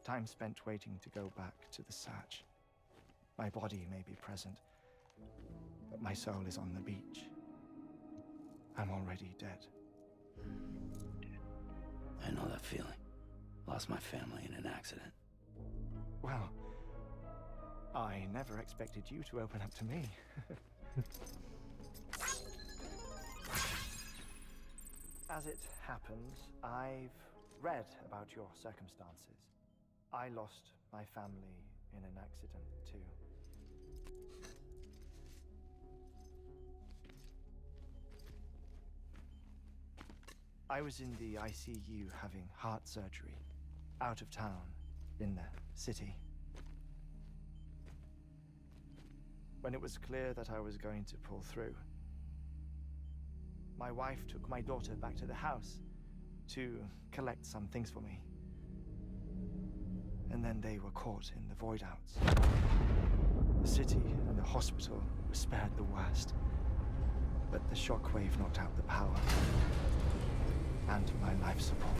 Time spent waiting to go back to the Satch. My body may be present, but my soul is on the beach. I'm already dead. I know that feeling. Lost my family in an accident. Well, I never expected you to open up to me. As it happens, I've read about your circumstances. I lost my family in an accident too. I was in the ICU having heart surgery, out of town, in the city. When it was clear that I was going to pull through, my wife took my daughter back to the house to collect some things for me. And then they were caught in the void outs. The city and the hospital were spared the worst, but the shockwave knocked out the power and my life support.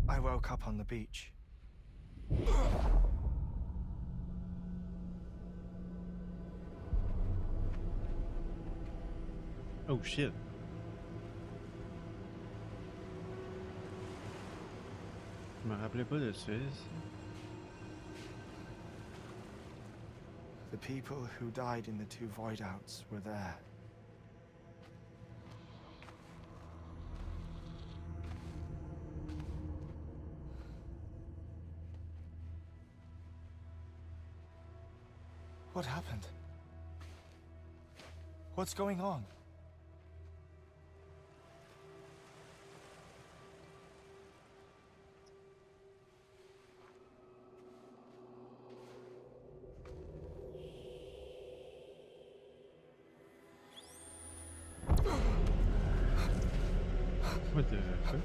I woke up on the beach. Oh shit. Je me rappelais pas de ça. The people who died in the two void outs were there. What happened? What's going on? What the fuck?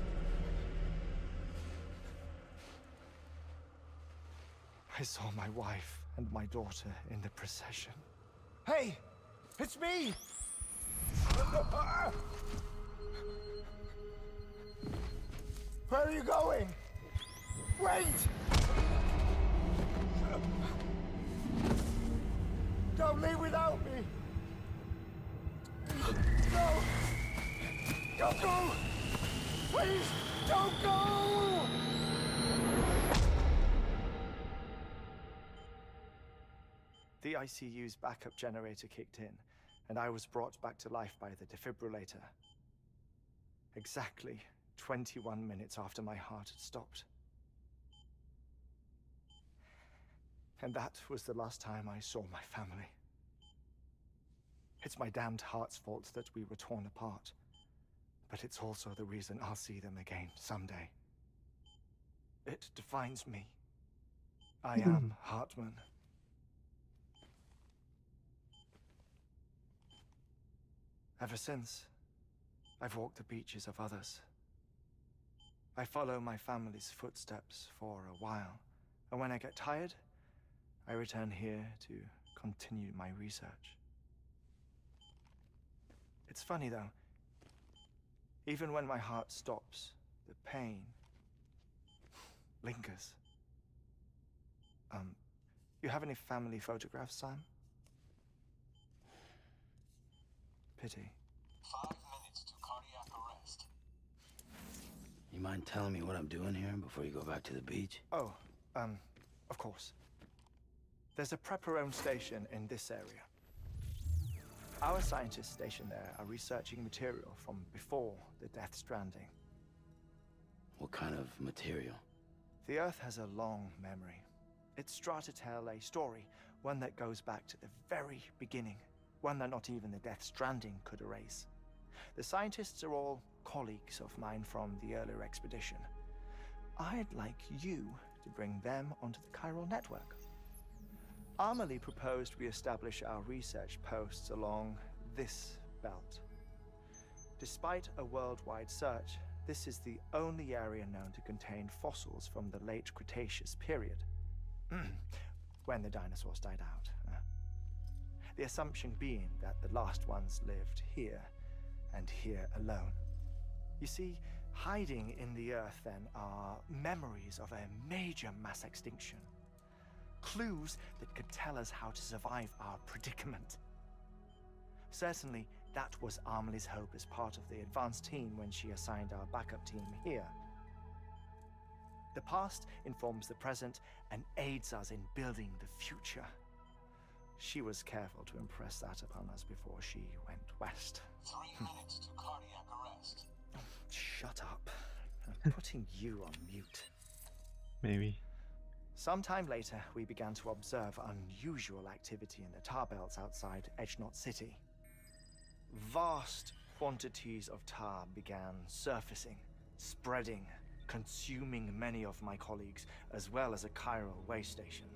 I saw my wife and my daughter in the procession. Hey! It's me! Where are you going? Wait! Don't leave without me! No! Don't go! Please, don't go! The ICU's backup generator kicked in, and I was brought back to life by the defibrillator. Exactly 21 minutes after my heart had stopped. And that was the last time I saw my family. It's my damned heart's fault that we were torn apart. But it's also the reason I'll see them again someday. It defines me. I am Hartman. Ever since, I've walked the beaches of others. I follow my family's footsteps for a while, and when I get tired, I return here to continue my research. It's funny though. Even when my heart stops, the pain lingers. You have any family photographs, Sam? Pity. 5 minutes to cardiac arrest. You mind telling me what I'm doing here before you go back to the beach? Oh, of course. There's a prepper-owned station in this area. Our scientists stationed there are researching material from before the Death Stranding. What kind of material? The Earth has a long memory. It's trying to tell a story, one that goes back to the very beginning, one that not even the Death Stranding could erase. The scientists are all colleagues of mine from the earlier expedition. I'd like you to bring them onto the chiral network. Amelie proposed we establish our research posts along this belt. Despite a worldwide search, this is the only area known to contain fossils from the late Cretaceous period, when the dinosaurs died out. The assumption being that the last ones lived here and here alone. You see, Hiding in the earth, then, are memories of a major mass extinction. Clues that could tell us how to survive our predicament. Certainly, that was Amelie's hope as part of the advanced team when she assigned our backup team here. The past informs the present and aids us in building the future. She was careful to impress that upon us before she went west. 3 minutes to cardiac arrest. Shut up. I'm putting you on mute. Maybe. Sometime later, we began to observe unusual activity in the tar belts outside Edgenot City. Vast quantities of tar began surfacing, spreading, consuming many of my colleagues, as well as a chiral way station.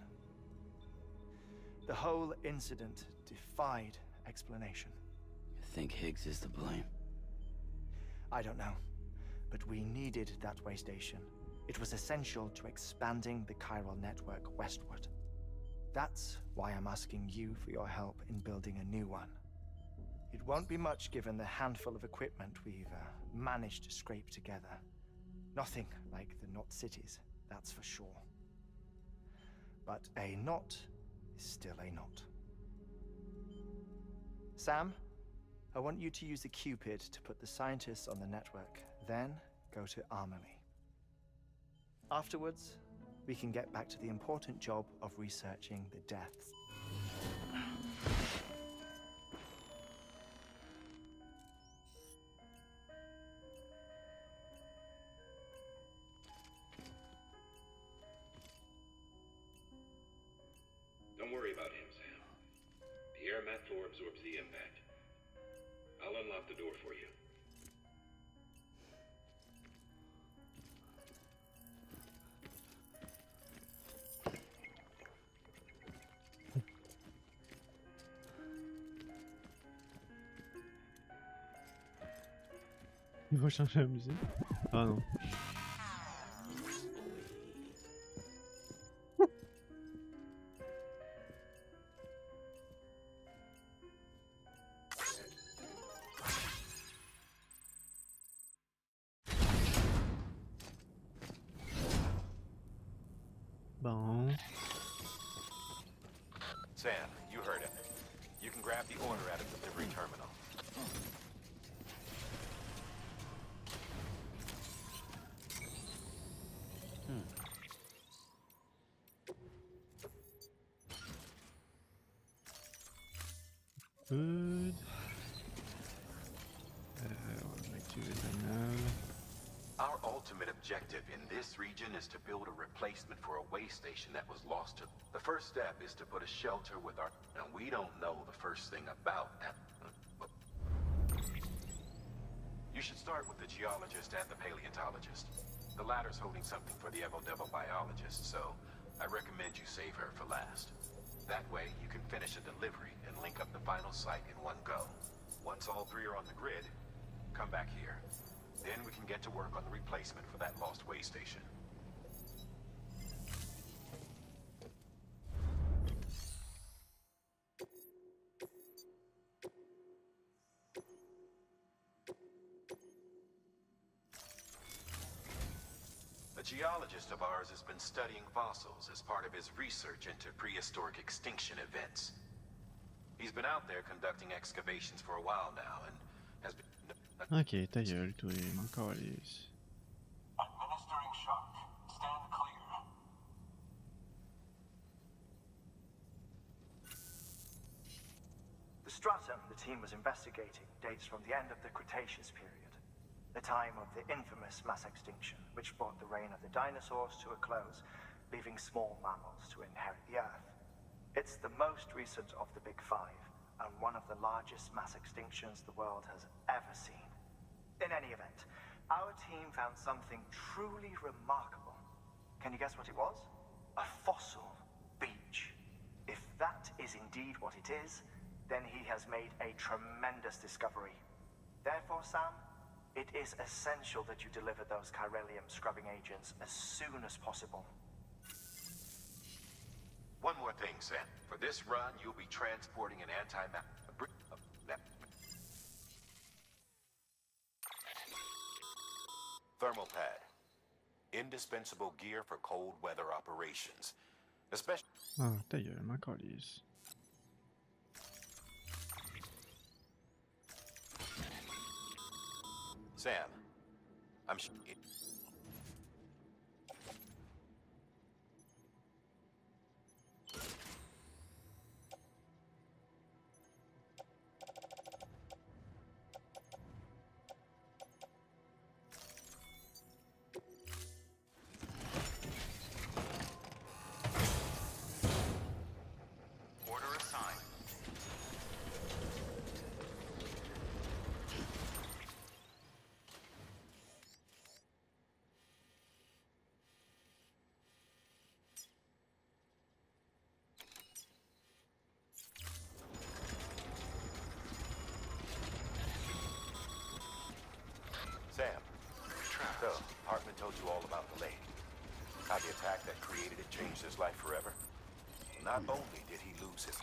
The whole incident defied explanation. You think Higgs is to blame? I don't know, but we needed that way station. It was essential to expanding the chiral network westward. That's why I'm asking you for your help in building a new one. It won't be much given the handful of equipment we've managed to scrape together. Nothing like the knot cities, that's for sure. But a knot is still a knot. Sam, I want you to use the Cupid to put the scientists on the network, then go to Amelie. Afterwards, we can get back to the important job of researching the deaths. Don't worry about him, Sam. The air mat floor absorbs the impact. I'll unlock the door for you. Il va changer la musique. Ah non. Bon. Sam, you heard him. You can grab the order at a delivery terminal. Good. On va activer la nave. Our ultimate objective in this region is to build a replacement for a way station that was lost to... The first step is to put a shelter with our... Now, we don't know the first thing about that. You should start with the geologist and the paleontologist. The latter's holding something for the Evo-Devo biologist, so I recommend you save her for last. That way, you can finish a delivery and link up the final site in one go. Once all three are on the grid, come back here. Then we can get to work on the replacement for that lost way station. A geologist of ours has been studying fossils as part of his research into prehistoric extinction events. He's been out there conducting excavations for a while now and has been... Ok, ta gueule, toi, mon calice. Administering shock. Stand clear. The stratum the team was investigating dates from the end of the Cretaceous period, the time of the infamous mass extinction, which brought the reign of the dinosaurs to a close, leaving small mammals to inherit the Earth. It's the most recent of the Big Five, and one of the largest mass extinctions the world has ever seen. In any event, our team found something truly remarkable. Can you guess what it was? A fossil beach. If that is indeed what it is, then he has made a tremendous discovery. Therefore, Sam, it is essential that you deliver those chiralium scrubbing agents as soon as possible. One more thing, Sam. For this run, you'll be transporting an anti-map... Thermal pad. Indispensable gear for cold weather operations. Especially... Ah, ta gueule, Macaulay. Sam, I'm Order assigned. Sam, so Hartman told you all about the lake. How the attack that created it changed his life forever. Not only did he lose his...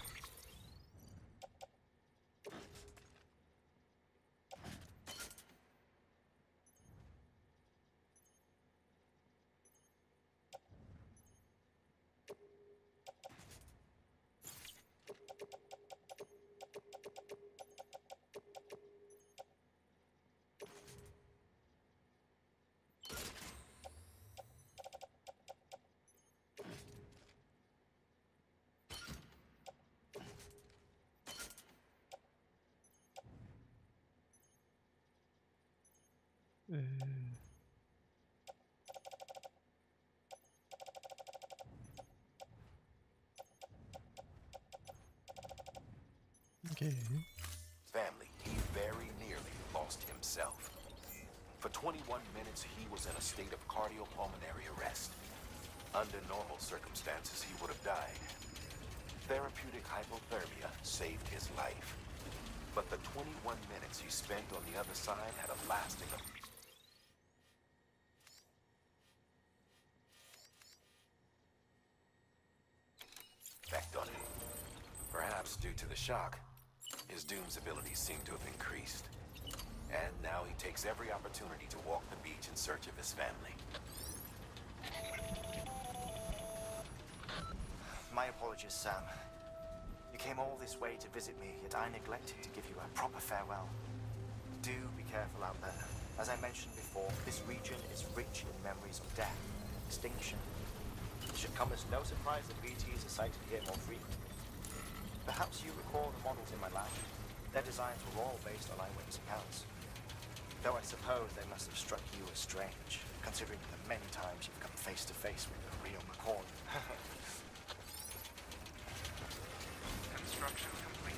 Okay. family, he very nearly lost himself. For 21 minutes, he was in a state of cardiopulmonary arrest. Under normal circumstances, he would have died. Therapeutic hypothermia saved his life. But the 21 minutes he spent on the other side had a lasting effect on him. Perhaps due to the shock, his Doom's abilities seem to have increased. And now he takes every opportunity to walk the beach in search of his family. My apologies, Sam. You came all this way to visit me, yet I neglected to give you a proper farewell. Do be careful out there. As I mentioned before, this region is rich in memories of death and extinction. It should come as no surprise that BTs are sighted here more frequently. Perhaps you recall the models in my lab. Their designs were all based on eyewitness accounts. Though I suppose they must have struck you as strange, considering the many times you've come face to face with the real McCoy. Construction complete.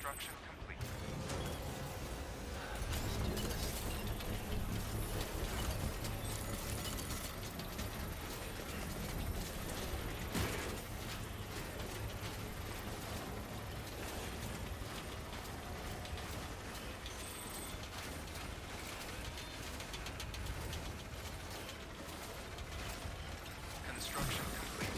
Construction complete. Let's do this. Construction complete.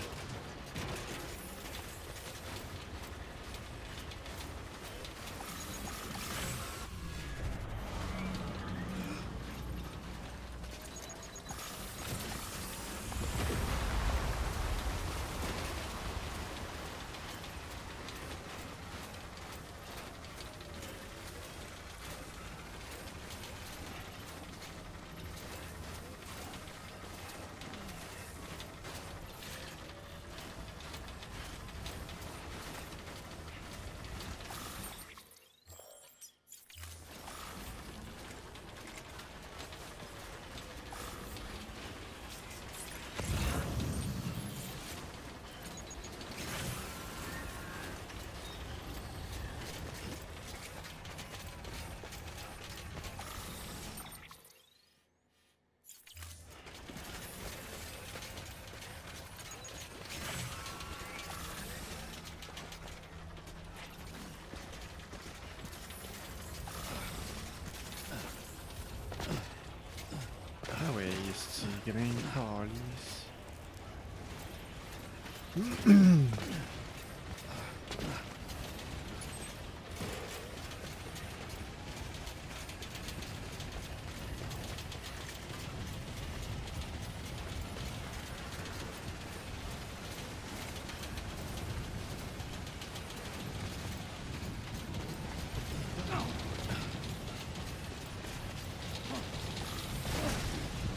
Ah ouais, ce tigrin calice.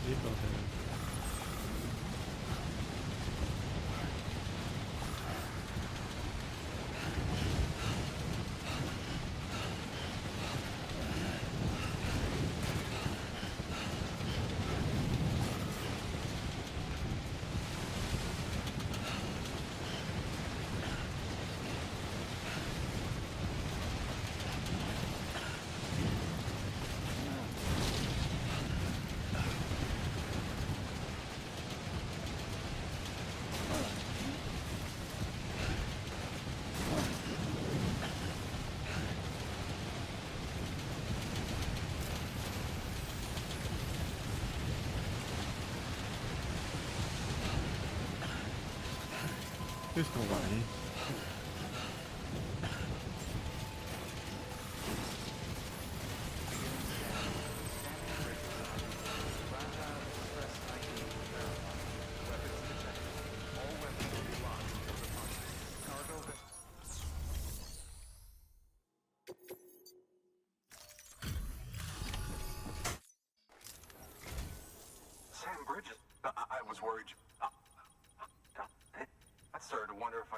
Et bordel. Qu'est-ce qu'on va aller? Sam Bridges. I was worried. I started to wonder if I.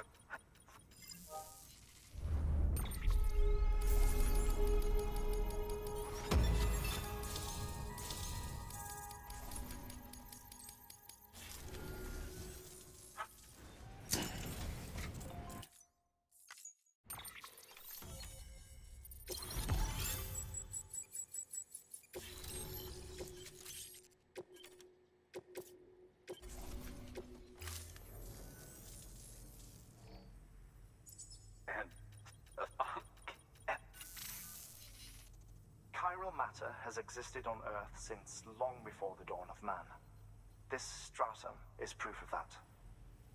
Chiral matter has existed on Earth since long before the dawn of man. This stratum is proof of that.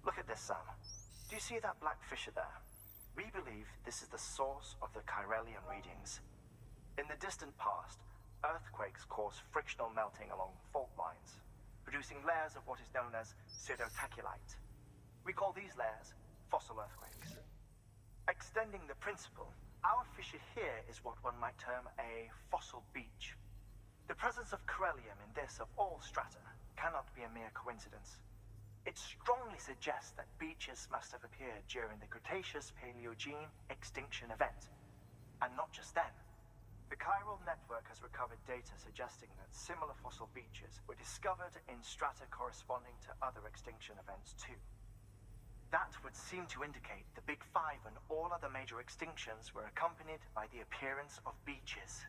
Look at this, Sam. Do you see that black fissure there? We believe this is the source of the Chiralian readings. In the distant past, earthquakes caused frictional melting along fault lines, producing layers of what is known as pseudotaculite. We call these layers fossil earthquakes. Extending the principle, our fissure here is what one might term a fossil beach. The presence of Corellium in this of all strata cannot be a mere coincidence. It strongly suggests that beaches must have appeared during the Cretaceous-Paleogene extinction event. And not just then. The chiral network has recovered data suggesting that similar fossil beaches were discovered in strata corresponding to other extinction events too. That would seem to indicate the Big Five and all other major extinctions were accompanied by the appearance of beaches.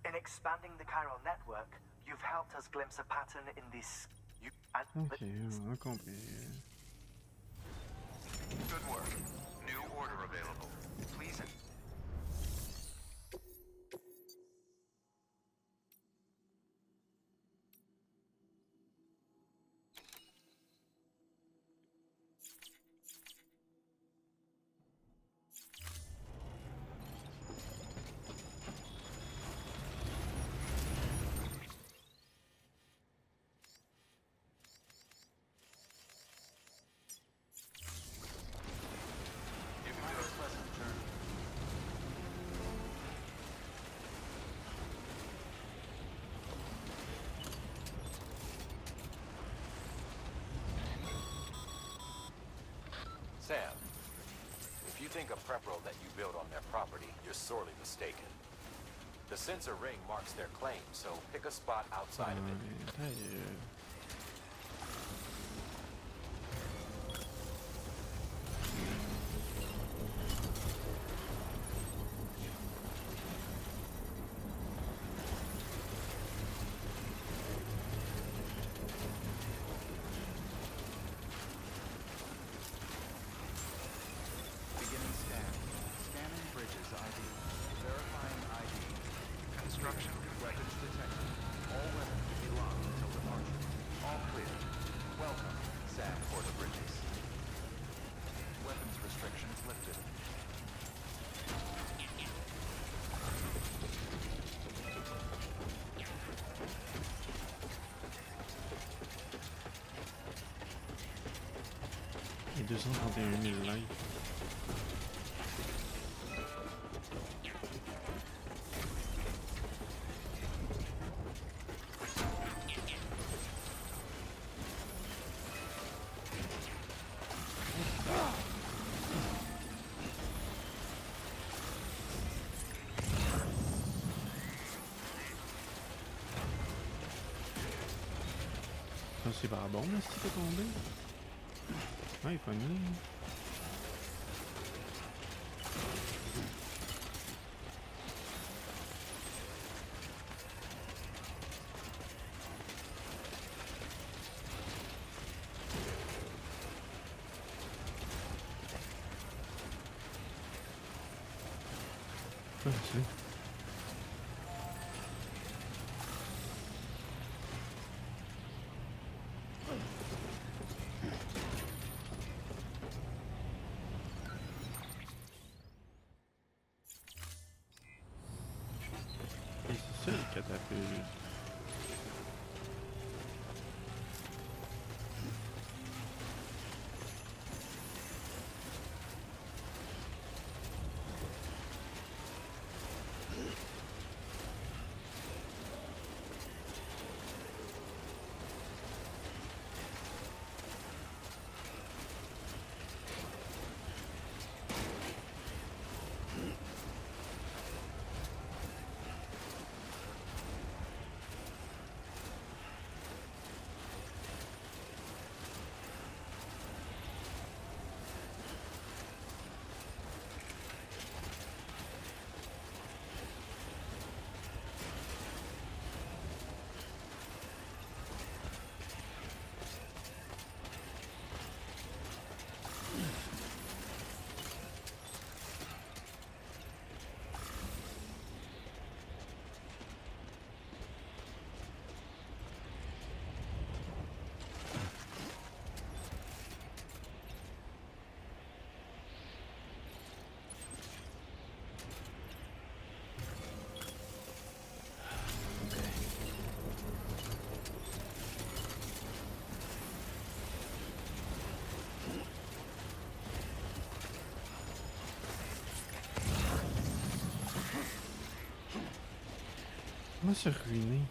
In expanding the chiral network, you've helped us glimpse a pattern in this. Ok, on a compris. Good work. New order available. Please. Sam, if you think a prep roll that you built on their property, you're sorely mistaken. The sensor ring marks their claim, so pick a spot outside of it. Ta gueule. Beginning scan. Scanning bridges ID. Verifying ID. Construction. Weapons detected. All weapons to be locked until departure. All clear. Welcome, Sam for the bridges. Weapons restrictions lifted. Et 231 000 likes. Ça c'est pas bon là si t'es tombé. Ouais, il est pogné. Ah, c'est... Et c'est ça les catapultes. Comment se ruiner?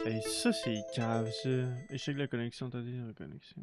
Et ça c'est cave ça. Échec de la connexion, t'as dit la connexion.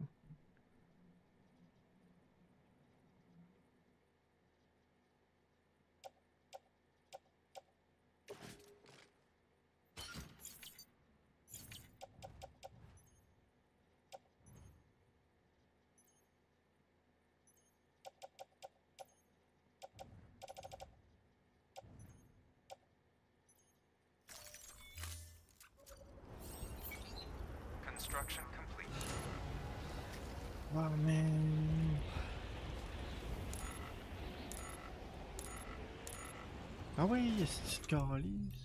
Construction complete. Ah, mais... Ah ouais, il y a cette petite calice.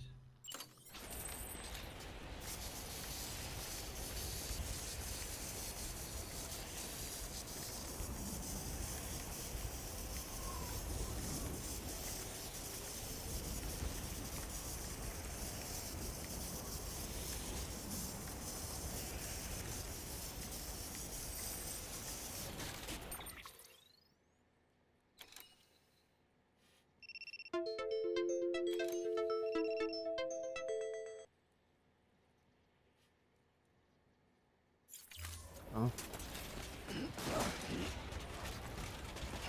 Hein? Let's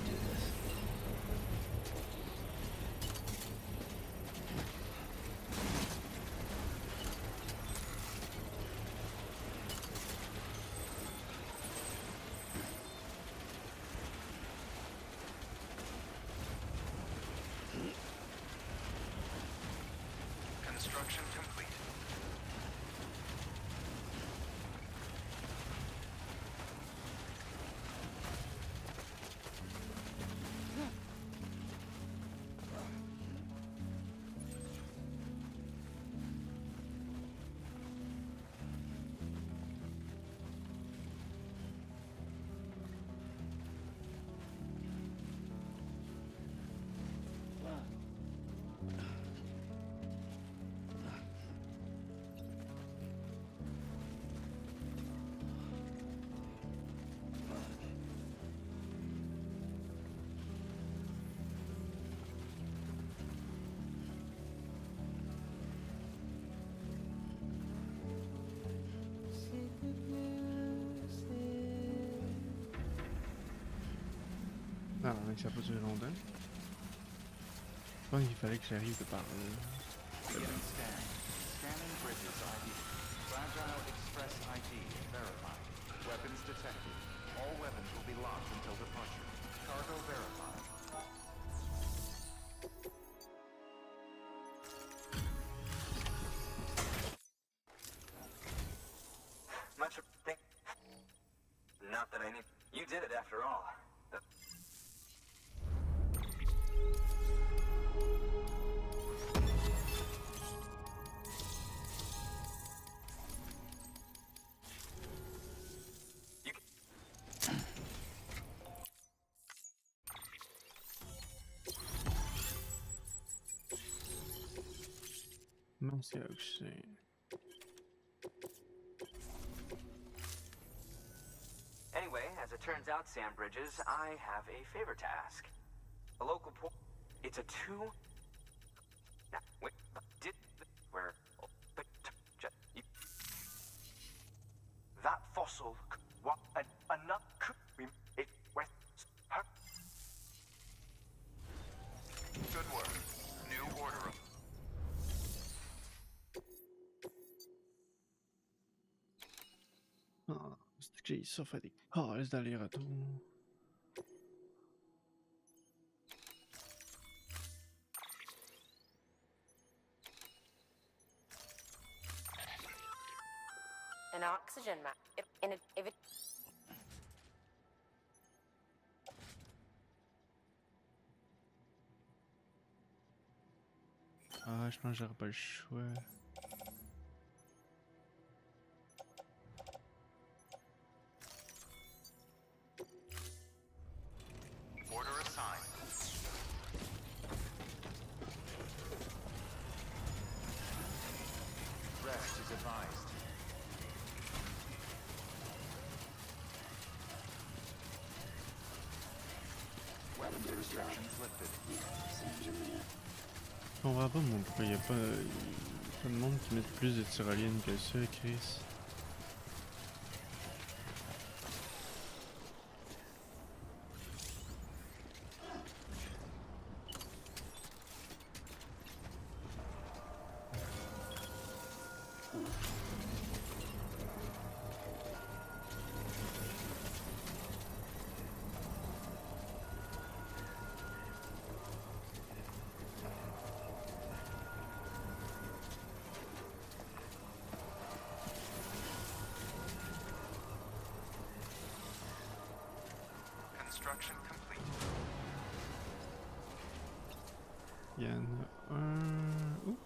do this. Construction complete. Ah, mais que ça n'a pas duré longtemps. Je pense qu'il fallait que j'arrive de par là. Beginning scan. Scanning bridges ID. Fragile Express ID verified. Weapons detected. All weapons will be locked until departure. Cargo verified. Much think. Not that I need. You did it after all. Masque à oxygène. Anyway, as it turns out, Sam Bridges, I have a favor to ask. A local port. It's a two. Now, wait, did where? That fossil. What? Enough. It went. Good work. New order. Ah, c'est que j'ai ça fait des calices d'aller-retour. An oxygen map. If it Ah, je pense que j'aurais pas le choix. Order assigned. Rest is advised. Weapons restrictions lifted. Je comprends pas mon pourquoi il y a pas de monde qui met plus de tyroliennes que ça, Chris. Construction complete. Il y en a un. Ouh.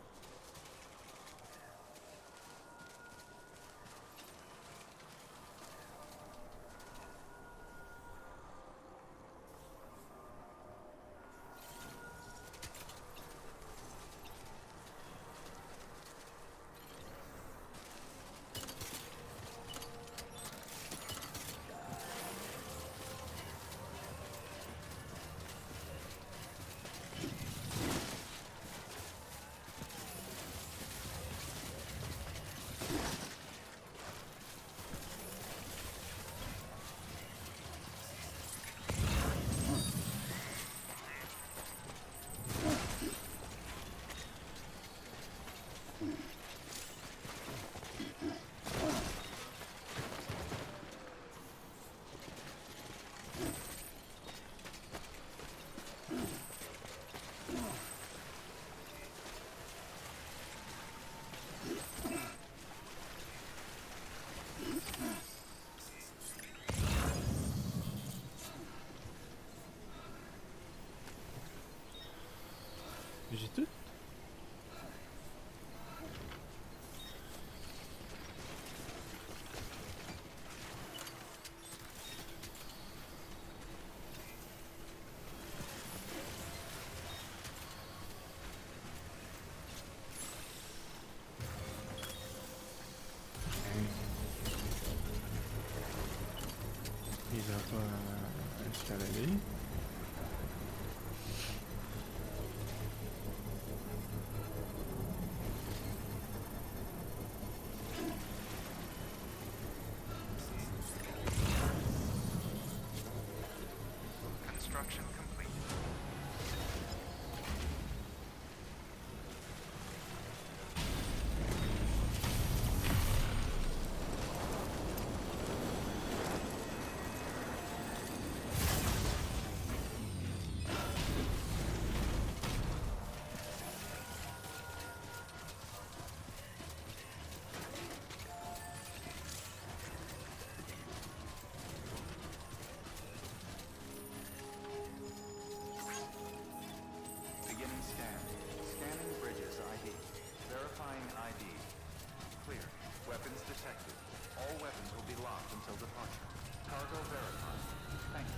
J'ai tout. Il va pas escalader. Construction complete. Beginning scan. Scanning bridges ID. Verifying ID. Clear. Weapons detected. All weapons will be locked until departure. Cargo verified. Thank you.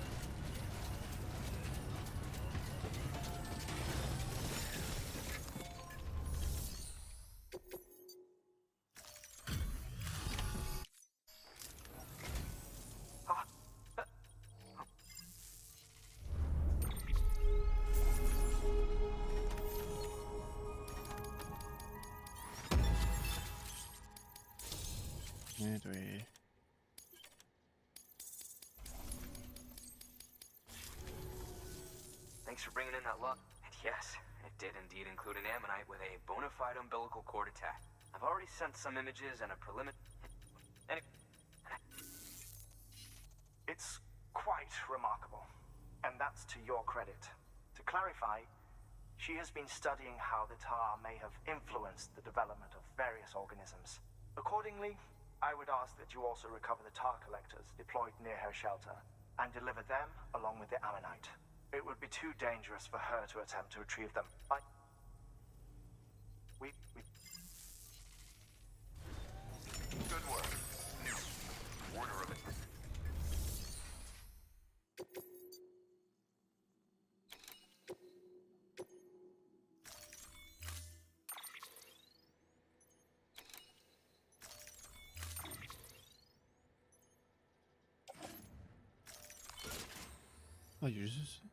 Anyway. Thanks for bringing in that luck. And yes, it did indeed include an ammonite with a bona fide umbilical cord attack. I've already sent some images and a preliminary. It's quite remarkable, and that's to your credit. To clarify, she has been studying how the tar may have influenced the development of various organisms. Accordingly, I would ask that you also recover the tar collectors deployed near her shelter and deliver them along with the ammonite. It would be too dangerous for her to attempt to retrieve them. Good work. New. Order of it. Oh, il y a juste ça.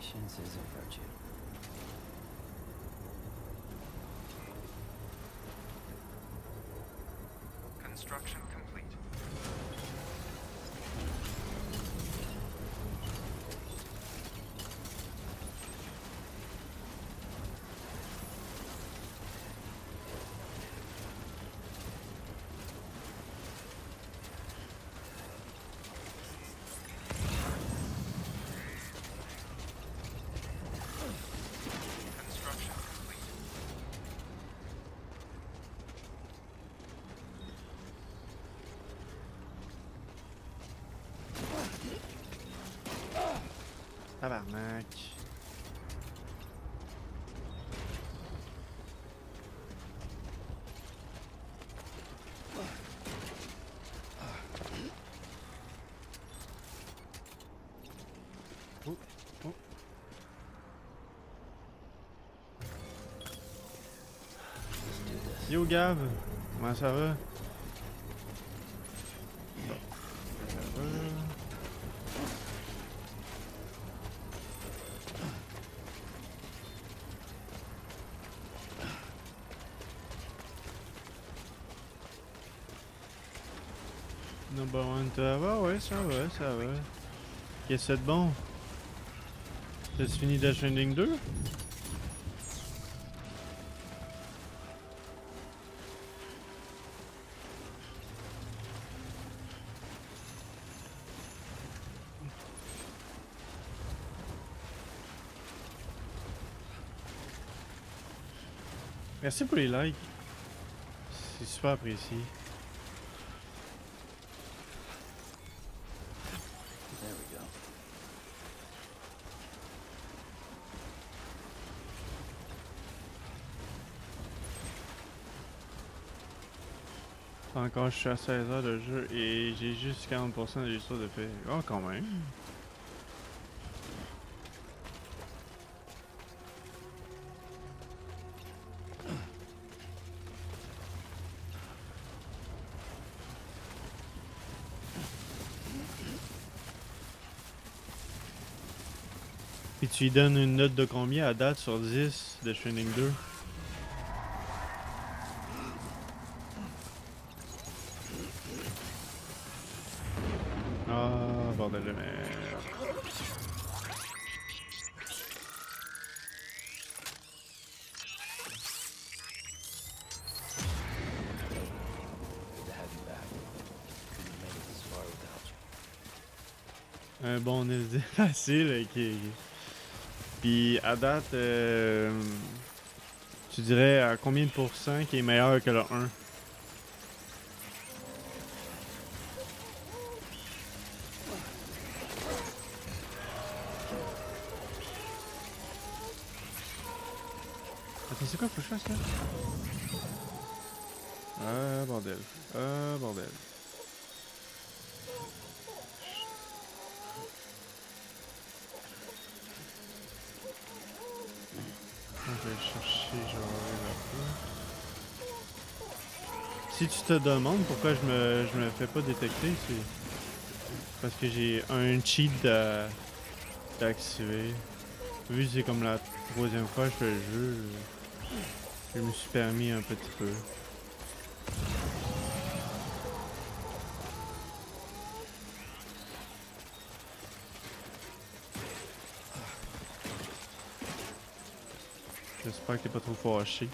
Patience is a virtue. Construction complete. Construction complete. Tabarnak. Oh, oh. Let's do this. Yo Gab, comment ça va? Bon. Ça va. Number one, ça va? Ouais, ça va, ça va. Qu'est-ce que c'est de bon? T'as fini Death Stranding 2? Merci pour les likes. C'est super apprécié. There we go. Encore, je suis à 16 heures de jeu et j'ai juste 40% de l'histoire de fait. Oh, quand même. Et tu lui donnes une note de combien à date sur 10 de Shining 2? Ah, bordel de merde. Good to have you back. Couldn't have made it this far without you. Un bon SD facile, ok. Puis à date, tu dirais à combien de pourcents qui est meilleur que le 1? Attends, c'est quoi faut que je fasse là? Ah bordel. Ah bordel. Je vais chercher, je vais revenir un peu. Si tu te demandes pourquoi je me fais pas détecter, c'est parce que j'ai un cheat d'activer. Vu que c'est comme la troisième fois que je fais le jeu, je me suis permis un petit peu. J'espère que t'es pas trop fâché.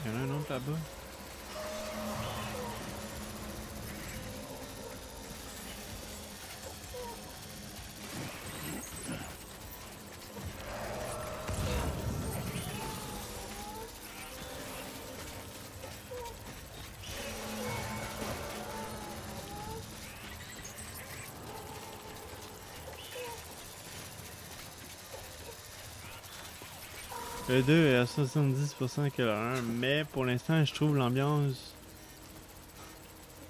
Y'en a un autre là-bas. Le 2 est à 70% que le 1, mais pour l'instant, je trouve l'ambiance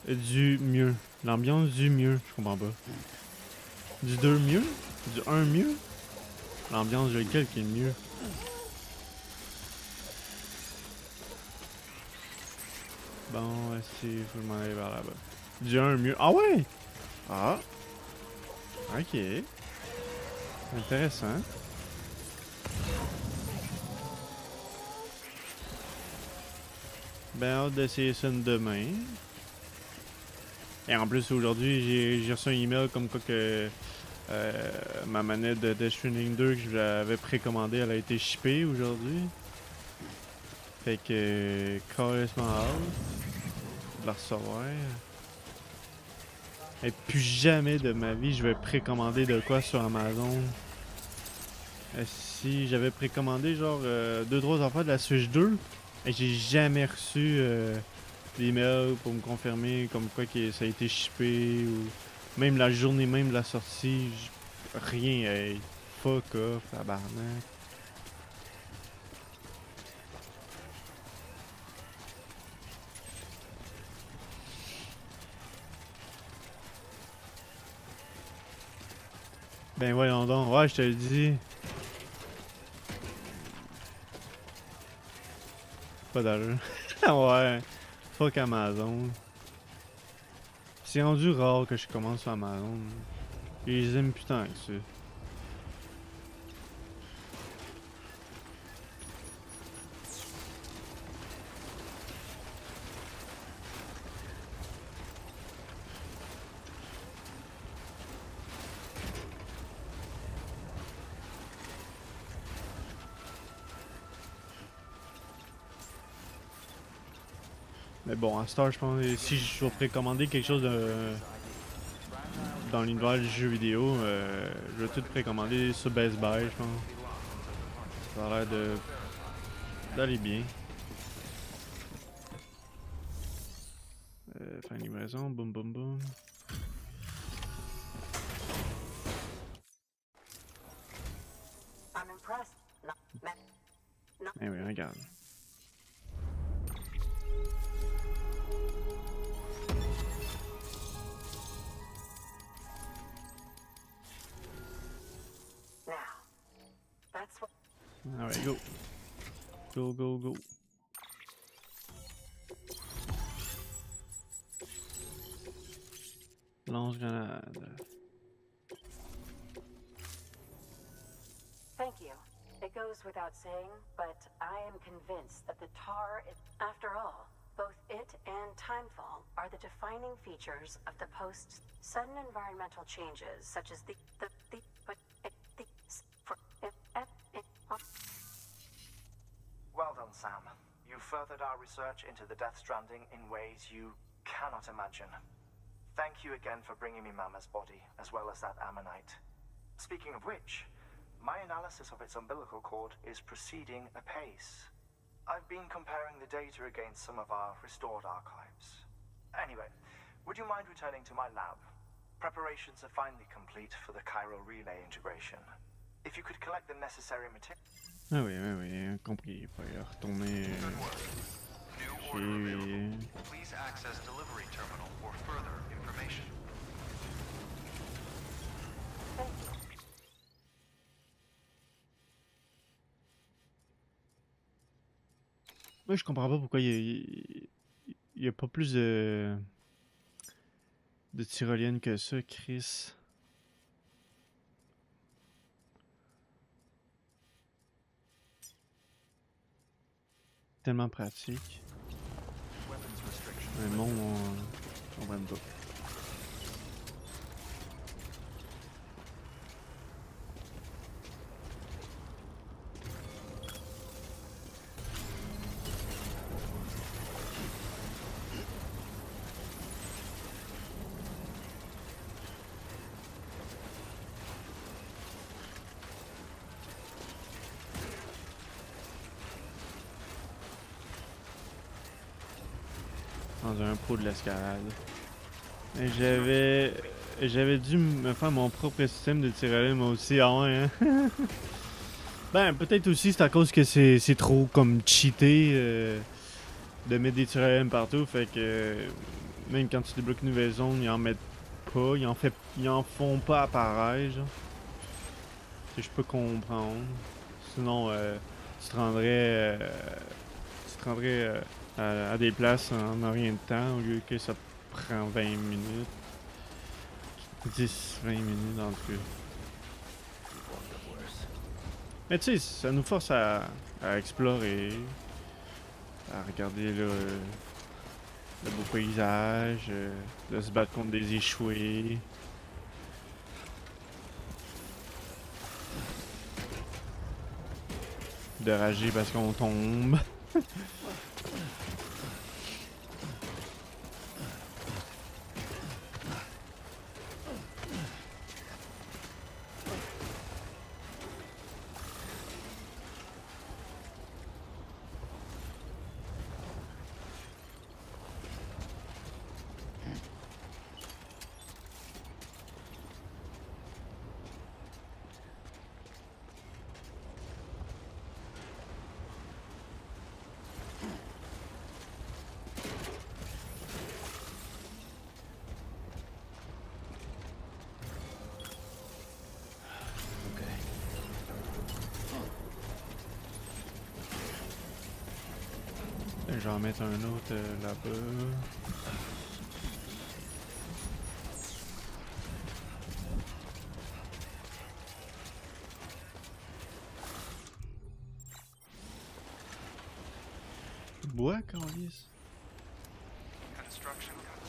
Du mieux. L'ambiance du mieux. Je comprends pas. Du 2 mieux? Du 1 mieux? L'ambiance de lequel qui est le mieux? Bon, si, faut que je m'en aille vers là-bas. Du 1 mieux. Ah ouais! Ah! Ok. Intéressant. Ben, hâte d'essayer ça demain. Et en plus, aujourd'hui, j'ai reçu un email comme quoi que ma manette de Death Stranding 2 que je l'avais précommandée, elle a été shippée aujourd'hui. Fait que, carrément hâte de la recevoir. Et plus jamais de ma vie, je vais précommander de quoi sur Amazon. Si j'avais précommandé genre 2-3 affaires de la Switch 2, et j'ai jamais reçu d'email pour me confirmer comme quoi que ça a été shippé ou même la journée même de la sortie, rien. Hey, fuck off, tabarnak. Ben voyons donc, ouais, je te le dis. Pas d'allure. Ouais, fuck Amazon. C'est rendu rare que je commence sur Amazon. Et ils aiment putain que ça. Mais bon, à Star, je pense que si je dois précommander quelque chose dans l'univers du jeu vidéo, je vais tout précommander sur Best Buy, je pense. Ça a l'air d'aller bien. Fin de livraison, boum boum boum. I'm impressed. Eh oui, regarde. Now, that's what. Alright, go. Go, go, go. Lance-grenade. Thank you. It goes without saying, but I am convinced that the tar is, after all, both it and timefall are the defining features of the post sudden environmental changes such as Well done, Sam. You furthered our research into the Death Stranding in ways you cannot imagine. Thank you again for bringing me Mama's body, as well as that ammonite. Speaking of which, my analysis of its umbilical cord is proceeding apace. I've been comparing the data against some of our restored archives. Anyway, would you mind returning to my lab? Preparations are finally complete for the chiral relay integration. If you could collect the necessary material... Ah oui, compris. Faut y retourner chez... Please access delivery terminal for further information. Moi, je comprends pas pourquoi il y a pas plus de tyroliennes que ça, Chris. Tellement pratique. Mais bon, on va me pas. Dans un pro de l'escalade. J'avais dû me faire mon propre système de tyrolienne moi aussi. Ah ouais, hein? Ben, peut-être aussi c'est à cause que c'est trop comme cheaté de mettre des tyroliennes partout. Fait que même quand tu débloques une nouvelle zone, ils en mettent pas, ils en font pas apparaître, genre. Je peux comprendre. Sinon, tu te rendrais à des places en rien de temps au lieu que ça prend 20 minutes. 10, 20 minutes en tout cas. Mais tu sais, ça nous force à explorer, à regarder le beau paysage, de se battre contre des échoués. De rager parce qu'on tombe. Je vais en mettre un autre là-bas. Bois, Carlis.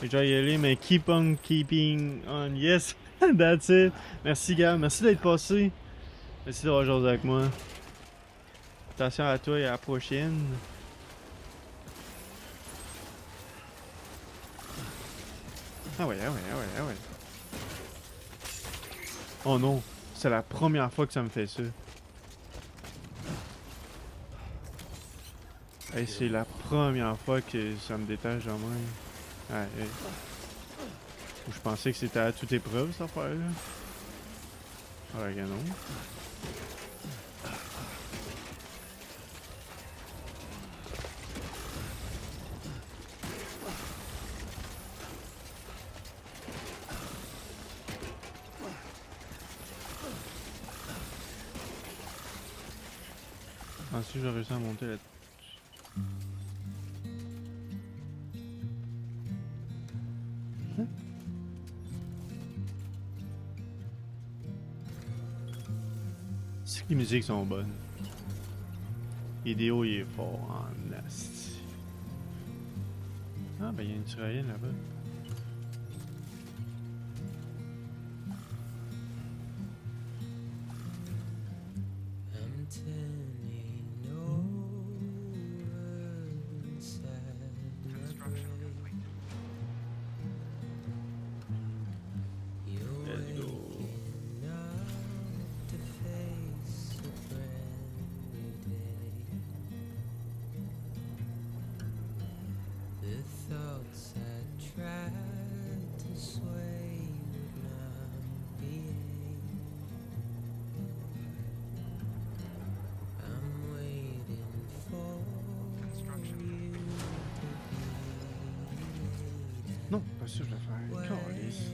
Je dois y aller, mais keep on keeping on. Yes, that's it. Merci, gars. Merci d'être passé. Merci d'avoir joué avec moi. Attention à toi et à la prochaine. Ah ouais, ah ouais, ah ouais, ah ouais. Oh non, c'est la première fois que ça me fait ça. Hey, c'est la première fois que ça me détache de même. Ah, hey. Je pensais que c'était à toute épreuve cette affaire-là. Ah, regarde non. Ensuite, j'ai réussi à monter là-dessus. C'est que les musiques sont bonnes. L'idéo il est fort en asti. Ah ben il y a une tyrolienne là-bas. Non, pas sûr que je vais faire. Calice.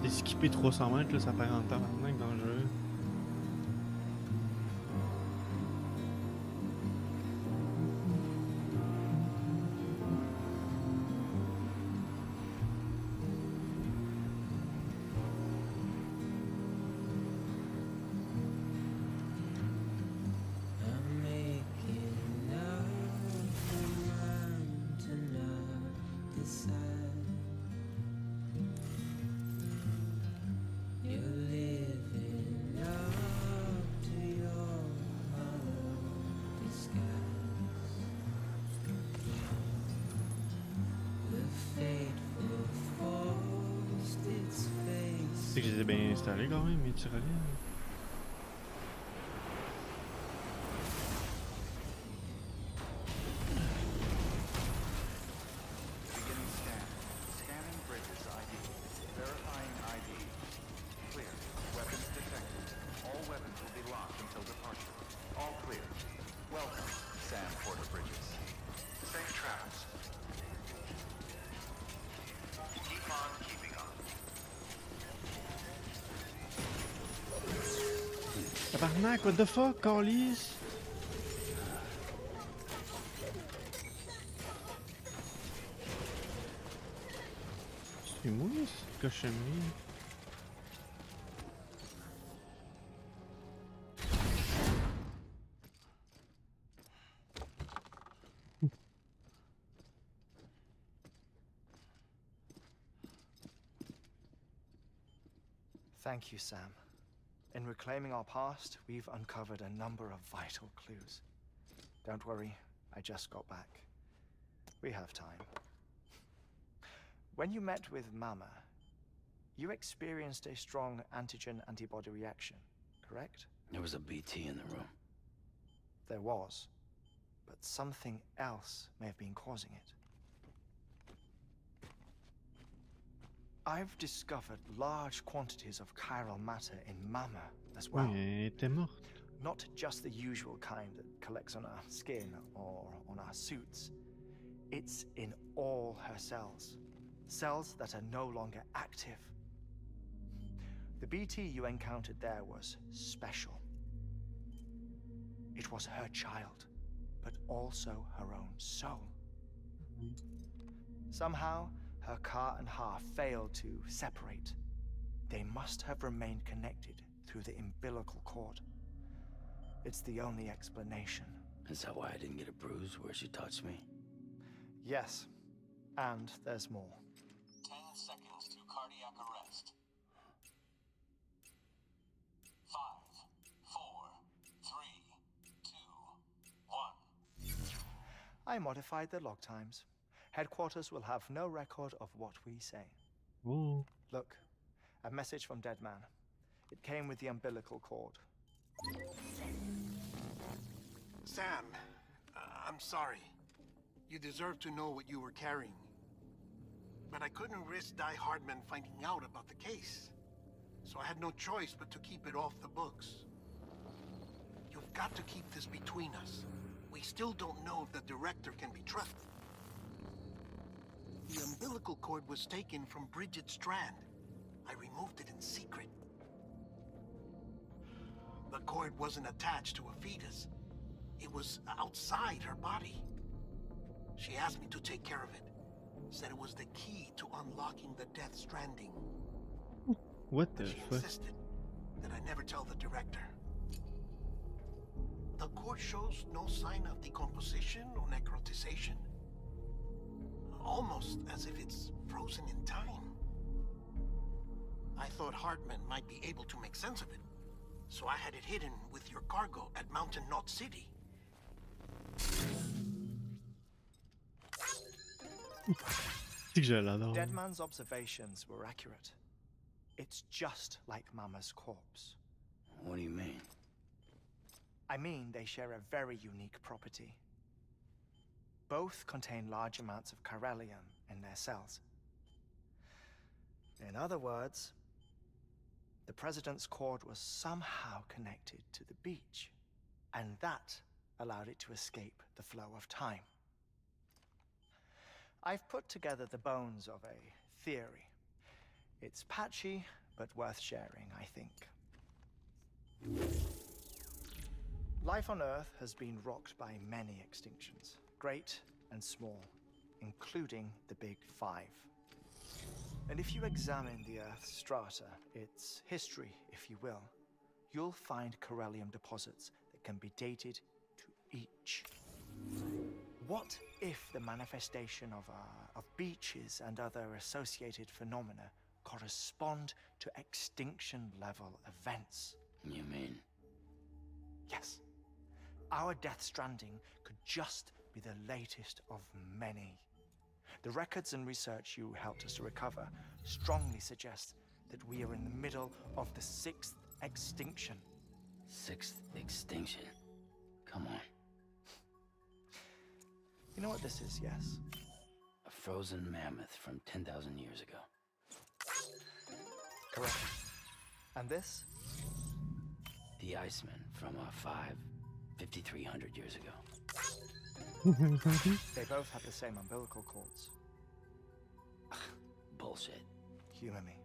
J'ai skippé 300 mètres, là, ça paraît en temps maintenant dangereux. C'est que je les ai bien installés quand même, mes tyroliennes. Beginning scan. Scanning bridges ID. Verifying ID. Clear. Tabarnak, what the fuck, Carlis? C'est moi, cette cochonnerie. Thank you, Sam. In reclaiming our past, we've uncovered a number of vital clues. Don't worry, I just got back. We have time. When you met with Mama, you experienced a strong antigen-antibody reaction, correct? There was a BT in the room. There was, but something else may have been causing it. I've discovered large quantities of chiral matter in Mama as well. Ouais, elle était morte. Not just the usual kind that collects on our skin or on our suits. It's in all her cells. Cells that are no longer active. The BT you encountered there was special. It was her child, but also her own soul. Somehow, her car and half failed to separate. They must have remained connected through the umbilical cord. It's the only explanation. Is that why I didn't get a bruise where she touched me? Yes, and there's more. 10 seconds to cardiac arrest. 5, 4, 3, 2, 1. I modified the log times. Headquarters will have no record of what we say. Oh. Look, a message from Dead Man. It came with the umbilical cord. Sam, I'm sorry. You deserve to know what you were carrying. But I couldn't risk Die Hardman finding out about the case. So I had no choice but to keep it off the books. You've got to keep this between us. We still don't know if the director can be trusted. The umbilical cord was taken from Bridget Strand. I removed it in secret. The cord wasn't attached to a fetus. It was outside her body. She asked me to take care of it. Said it was the key to unlocking the Death Stranding. What the She fuck? insisted that I never tell the director. The cord shows no sign of decomposition or necrotization. Almost as if it's frozen in time. I thought Hartman might be able to make sense of it, so I had it hidden with your cargo at Mountain Knot City. C'est que je l'adore. Dead Man's observations were accurate. It's just like Mama's corpse. What do you mean? I mean, they share a very unique property. Both contain large amounts of chiralium in their cells. In other words, the president's cord was somehow connected to the beach, and that allowed it to escape the flow of time. I've put together the bones of a theory. It's patchy, but worth sharing, I think. Life on Earth has been rocked by many extinctions, great and small, including the Big Five. And if you examine the Earth's strata, its history, if you will, you'll find chiralium deposits that can be dated to each. What if the manifestation of beaches and other associated phenomena correspond to extinction-level events? You mean? Yes. Our Death Stranding could just be the latest of many. The records and research you helped us to recover strongly suggest that we are in the middle of the 6th extinction. 6th extinction? Come on. You know what this is, yes? A frozen mammoth from 10,000 years ago. Correct. And this? The Iceman from 5,300 years ago. They both have the same umbilical cords. Bullshit. Humor me.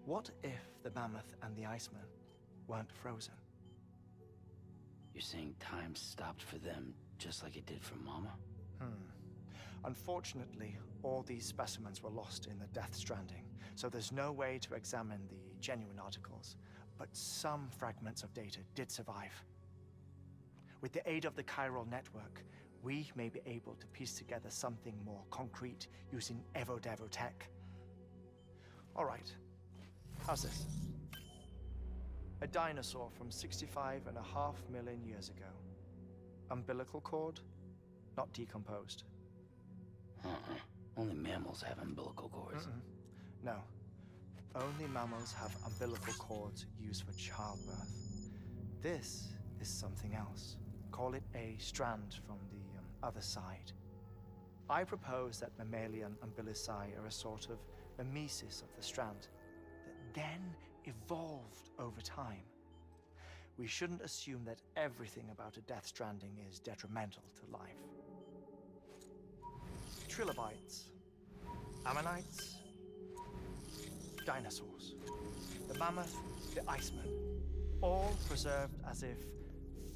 What if the mammoth and the Iceman weren't frozen? You're saying time stopped for them just like it did for Mama? Unfortunately, all these specimens were lost in the Death Stranding, so there's no way to examine the genuine articles. But some fragments of data did survive. With the aid of the chiral network, we may be able to piece together something more concrete using Evo-Devo tech. All right, how's this? A dinosaur from 65.5 million years ago. Umbilical cord, not decomposed. Only mammals have umbilical cords. No. Only mammals have umbilical cords used for childbirth. This is something else. Call it a strand from the other side. I propose that mammalian umbilici are a sort of mimesis of the strand that then evolved over time. We shouldn't assume that everything about a Death Stranding is detrimental to life. Trilobites, ammonites, dinosaurs, the mammoth, the iceman, all preserved as if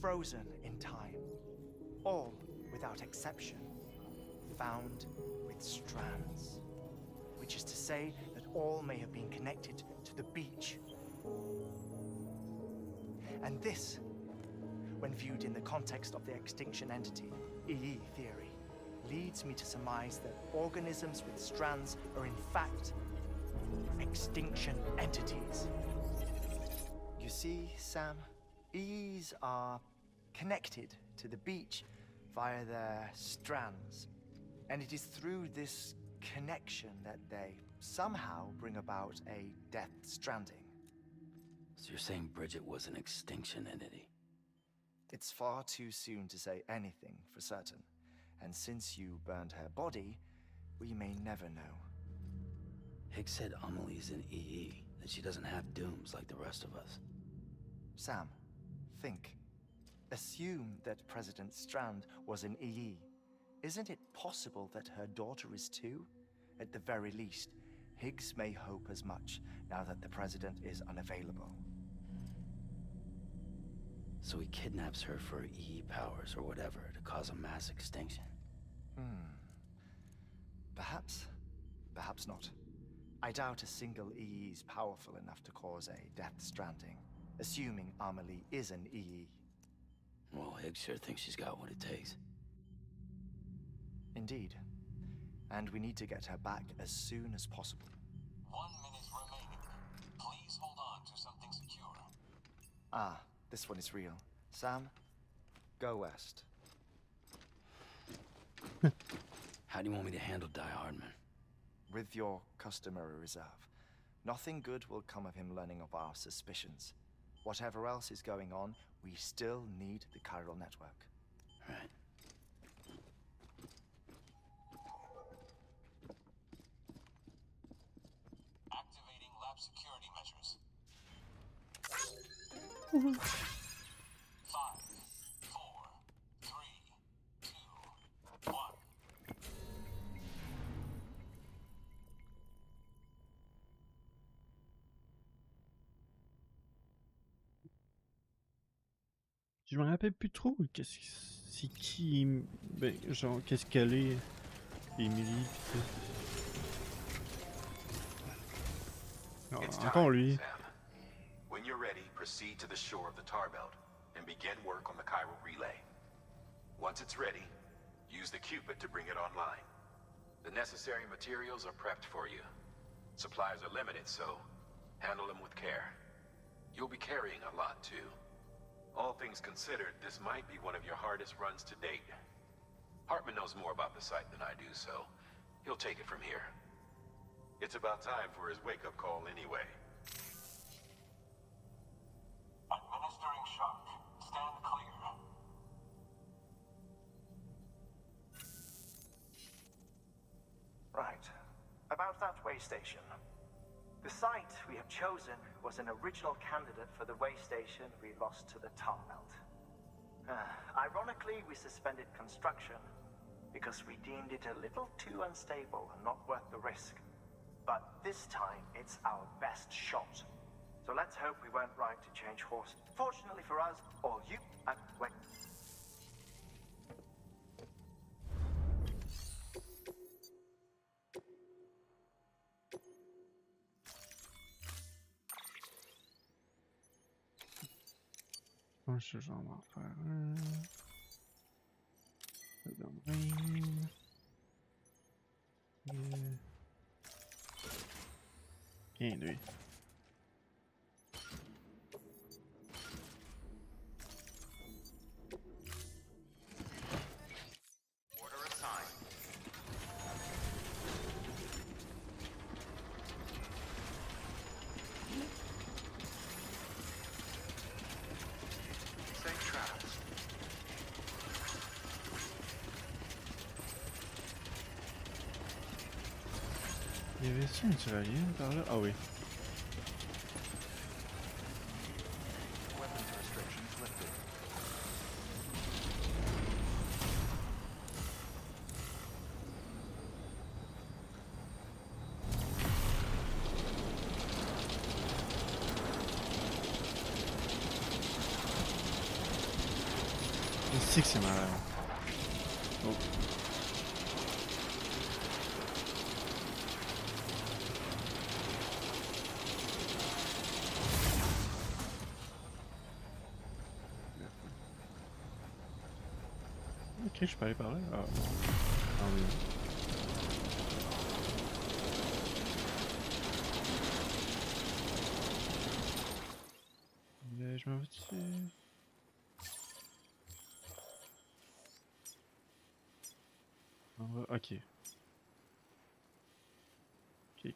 frozen in time, all without exception found with strands, which is to say that all may have been connected to the beach. And this, when viewed in the context of the extinction entity, EE theory, leads me to surmise that organisms with strands are in fact extinction entities. You see, Sam, EEs are connected to the beach via their strands. And it is through this connection that they somehow bring about a Death Stranding. So you're saying Bridget was an extinction entity? It's far too soon to say anything for certain. And since you burned her body, we may never know. Higgs said Amelie's an EE, that she doesn't have dooms like the rest of us. Sam, think. Assume that President Strand was an EE. Isn't it possible that her daughter is too? At the very least, Higgs may hope as much now that the President is unavailable. So he kidnaps her for EE powers or whatever to cause a mass extinction. Perhaps. Perhaps not. I doubt a single EE is powerful enough to cause a Death Stranding, assuming Amelie is an EE. Well, Higgs sure thinks she's got what it takes. Indeed. And we need to get her back as soon as possible. 1 minute remaining. Please hold on to something secure. Ah, this one is real. Sam, go west. How do you want me to handle Die Hardman? With your customary reserve. Nothing good will come of him learning of our suspicions. Whatever else is going on, we still need the chiral network. Right. Activating lab security measures. 5, 4, 3, 2, 1. Je me rappelle plus trop c'est qui. Ben, genre, qu'est-ce qu'elle est, Emily, pis tout. Non, It's encore time, lui. Sam. When you're ready, proceed to the shore of the tar belt and begin work on the chiral relay. Once it's ready, use the Cupid to bring it online. The necessary materials are prepped for you. Supplies are limited, so handle them with care. You'll be carrying a lot, too. All things considered, this might be one of your hardest runs to date. Hartman knows more about the site than I do, so he'll take it from here. It's about time for his wake-up call anyway. Administering shock. Stand clear. Right. About that way station. The site we have chosen was an original candidate for the way station we lost to the tar belt. Ironically, we suspended construction because we deemed it a little too unstable and not worth the risk. But this time, it's our best shot. So let's hope we weren't right to change horse. Fortunately for us, all you and wait. Je pense que je vais en faire un. Ça donne rien. Bien lui. Order assigned. Safe travels. Il y avait-tu une tyrolienne par là? Ah oui. Weapons restrictions lifted. Je sais que c'est malade. Oh. Ok, je peux aller par là. Ah, ah oui. Mais je m'en vais dessus. Ok. Ok.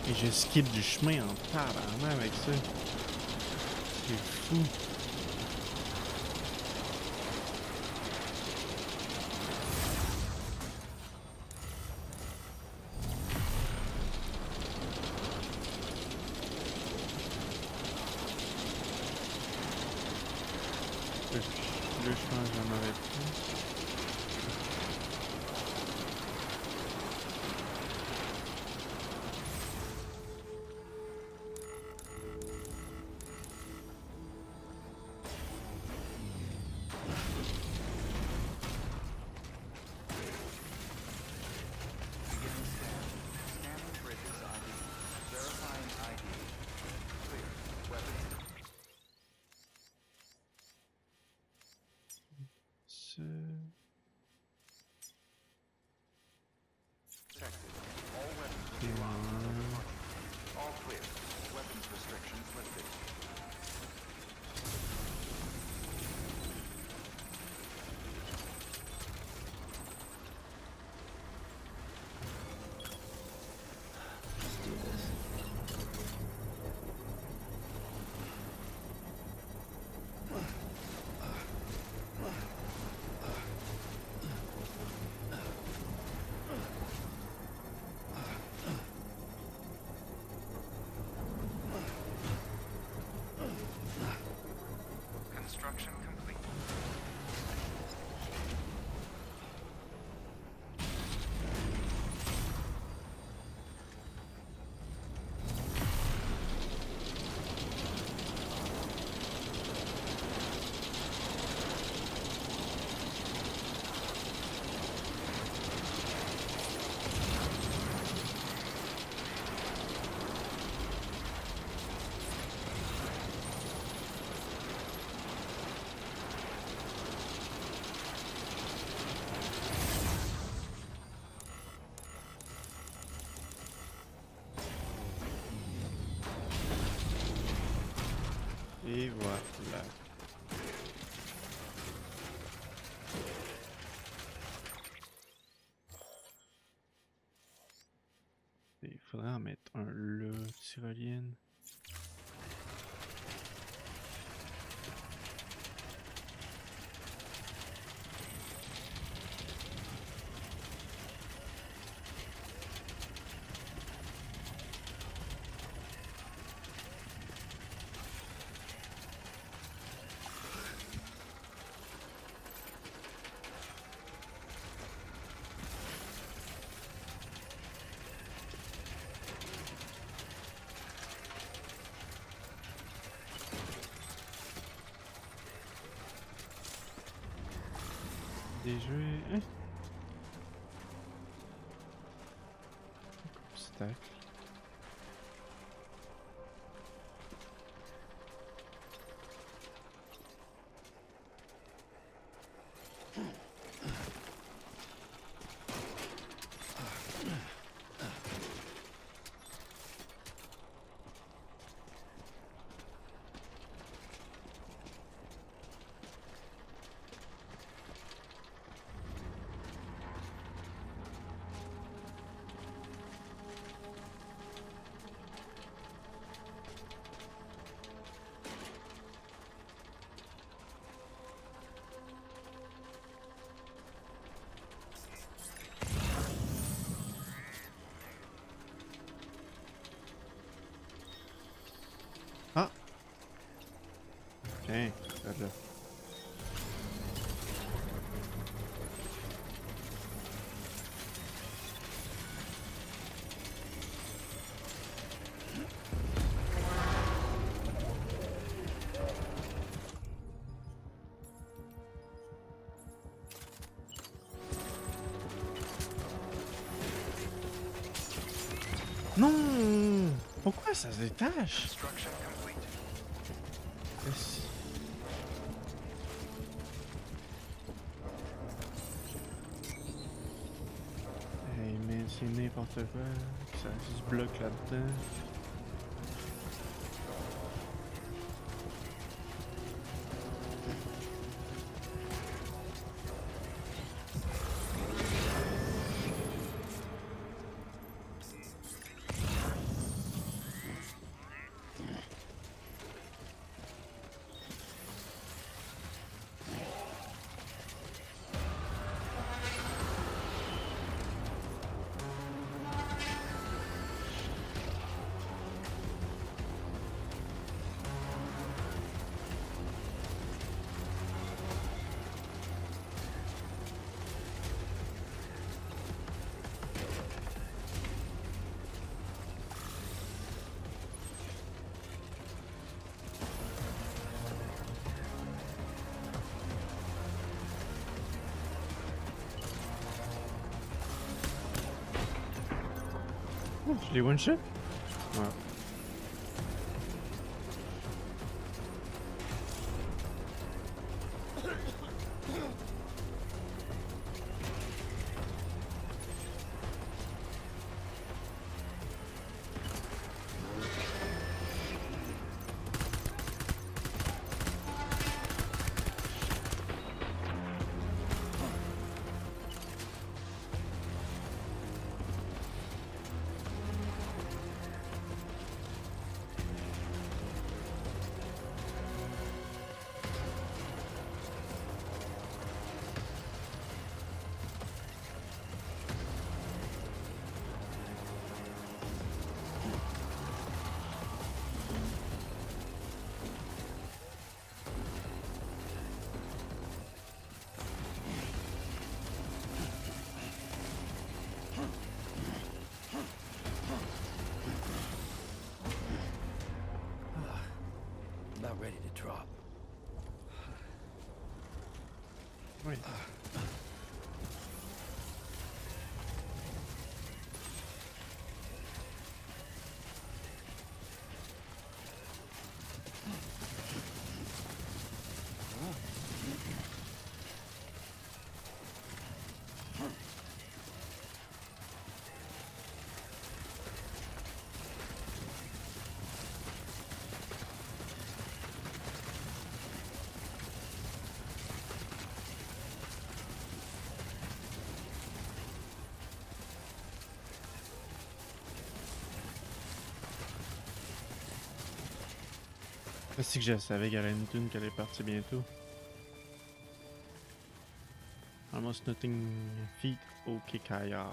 Et je skip du chemin en tabarnak avec ça. C'est fou. Là, je pense que je vais m'arrêter. Beginning scan. Scanning bridges ID. Verifying ID. Clear. Weapons. Detected. All weapons will be locked until departure. All clear. Weapons restrictions lifted. Let's do this. Construction complete. Et voilà. Il faudrait en mettre un là, tyrolienne. Des jeux. Hein? Obstacle. Ah! Tiens, regarde là. Non! Pourquoi ça se détache? Construction complete. Yes. Hey, mais c'est n'importe quoi. Ça se bloque là-dedans. Oh, je l'ai one-shot? Ouais. About ready to drop. Oui. C'est que je savais qu'elle avait une tune qu'elle est partie bientôt. Almost nothing feet au Kikaya.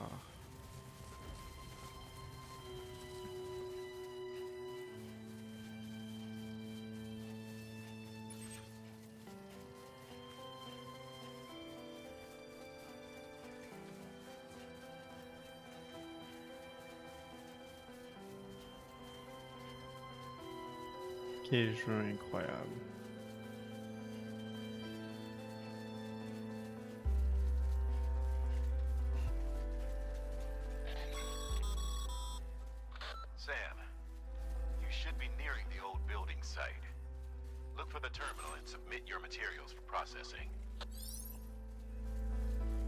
Quel jeu incroyable. Sam, you should be nearing the old building site. Look for the terminal and submit your materials for processing.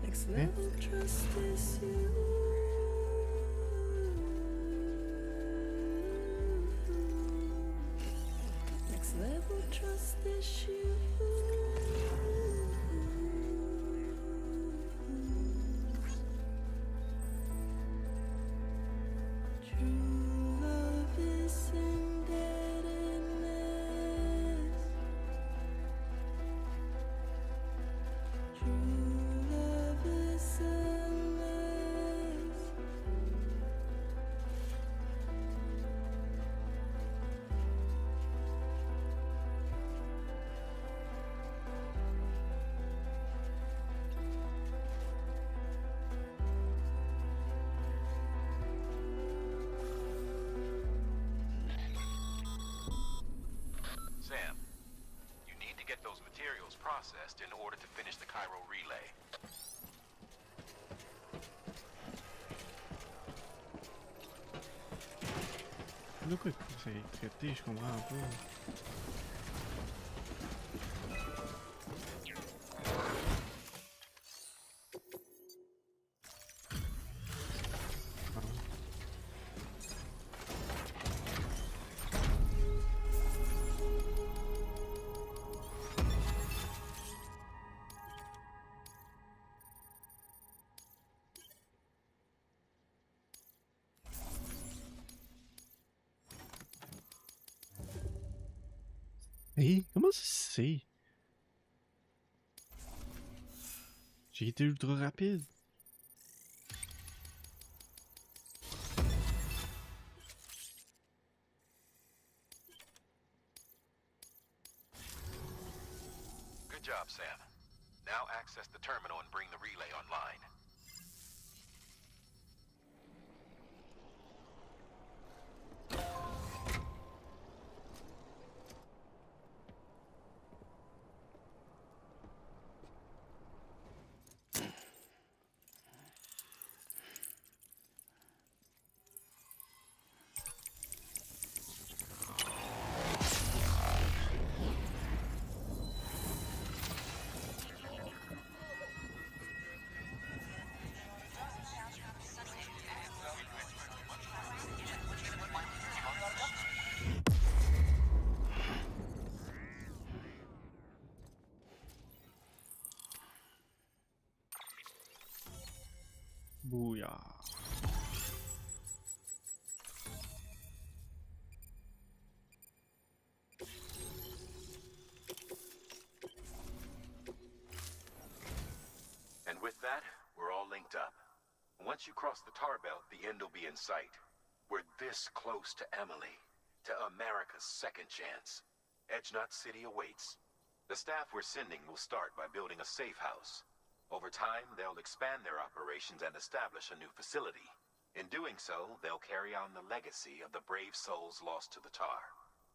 Next level trust is you. Next level trust is you. True love is indebtedness. True love is endless. Sam, you need to get those materials processed in order to finish the Cairo relay. De quoi c'est traité, je comprends pas. Hé, comment ça se fait? J'ai été ultra rapide. Good job, Sam. Now access the terminal and bring the relay online. Booyah. And with that, we're all linked up. Once you cross the tar belt, the end will be in sight. We're this close to Emily, to America's second chance. Edgenut City awaits. The staff we're sending will start by building a safe house. Over time, they'll expand their operations and establish a new facility. In doing so, they'll carry on the legacy of the brave souls lost to the tar.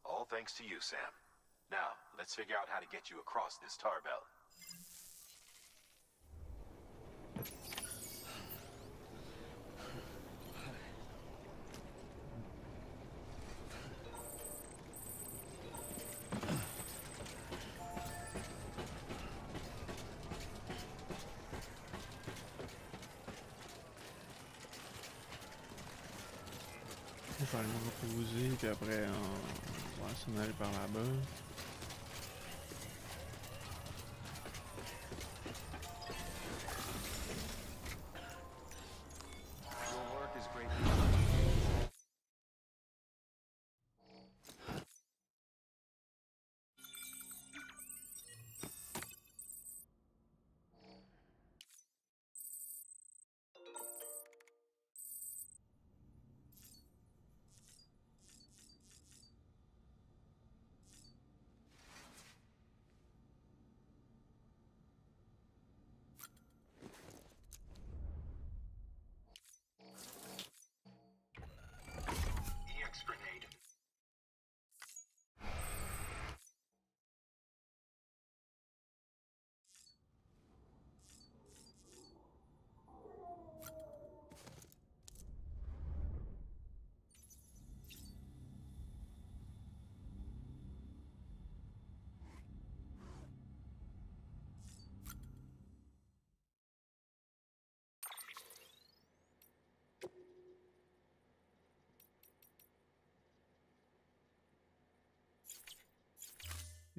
All thanks to you, Sam. Now, let's figure out how to get you across this tar belt. Je vais aller me reposer, puis après, on va s'en aller par là-bas.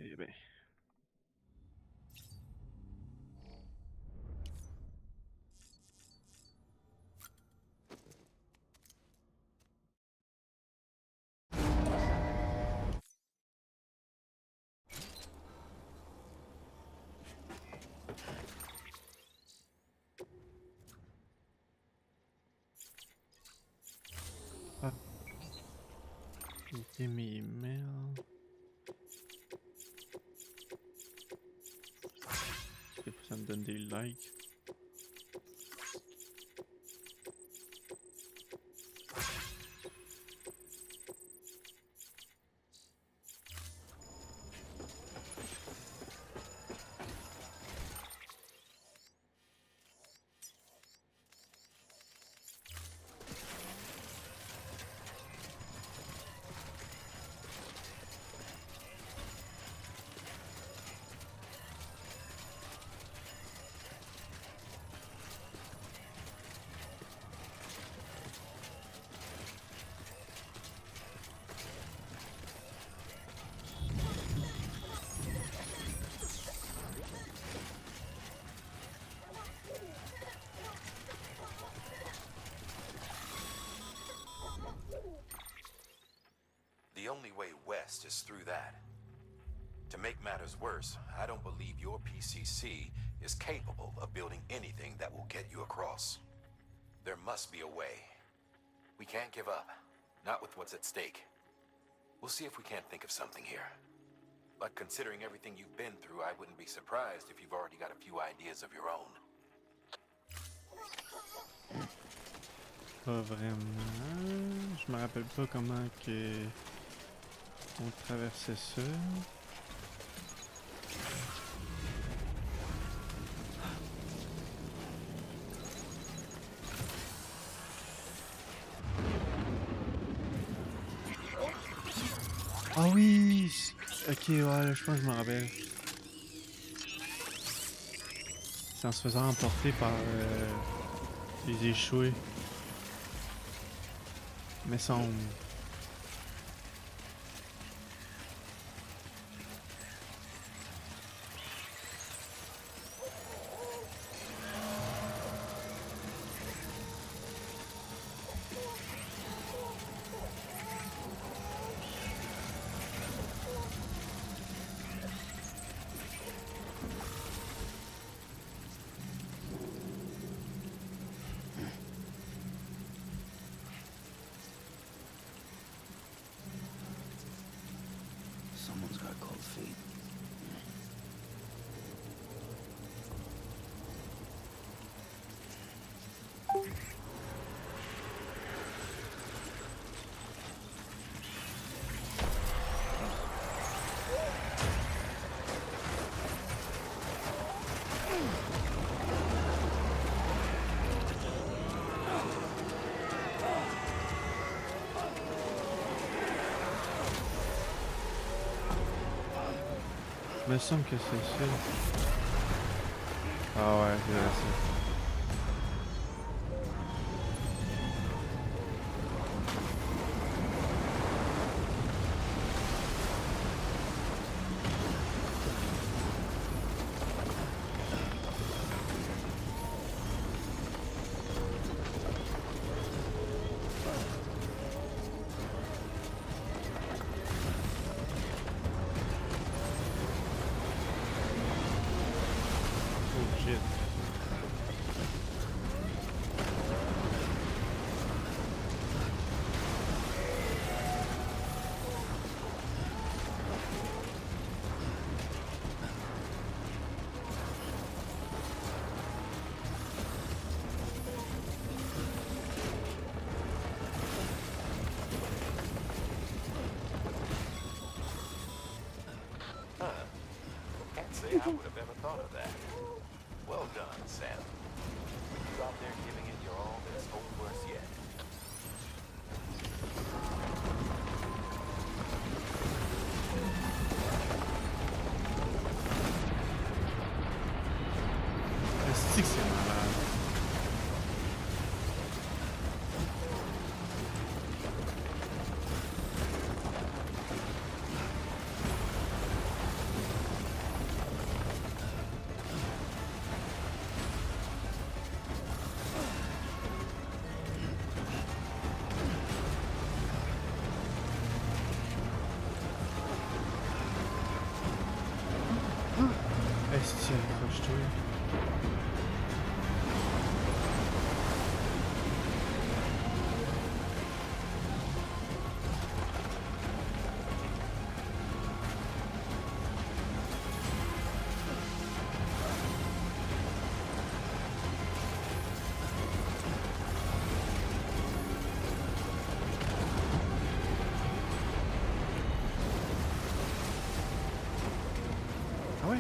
Eh ben. Ah. J'ai mes emails. Des fois ça me donne des likes. The only way west is through that. To make matters worse, I don't believe your PCC is capable of building anything that will get you across. There must be a way. We can't give up, not with what's at stake. We'll see if we can't think of something here. But considering everything you've been through, I wouldn't be surprised if you've already got a few ideas of your own. Pas vraiment. Je me rappelle pas comment que on traversait ça. Ah oui! Ok, ouais, là, je pense que je me rappelle. C'est en se faisant emporter par les échoués. Mais sombre. Someone's got cold feet. Il me semble que c'est ça. Ah ouais, c'est ça. I would have ever thought of that. Well done, Sam. You out there giving it your all, there's hope for us yet. Est-ce que c'est malade?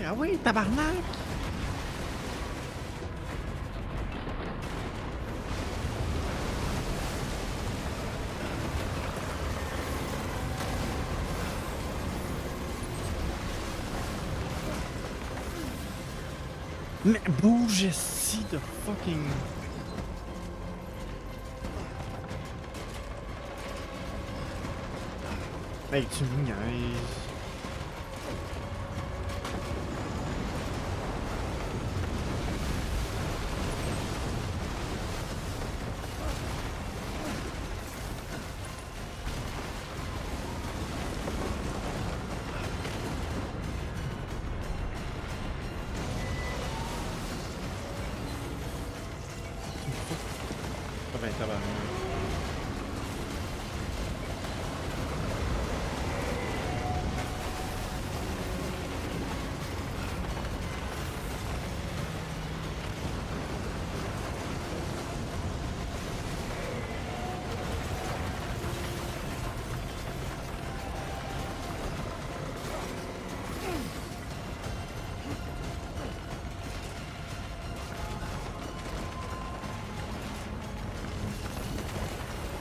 ah ouais, tabarnak! Mais bouge ici de fucking... Hey, tu me niaises. Ah ben, tabarnak.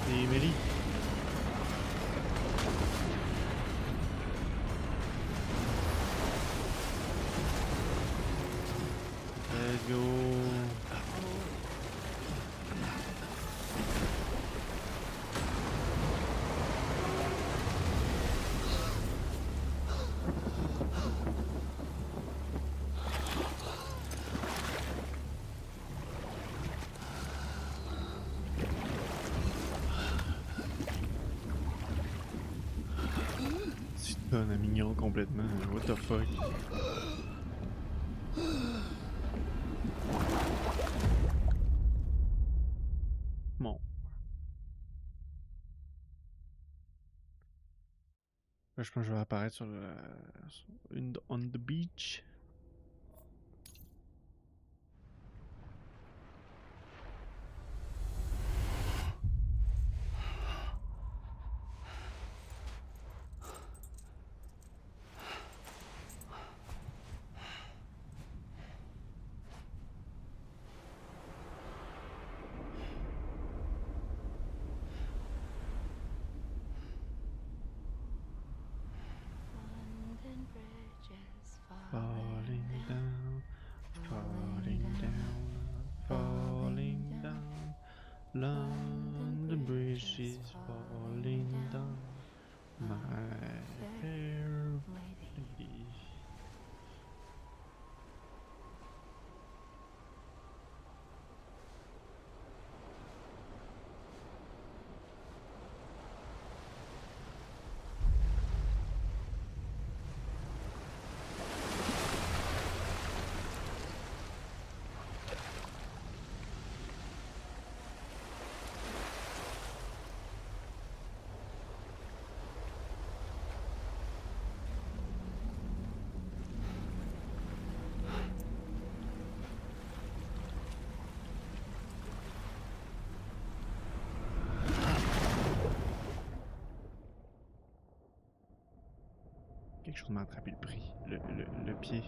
Emily. Let's go. Un mignon complètement. What the fuck? Bon. Là, je pense que je vais apparaître sur le... on the beach. Falling down, falling down, falling down. London Bridge is falling down. My fair lady. Quelque chose m'a attrapé le pied.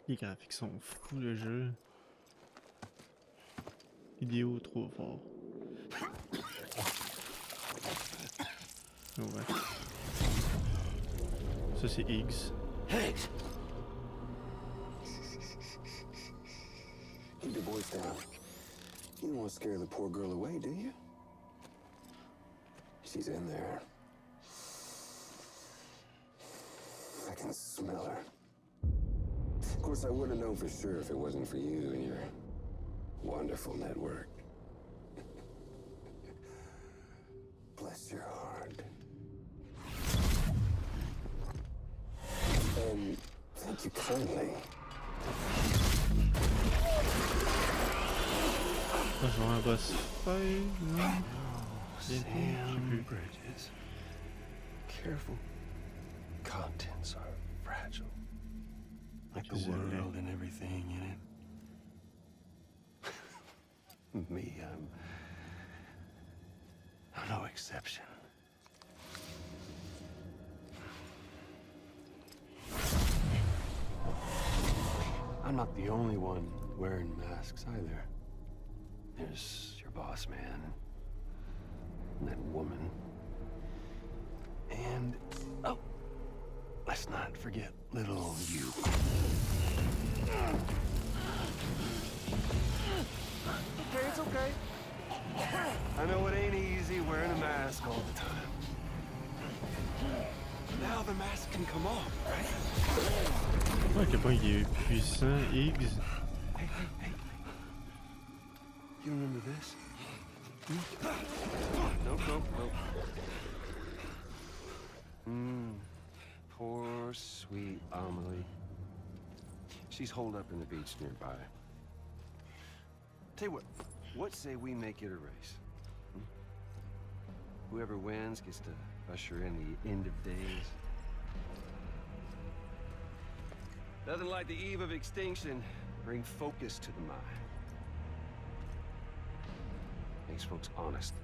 Les graphiques sont fous, le jeu. Vidéo trop fort. Oh ouais. Ça c'est Higgs. Higgs! Keep your voice down. You don't want to scare the poor girl away, do you? She's in there. I can smell her. Of course, I wouldn't have known for sure if it wasn't for you and your wonderful network. Bless your heart. And thank you kindly. Je vais avoir un boss fight, non? Sam Bridges. Careful. Contents are fragile. Like the world and everything in it. Me, I'm no exception. I'm not the only one wearing masks either. There's your boss man, and that woman, and oh, let's not forget little you. Okay, it's okay. I know it ain't easy wearing a mask all the time. Now the mask can come off, right? À quel point il est puissant, Higgs. Hey. You remember this? Nope. Poor, sweet Amelie. She's holed up in the beach nearby. Tell you what say we make it a race? Whoever wins gets to usher in the end of days. Nothing like the eve of extinction. Bring focus to the mind. Makes folks honest.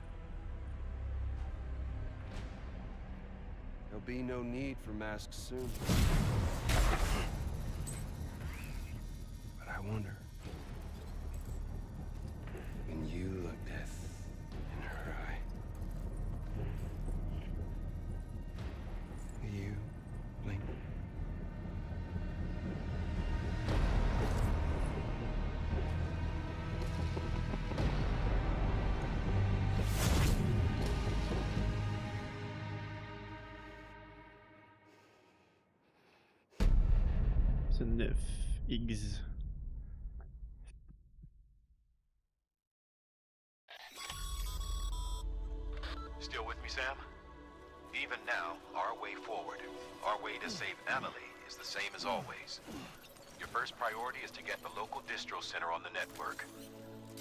There'll be no need for masks soon. But I wonder, when you look death in her eye, will you blink? C'est 9. Higgs. Still with me, Sam? Even now, our way forward, our way to save Amelie is the same as always. Your first priority is to get the local distro center on the network.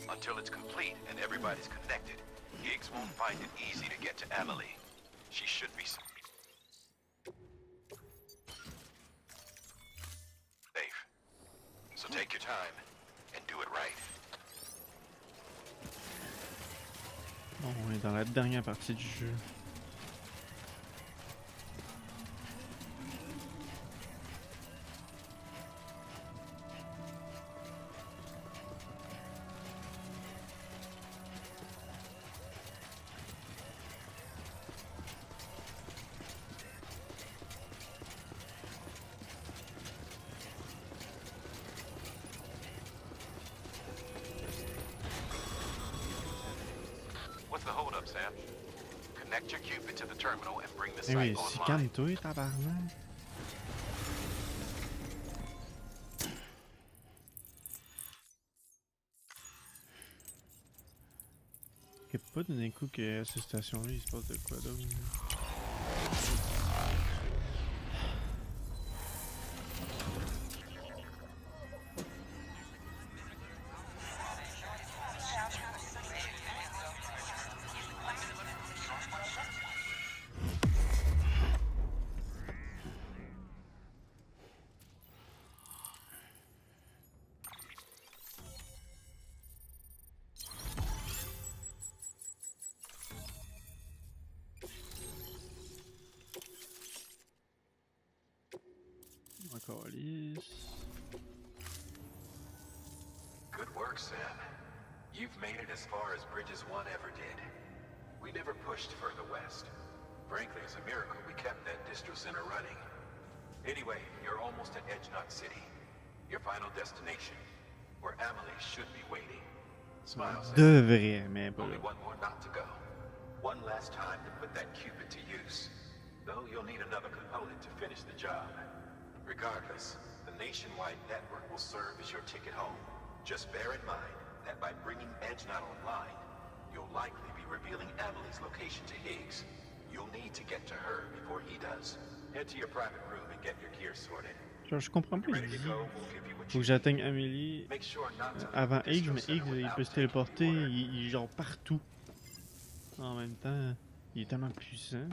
Until it's complete and everybody's connected, Higgs won't find it easy to get to Amelie. She should be safe. So take your time and do it right. Bon, on est dans la dernière partie du jeu. What's the holdup, Sam? Connect your Cupid to the terminal and bring the Eh oui, site si online. calme-toi, tabarnak. Il n'y a pas d'un coup que à cette station-là, il se passe de quoi d'autre? Good work, Sam. You've made it as far as Bridges 1 ever did. We never pushed further west. Frankly, it's a miracle we kept that distro center running. Anyway, you're almost at Edge Knot City, your final destination, where Amelie should be waiting. Smile, Sam. Devrait, mais pas Only là. one more knot to go. One last time to put that Cupid to use. Though you'll need another component to finish the job. Regardless, the nationwide network will serve as your ticket home. Just bear in mind that by bringing Edge Knot online, you'll likely be revealing Amelie's location to Higgs. You'll need to get to her before he does. Head to your private room and get your gear sorted. Genre, je comprends pas, il Ready to dit. go? We'll give you what Faut you que j'atteigne Amélie Make sure not to avant leave Higgs, mais Distro Higgs, Center il peut without se taking téléporter, the order. il est genre partout. En même temps, il est tellement puissant.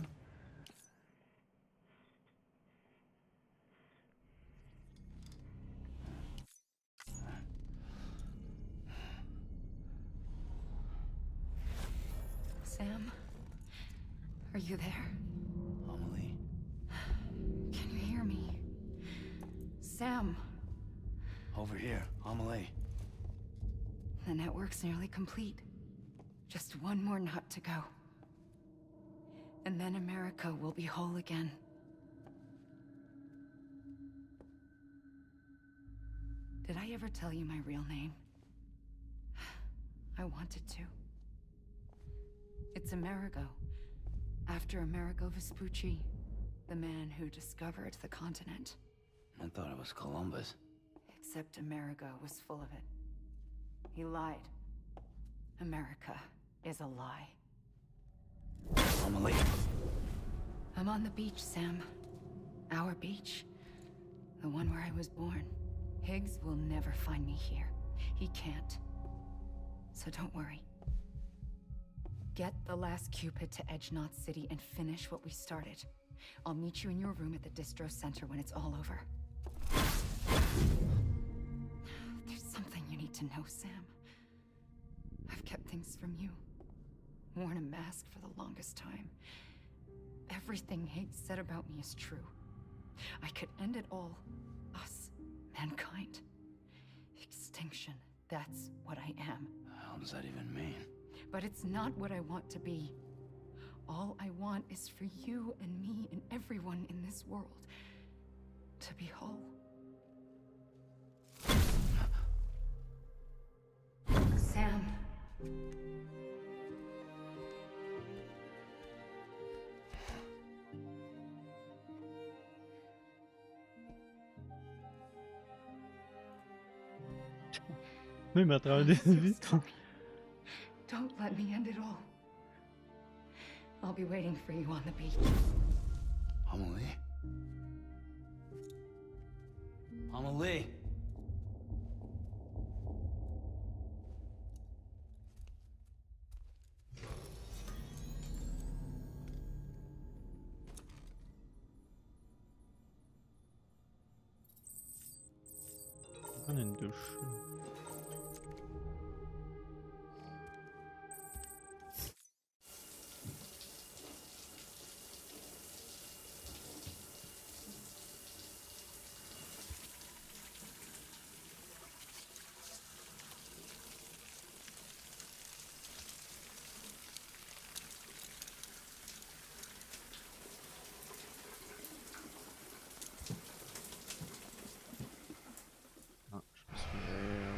Sam? Are you there? Amelie? Can you hear me? Sam! Over here, Amelie. The network's nearly complete. Just one more nut to go. And then America will be whole again. Did I ever tell you my real name? I wanted to. It's Amerigo. After Amerigo Vespucci, the man who discovered the continent. I thought it was Columbus. Except Amerigo was full of it. He lied. America is a lie. Amelie. I'm on the beach, Sam. Our beach. The one where I was born. Higgs will never find me here. He can't. So don't worry. Get the last Cupid to Edge Knot City and finish what we started. I'll meet you in your room at the Distro Center when it's all over. There's something you need to know, Sam. I've kept things from you. Worn a mask for the longest time. Everything Higgs said about me is true. I could end it all. Us. Mankind. Extinction. That's what I am. How does that even mean? But it's not what I want to be. All I want is for you and me and everyone in this world to be whole. Sam. Même à travers des vitres. Don't let me end it all. I'll be waiting for you on the beach. Amelie? Amelie? On a une douche.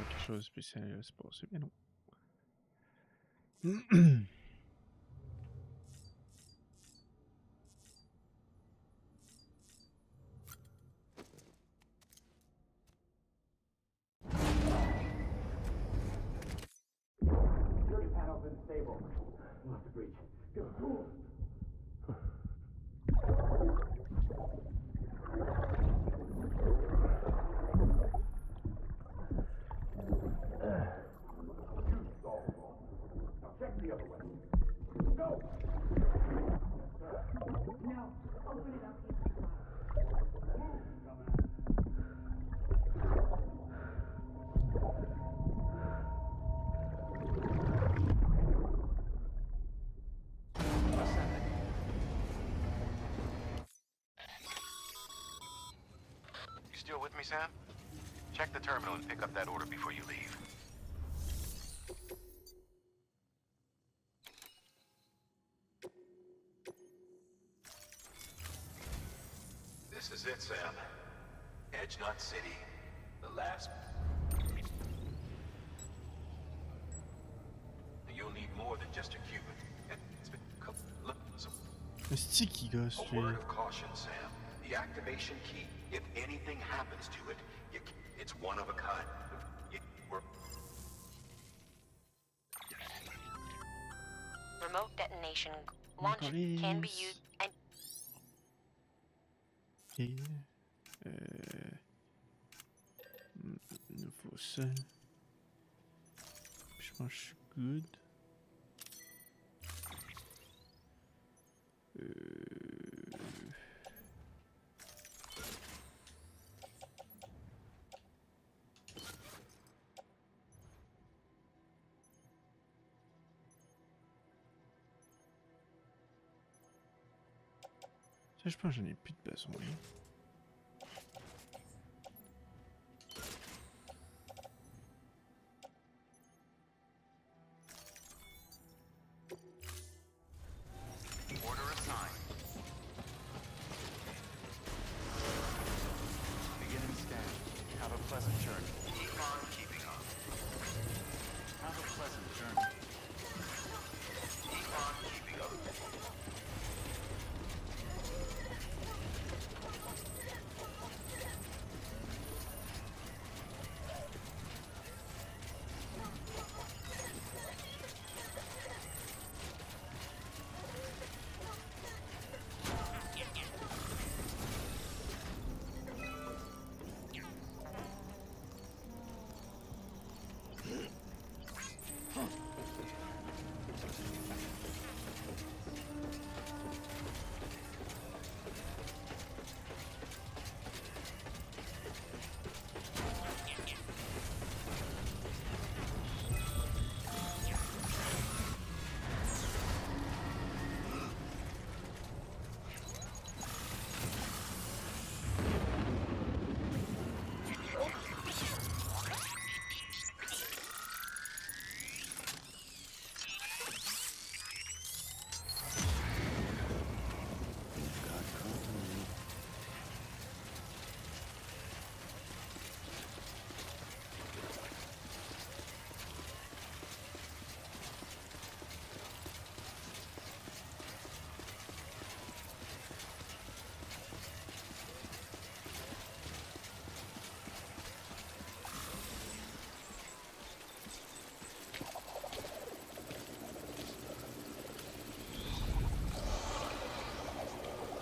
Quelque chose de spécial va se passer, mais non. Security panel's unstable. Lost the breach. Go. Check the other way. Go! Now, open it up. You still with me, Sam? Check the terminal and pick up that order before you leave. This is it, Sam. Edge Knot City. The last... You'll need more than just a Cupid. It's been... Look, Le sticky gosse, a word of caution, Sam. The activation key, if anything happens to it, it's one of a kind. Remote detonation launch can be used and Il nous faut ça. Puis je pense que je suis good. Ça, je pense que j'en ai plus de besoin. Order assigned. Beginning scan. Have a pleasant journey. Keep on keeping on. Have a pleasant journey. Keep on keeping on.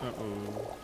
Uh-oh.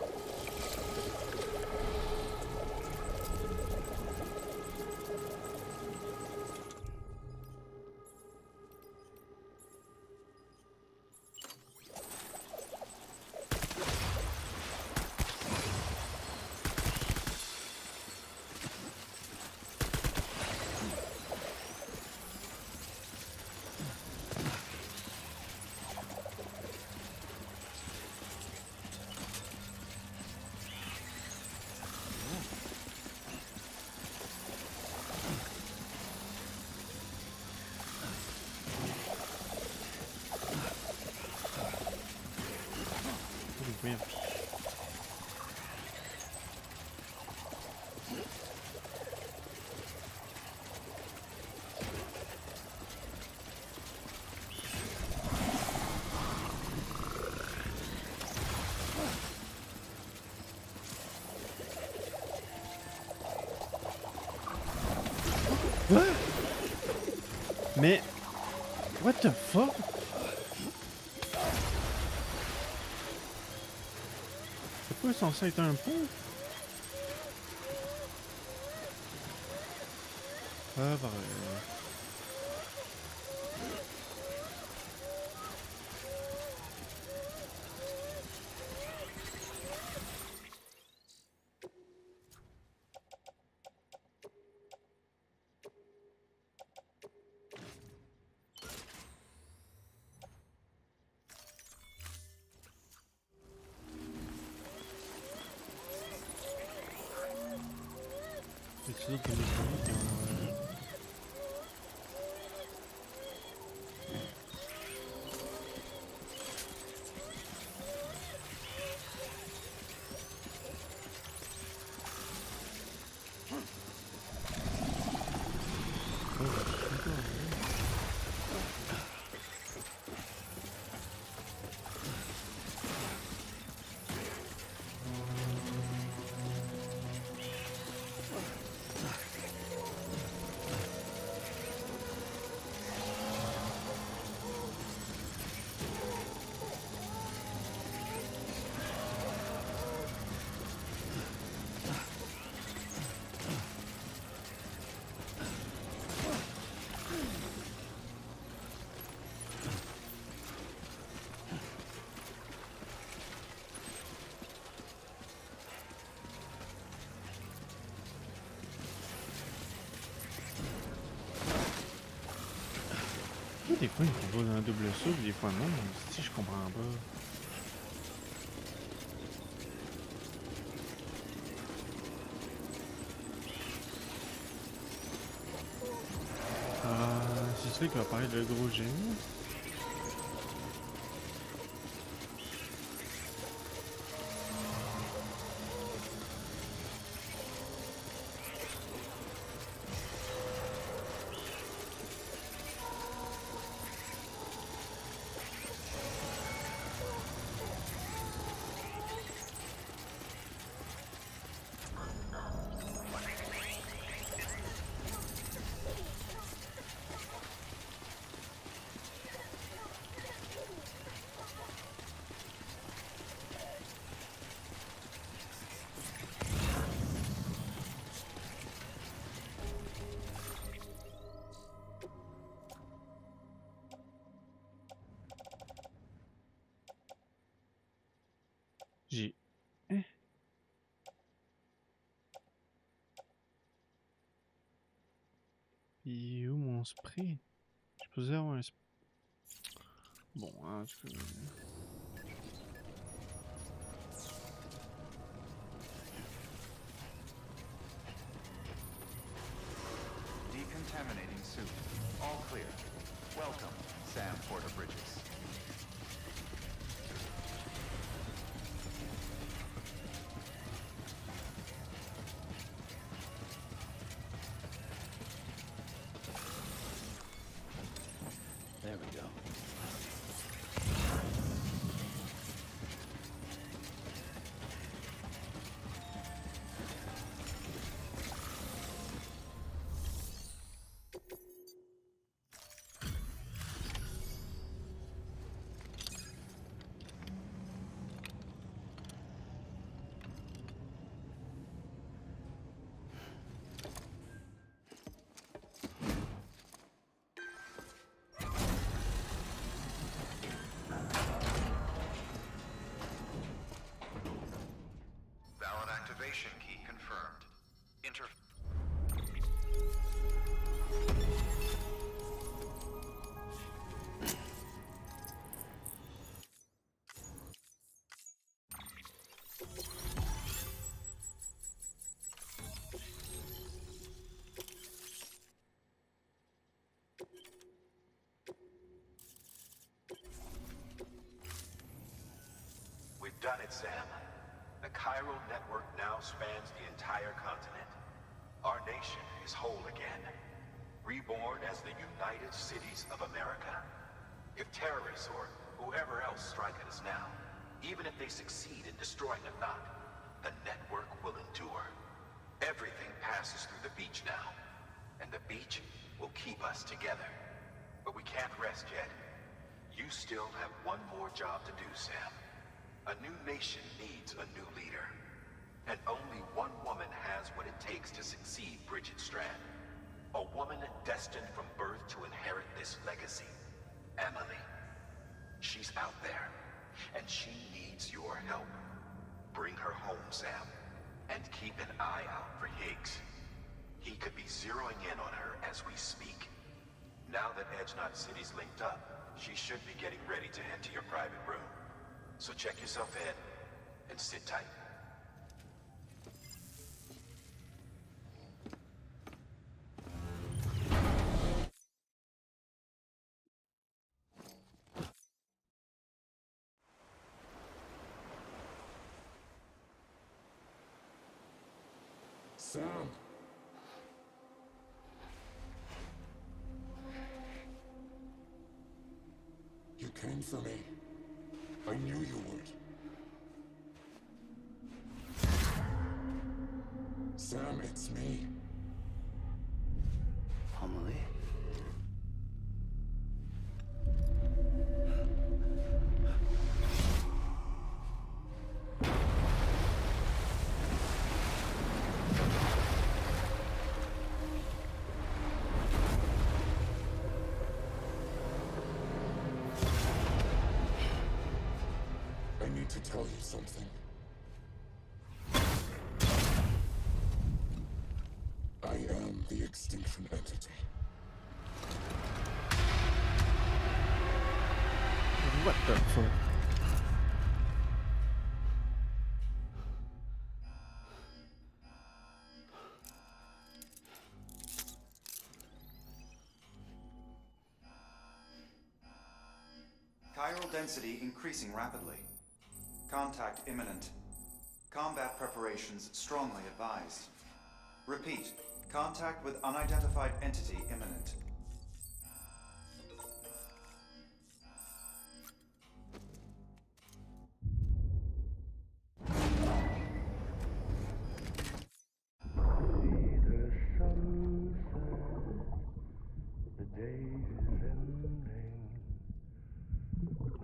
Merde. Mais what the fuck? C'est pas censé être un pont? Ah bah c'est d'autres mécaniques qui ont... des fois ils proposent un double saut, des fois non. Si je comprends pas. C'est celui qui va parler de gros génie. J'ai... Hein? Et où mon spray? Je posais avoir un spray. Bon, en tout cas... Decontaminating suit. All clear. Welcome, Sam Porter Bridges. There we go. Valid activation key confirmed. We've done it, Sam. The chiral network now spans the entire continent. Our nation is whole again, reborn as the United Cities of America. If terrorists or whoever else strike at us now, even if they succeed in destroying a knot, the network will endure. Everything passes through the beach now, and the beach will keep us together. But we can't rest yet. You still have one more job to do, Sam. A new nation needs a new leader. And only one woman has what it takes to succeed Bridget Strand. A woman destined from birth to inherit this legacy. Emily. She's out there, and she needs your help. Bring her home, Sam, and keep an eye out for Higgs. He could be zeroing in on her as we speak. Now that Edge Knot City's linked up, she should be getting ready to head to your private room. So check yourself in, and sit tight. Sam! You came for me. I knew you would. Sam, it's me. Amelie? I need to tell you something. I am the Extinction Entity. Chiral density increasing rapidly. Contact imminent. Combat preparations strongly advised. Repeat, contact with unidentified entity imminent. The day is ending.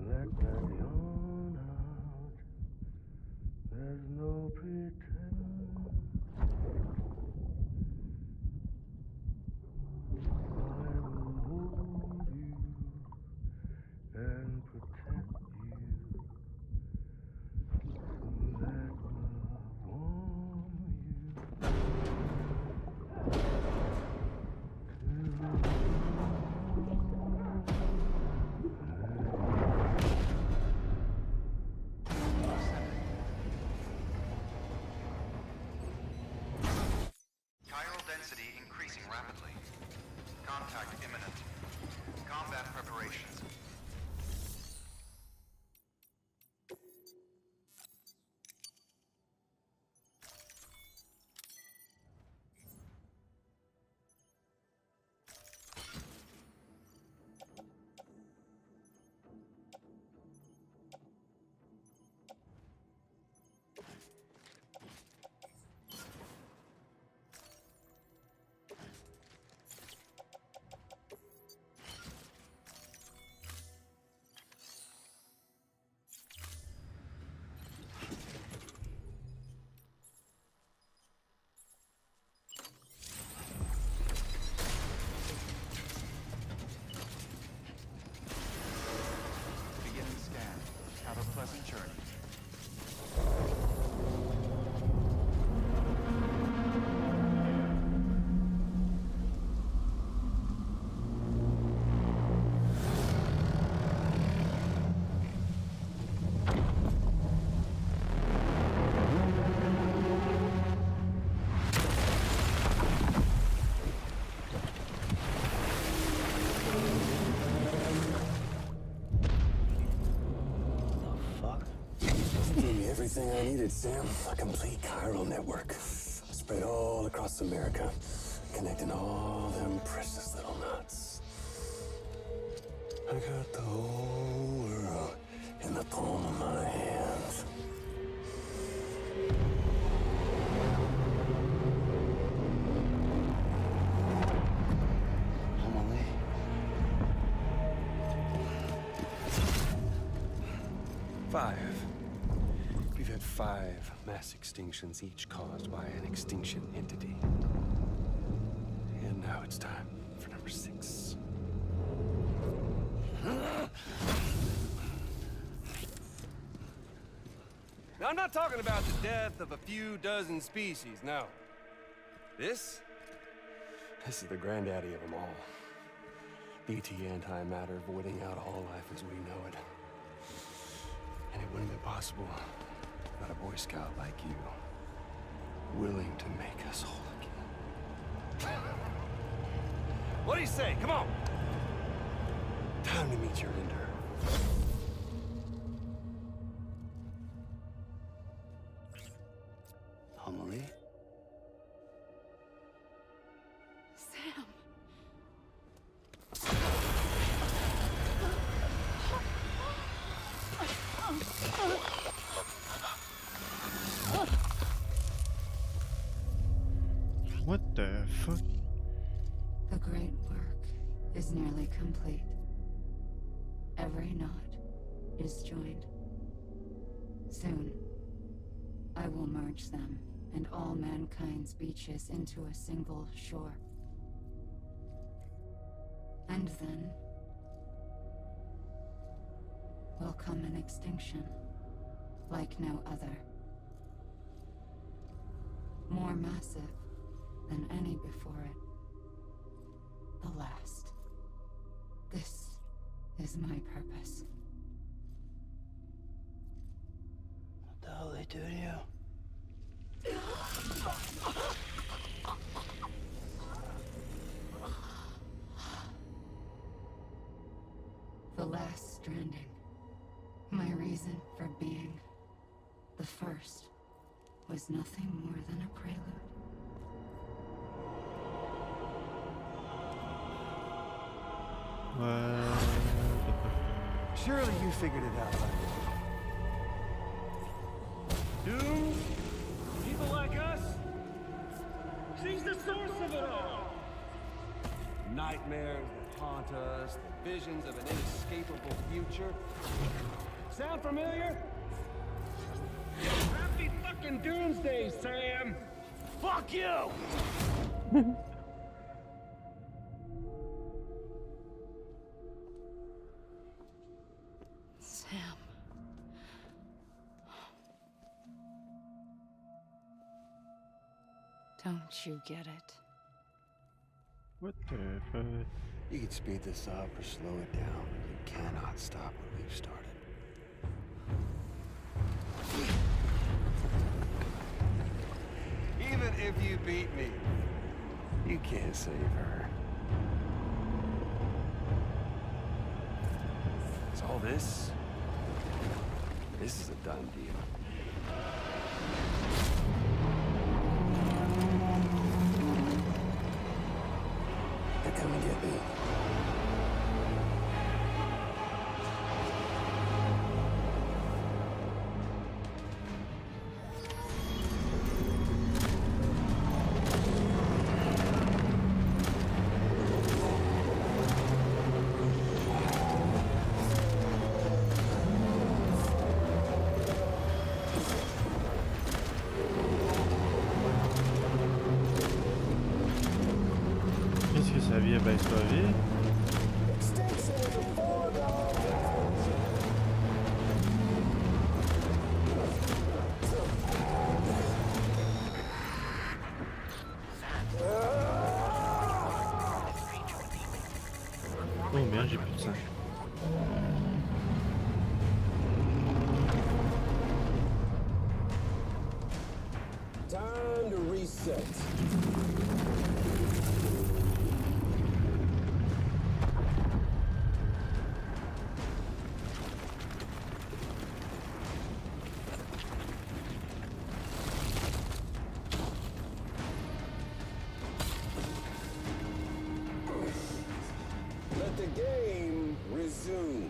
Let that yawn out. There's no pretend. I will hold you and protect you. So let love warm you. Chiral density increasing rapidly. Contact imminent. Combat preparations. Beginning scan. Have a pleasant journey. Gave me everything I needed, Sam. A complete chiral network. Spread all across America. Connecting all them precious little knots. I got the whole world in the palm of my hand. Emily. Five. We've had 5 mass extinctions, each caused by an extinction entity. And now it's time for number 6. Now, I'm not talking about the death of a few dozen species, no. This This is the granddaddy of them all. BT antimatter voiding out all life as we know it. And it wouldn't be possible without a Boy Scout like you, willing to make us whole again. What do you say? Come on! Time to meet your ender. Emily? Sam. What the fuck? The great work is nearly complete. Every knot is joined. Soon, I will merge them and all mankind's beaches into a single shore. And then will come an extinction like no other. More massive than any before it. The last. This is my purpose. What the hell they do to you? The last stranding reason for being. The first was nothing more than a prelude. Surely you figured it out by now. Dooms? People like us? She's the source of it all! Nightmares that haunt us, the visions of an inescapable future. Sound familiar? Happy fucking doomsday, Sam! Fuck you! Sam. Don't you get it? What the fuck? You can speed this up or slow it down. You cannot stop what we've started. Even if you beat me, You can't save her. So all this is a done deal. They're coming to get me. Qu'est-ce que sa vie baisse pas vite? Oh merde, j'ai plus de sang. Time to reset. Let the game resume.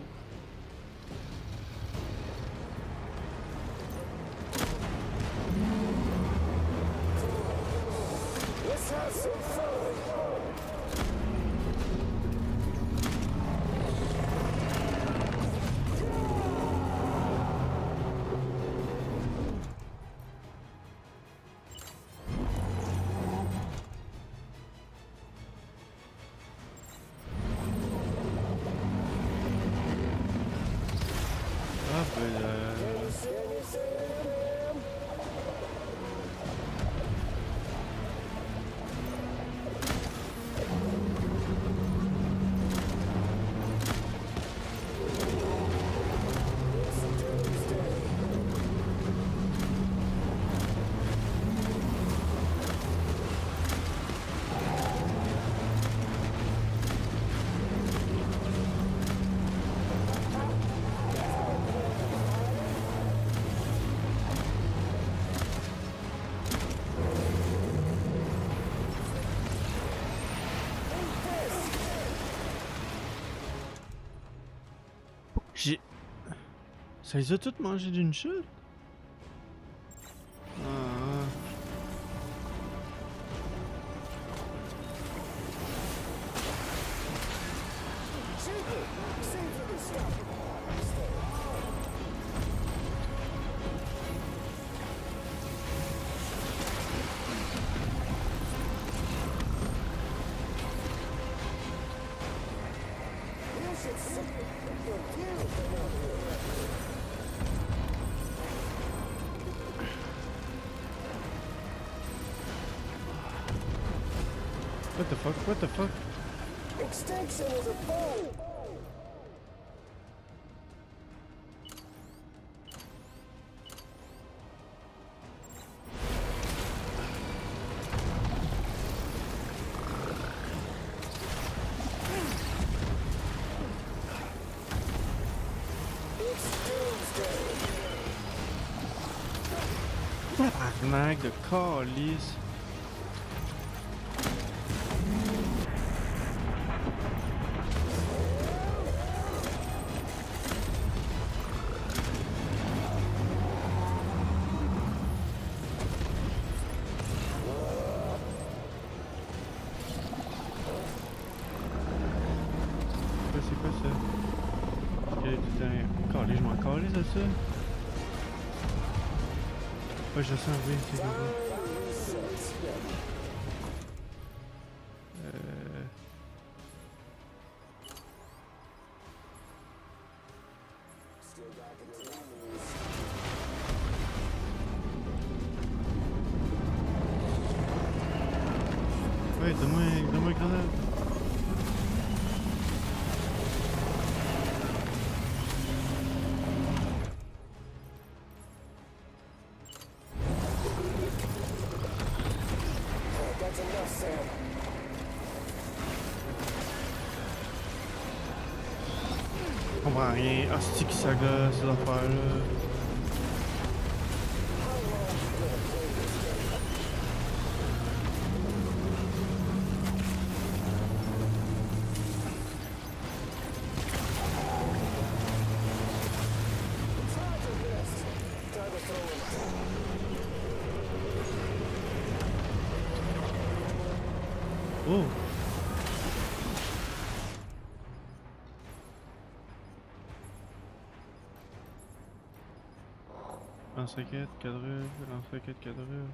Let's have some fun. Ah ben j'ai... Ça les a toutes mangées d'une chute? Ah. What the fuck? What the fuck? Extinction is a foe. It's doomsday. Tabarnak de calice. C'est quoi ça? Quel est tout le temps... Calé, je m'en calise de ça? Ouais, je sens, oui, c'est quoi? Ouais, donne-moi une grenade. That's enough, Sam. Je comprends rien. Hostie qui s'agace, ces affaires-là. Oh! Lance-roquette, quadruple, lance-roquette, quadruple.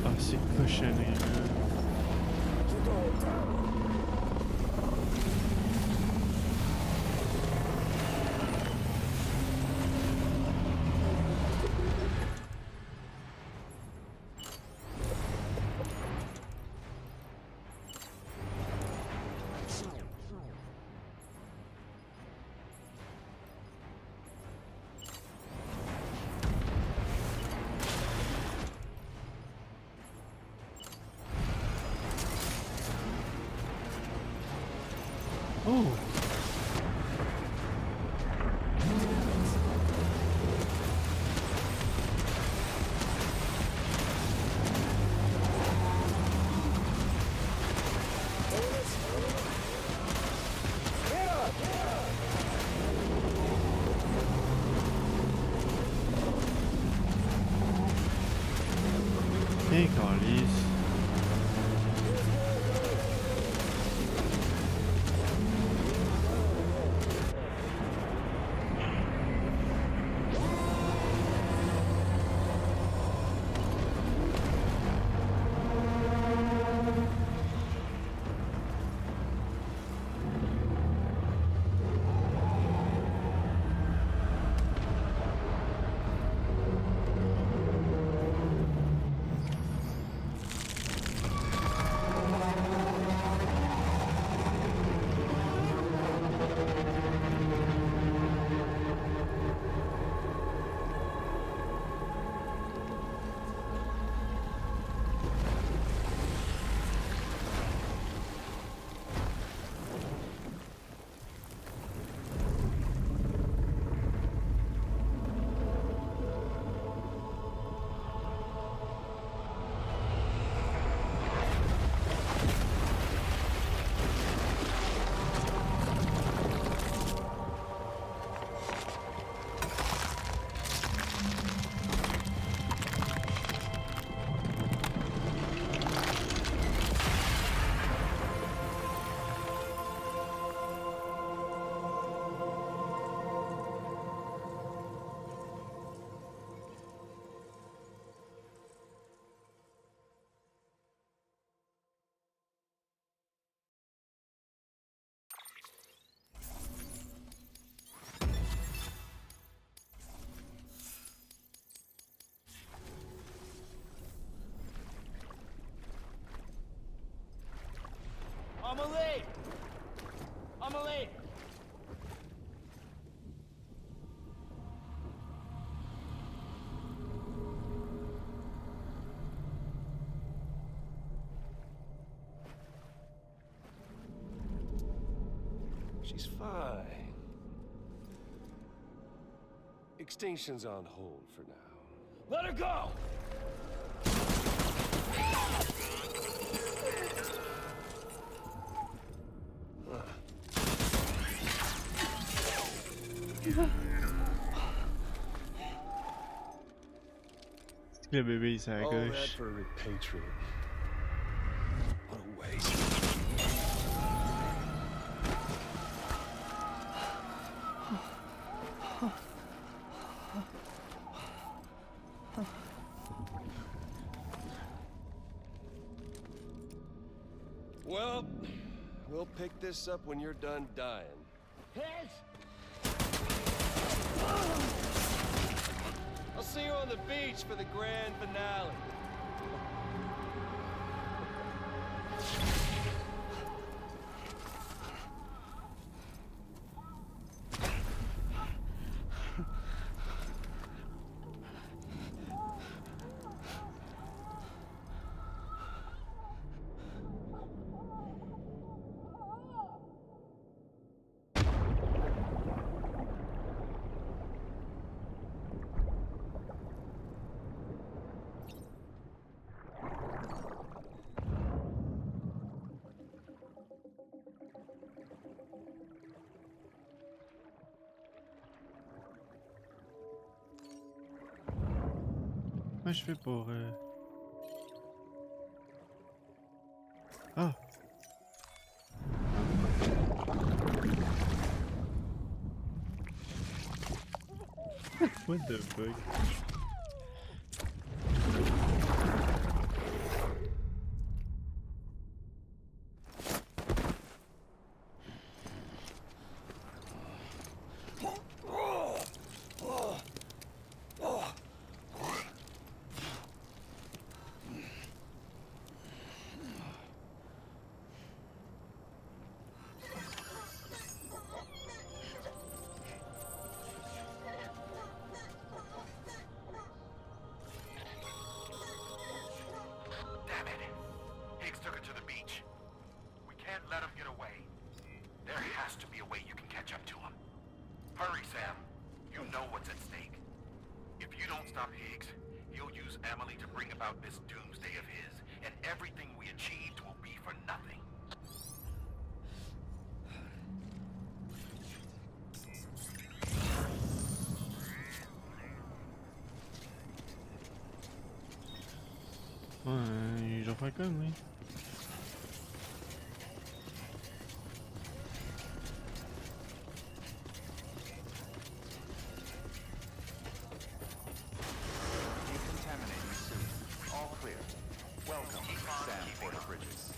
Ah, c'est cochonnerie, là. Oh! Hey, calice. On my way! She's fine. Extinction's on hold for now. Let her go! Le bébé il s'est à All that gauche. for a repatriate. What a waste. Well, we'll pick this up when you're done dying. I'll see you on the beach for the grand finale. Comment je fais pour... Ah! What the fuck? Damn it. Higgs took her to the beach. We can't let him get away. There has to be a way you can catch up to him. Hurry, Sam. You know what's at stake. If you don't stop Higgs, he'll use Emily to bring about this doomsday of his, and everything we achieved will be for nothing. Ouais, j'en ferai comme, oui. Decontaminating suit. All clear. Welcome, Sam Porter Bridges.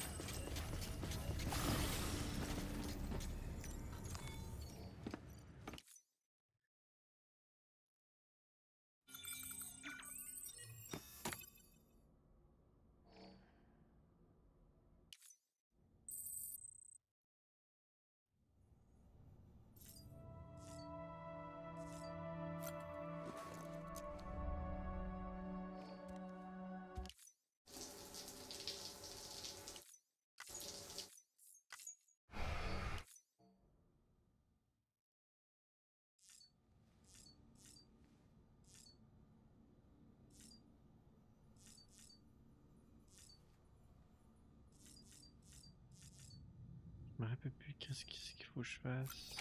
Je me rappelle plus qu'est-ce qu'il faut que je fasse.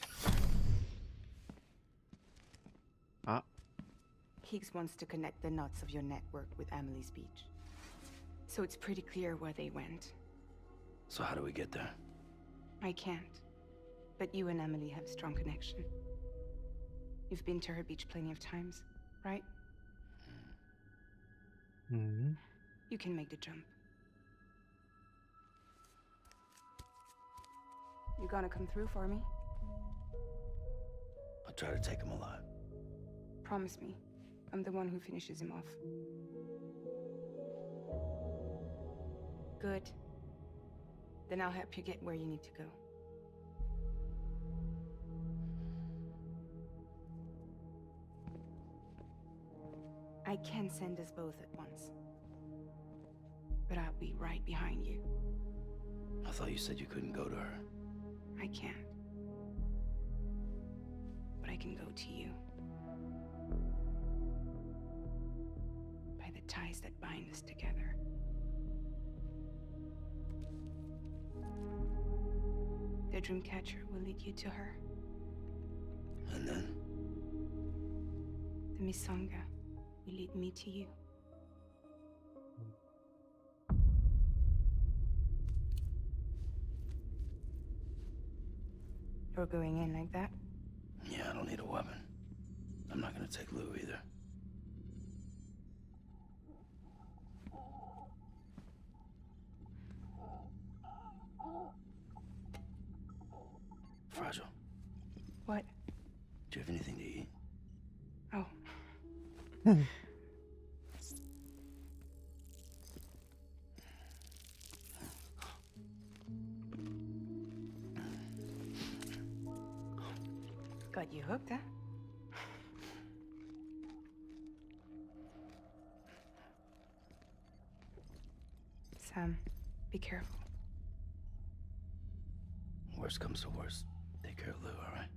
Ah. Higgs wants to connect the knots of your network with Emily's beach. So it's pretty clear where they went. So how do we get there? I can't. But you and Emily have a strong connection. You've been to her beach plenty of times, right? Mm-hmm. You can make the jump. You gonna come through for me? I'll try to take him alive. Promise me. I'm the one who finishes him off. Good. Then I'll help you get where you need to go. I can send us both at once. But I'll be right behind you. I thought you said you couldn't go to her. I can't. I can go to you. By the ties that bind us together. The Dreamcatcher will lead you to her. And then? The Misanga will lead me to you. You're going in like that? Yeah, I don't need a weapon. I'm not gonna take Lou either. Fragile. What? Do you have anything to eat? Oh. Got you hooked, huh? Sam, be careful. Worst comes to worst. Take care of Lou, all right?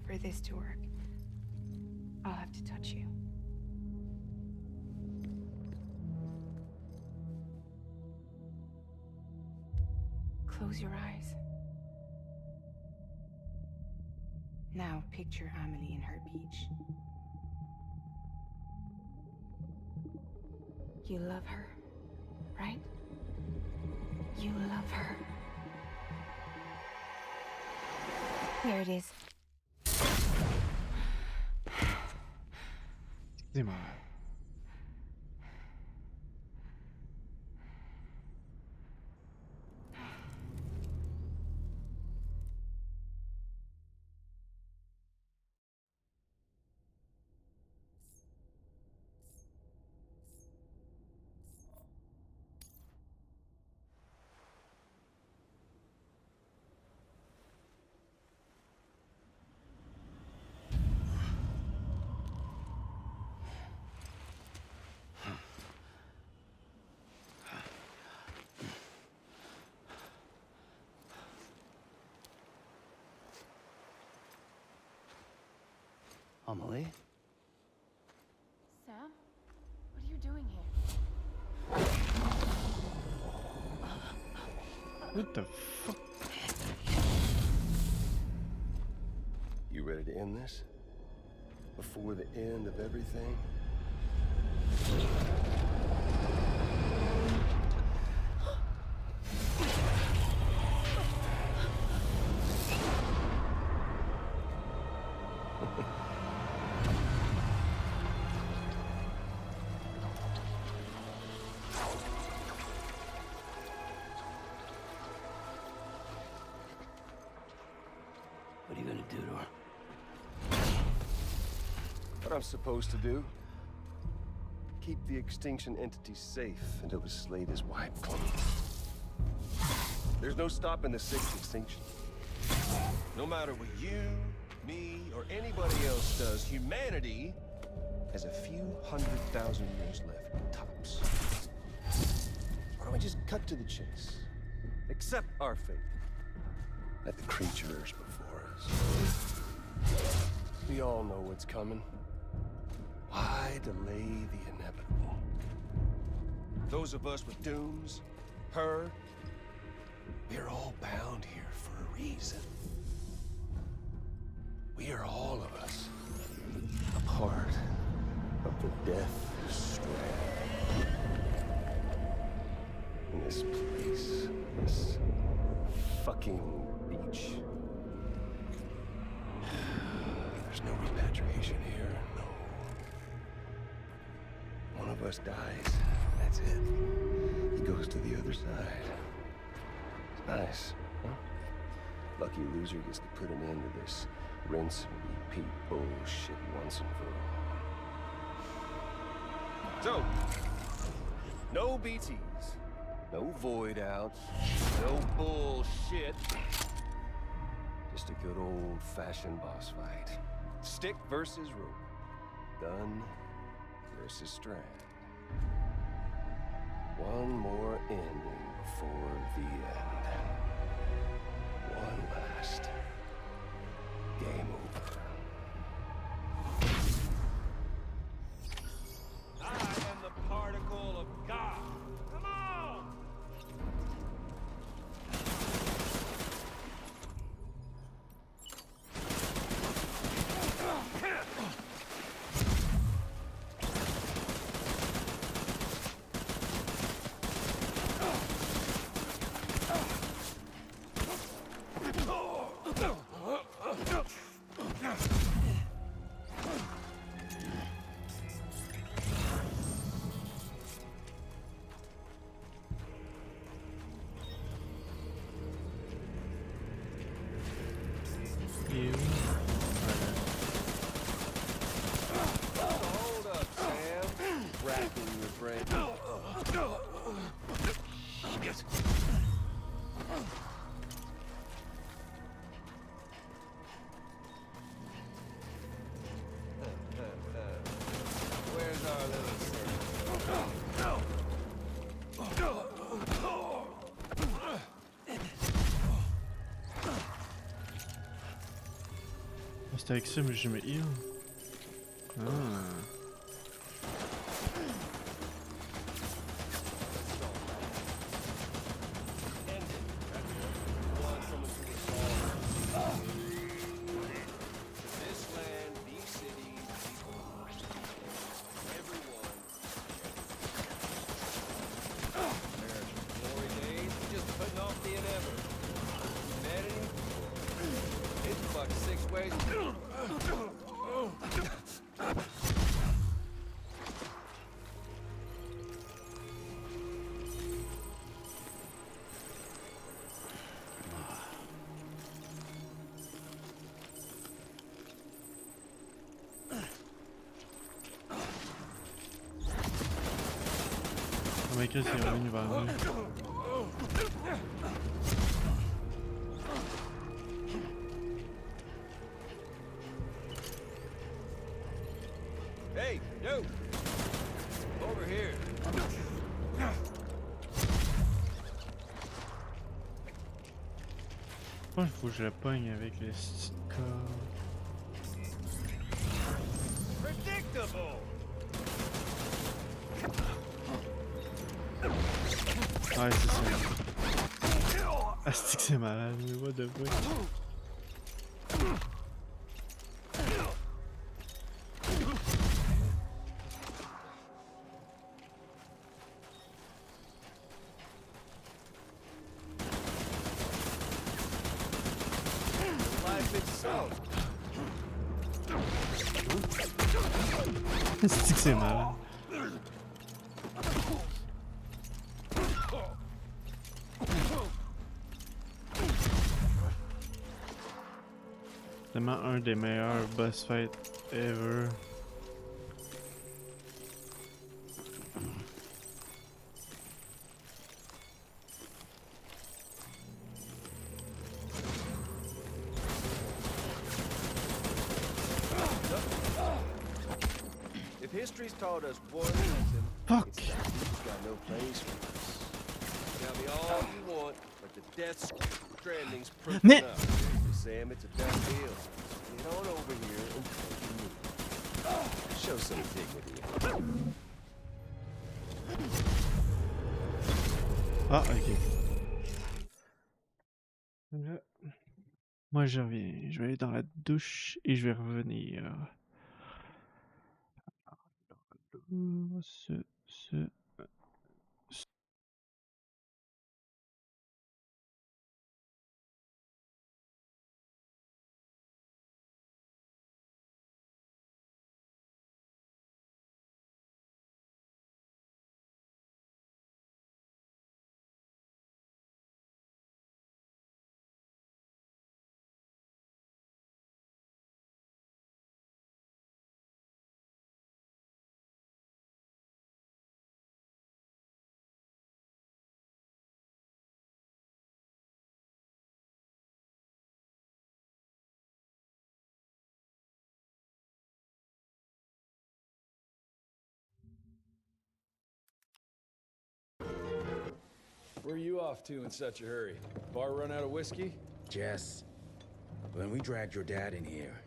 For this to work, I'll have to touch you. Close your eyes. Now picture Amelie in her beach. You love her, right? You love her. There it is. Excusez-moi. Amelie? Sam? What are you doing here? What the fuck? You ready to end this? Before the end of everything? What are you gonna do to her? What I'm supposed to do? Keep the extinction entity safe until the slate is wiped clean. There's no stopping the sixth extinction. No matter what you, me, or anybody else does, humanity has a few 100,000 years left, tops. Why don't we just cut to the chase? Accept our fate. Let the creatures before us. We all know what's coming. Why delay the inevitable? Those of us with dooms, her, we're all bound here for a reason. We are all of us a part of the death strand. In this place, this fucking beach. There's no repatriation here, no. One of us dies, that's it. He goes to the other side. It's nice, huh? Lucky loser gets to put an end to this rinse and repeat bullshit once and for all. So, no BTs, no void outs, no bullshit. Just a good old-fashioned boss fight. Stick versus rope. Gun versus strand. One more ending before the end. One last game over. I am the particle of God. Come on! Hold up, Sam. Racking your brain. Shit. Where's our little Sam? C'est avec ça, mais je me heal. Ah. Oh my god, c'est revenu vers nous. Hey, dude! Over here. Je pense qu'il faut que je le pogne avec le stick. Predictable! Ouais, c'est ça. Ah, stick, c'est malade, mais what the fuck. Stick, c'est malade. Vraiment un des meilleurs boss fights ever. If history's taught us one lesson, fuck. It's that you've got no place for us. Now be all you want, but the Death Stranding's proof enough. Sam, it's a done deal. Get on over here and take your move. Show some dignity. Ah, ok. Moi, je reviens. Je vais aller dans la douche et je vais revenir. Ce Where are you off to in such a hurry? Bar run out of whiskey? Jess, when we dragged your dad in here,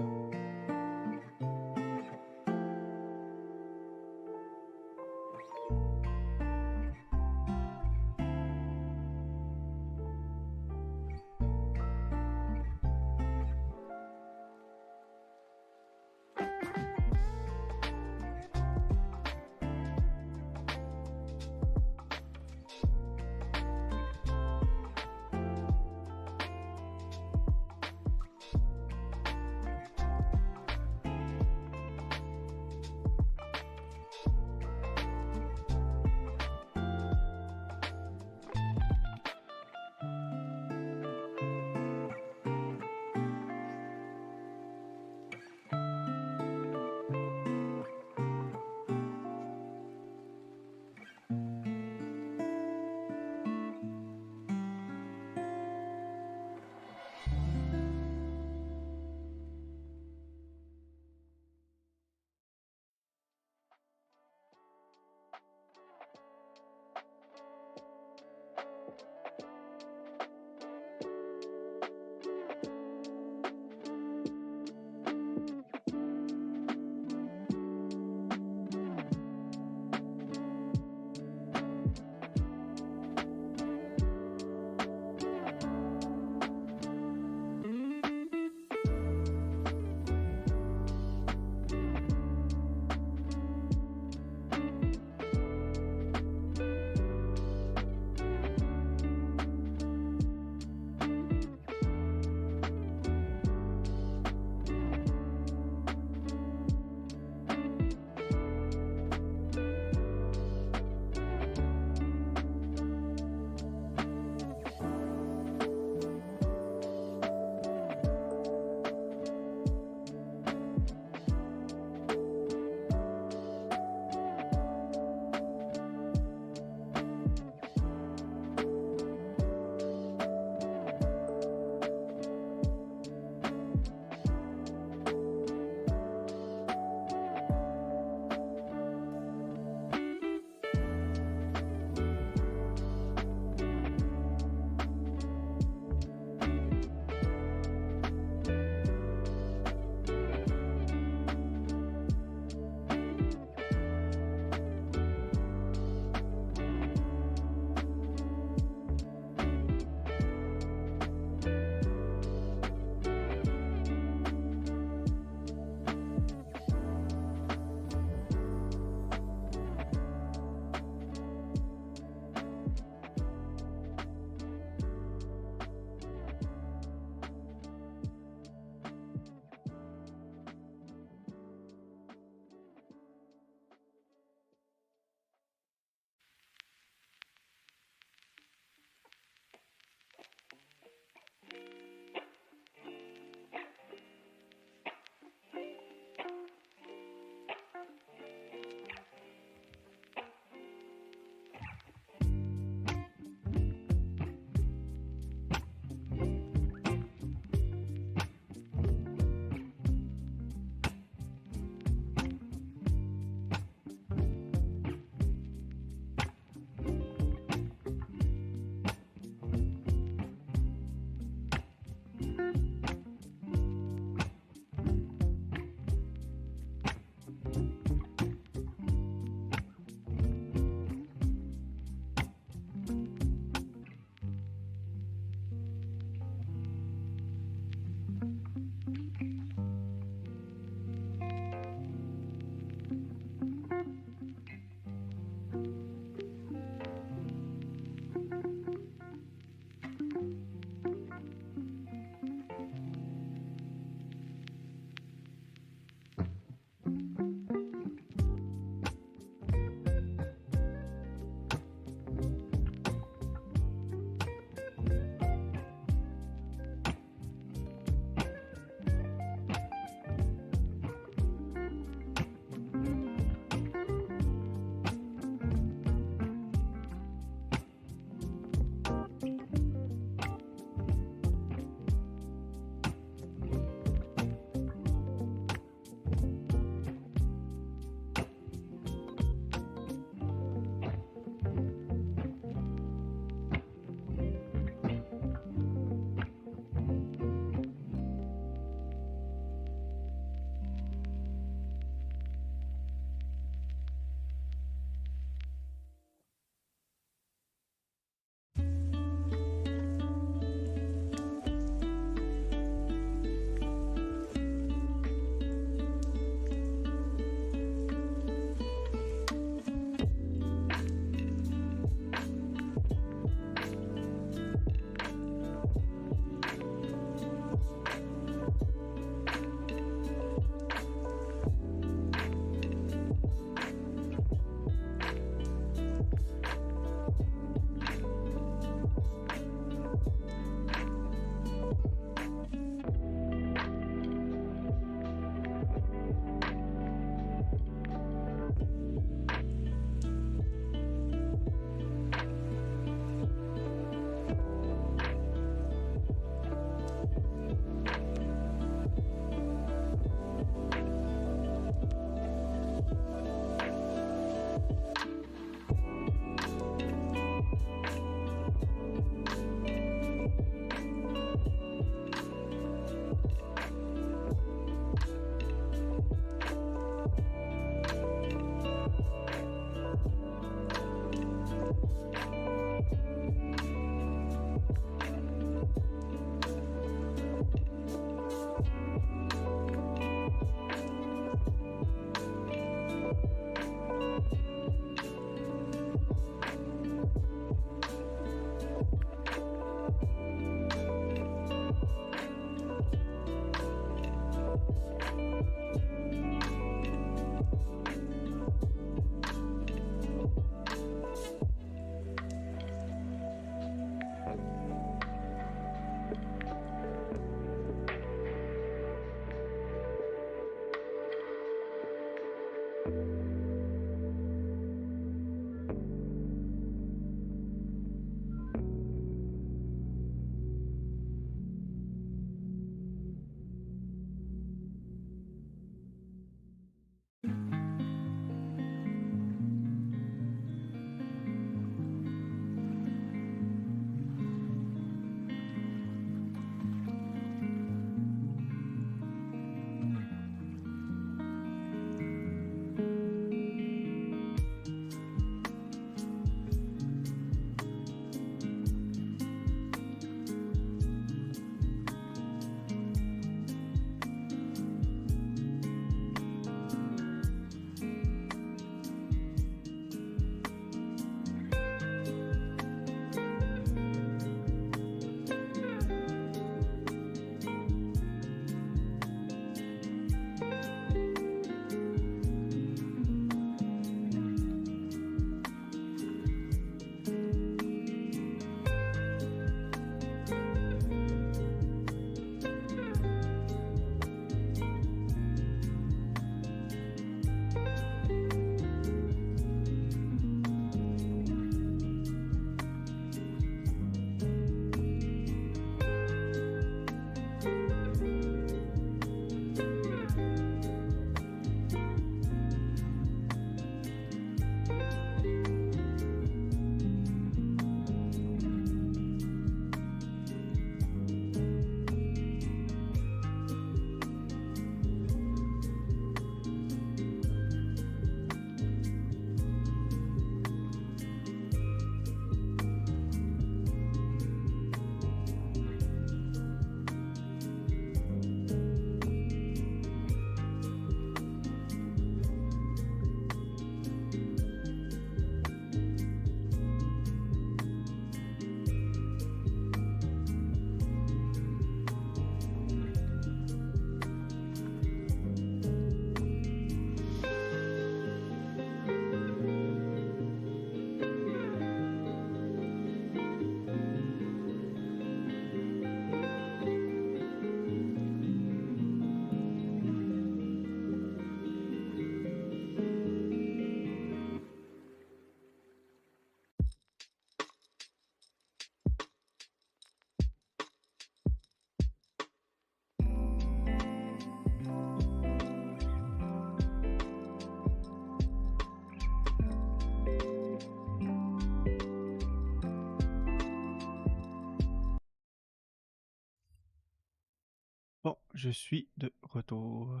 je suis de retour.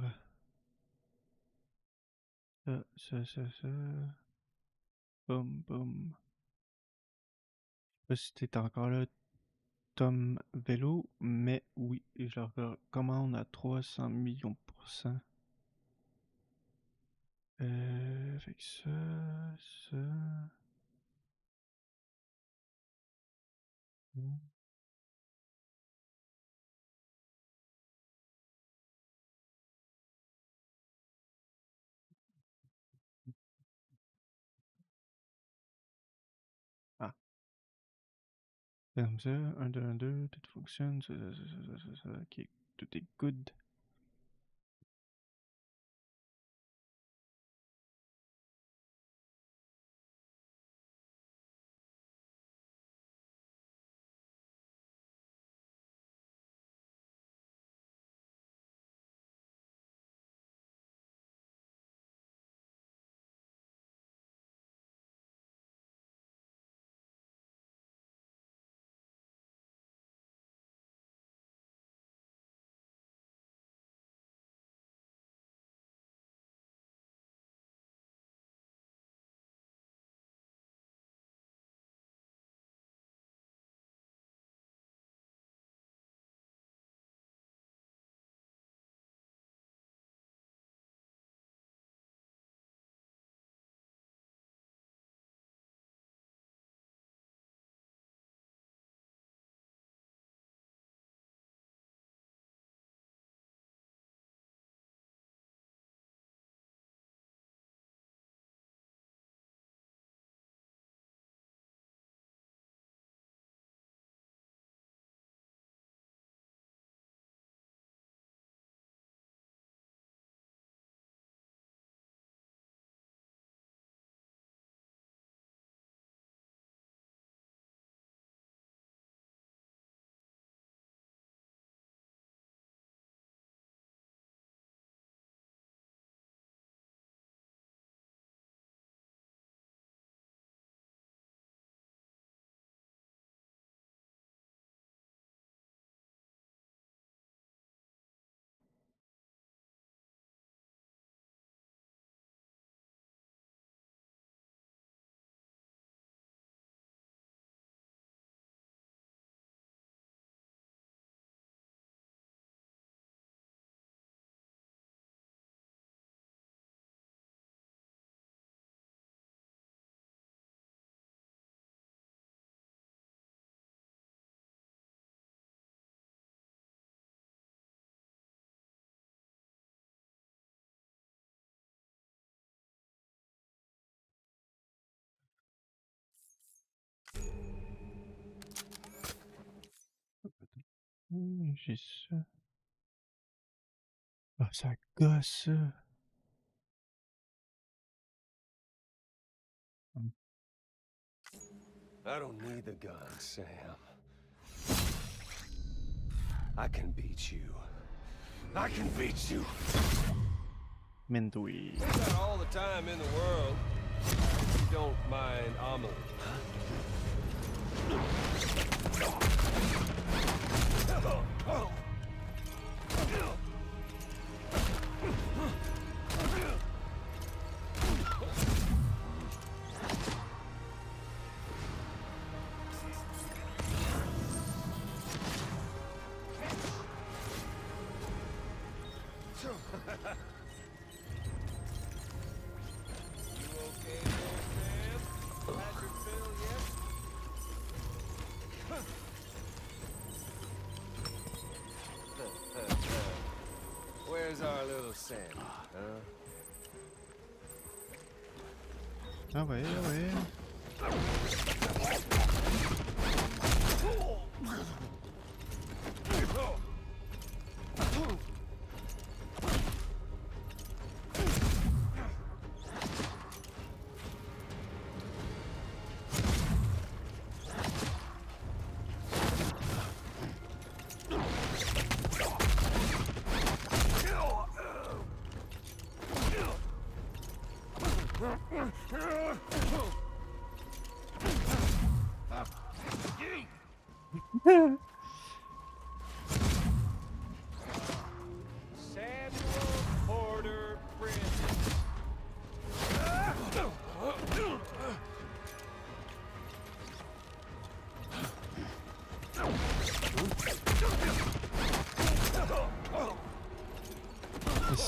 Ça. Boum, boum. Je sais pas si t'es encore là, Tom Vélo, mais oui, je le recommande à 300 millions %. Fait que ça. Ah. Comme ça, 1, 2, 1, 2, tout fonctionne, ça, ok, tout est good. J'ai ça. Ah, ça gosse. I don't need the gun, Sam. I can beat you. I can beat you. Mendui. We got all the time in the world. If you don't mind omelet. Where's our little Sammy, huh? Ah ouais, ah ouais.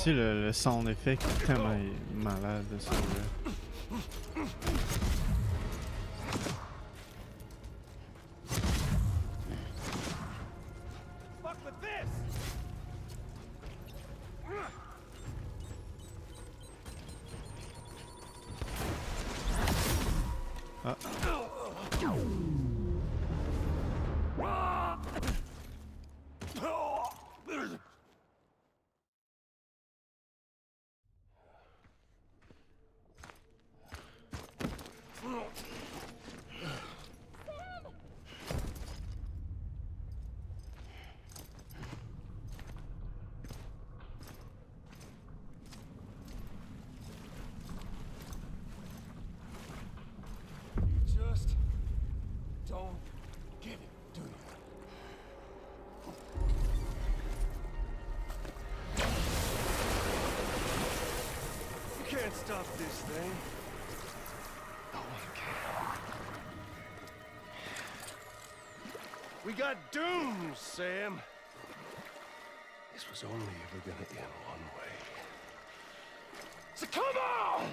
Aussi, le sound effect est tellement malade de celui-là. Fuck with this! Ah. Just don't get it, do you? You can't stop this thing. No one can. We got dooms, Sam. This was only ever gonna end one way. So come on!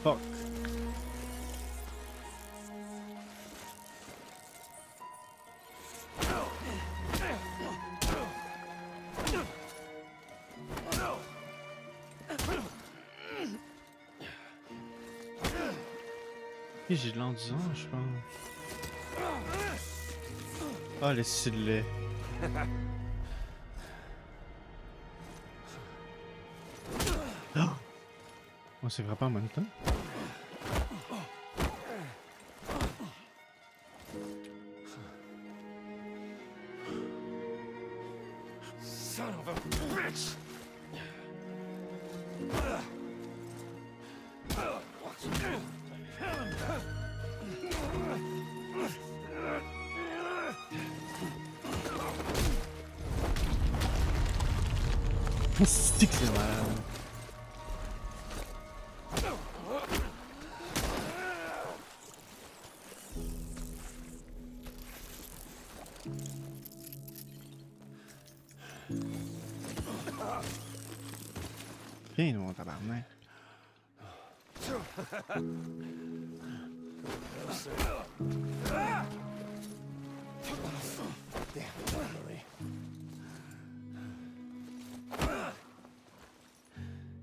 Fuck. Et j'ai de l'endurance, je pense. Ah, le stylet. On s'est frappé en même temps. Son of a bitch! C'est que c'est malade. Viens, mon tabarnak.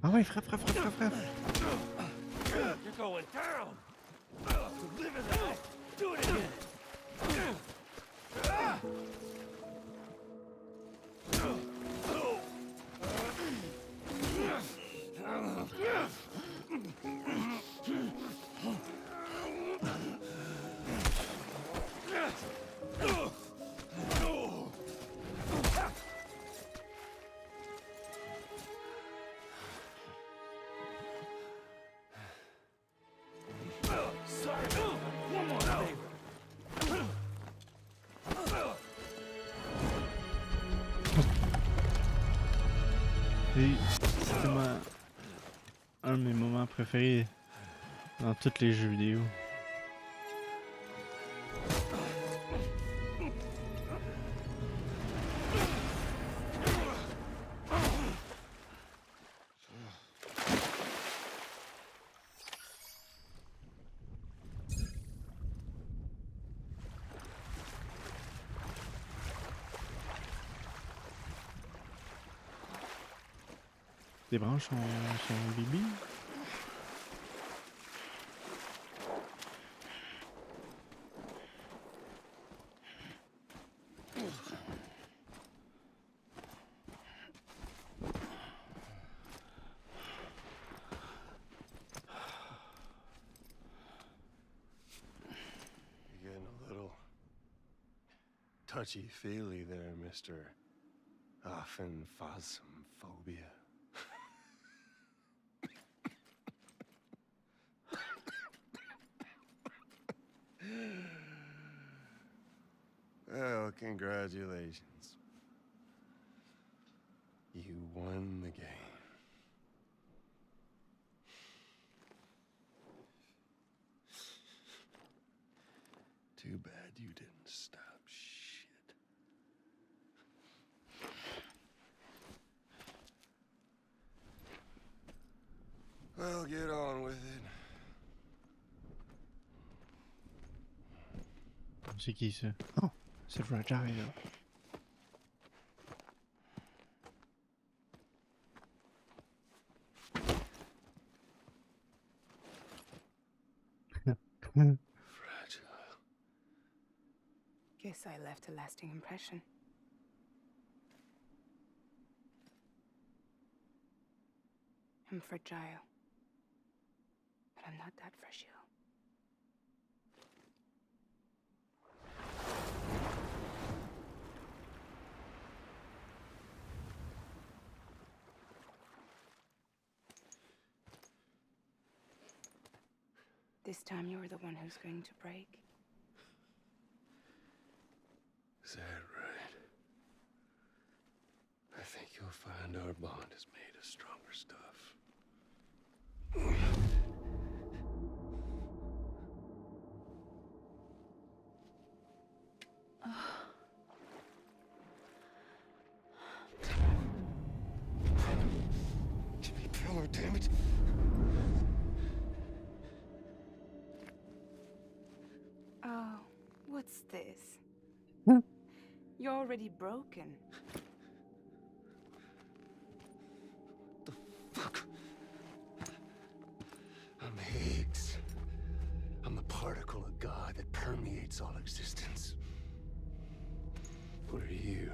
Ah ouais, frappe. You're going down! Live in that! Do it again! One more favor. C'est vraiment un de mes moments préférés dans tous les jeux vidéo. Débranche son bibi. You're getting a little touchy-feely there, Mr. Aphenphasmophobia. Well, congratulations. You won the game. Too bad you didn't stop shit. Well, get on with it. C'est qui ça? Oh, c'est Fragile. Fragile. Guess I left a lasting impression. I'm fragile. But I'm not that fragile. This time you're the one who's going to break. Is that right? I think you'll find our bond is made of stronger stuff. Jimmy Pillar, damn it! Oh, what's this? You're already broken. Fuck. I'm Higgs. I'm the particle of God that permeates all existence. What are you?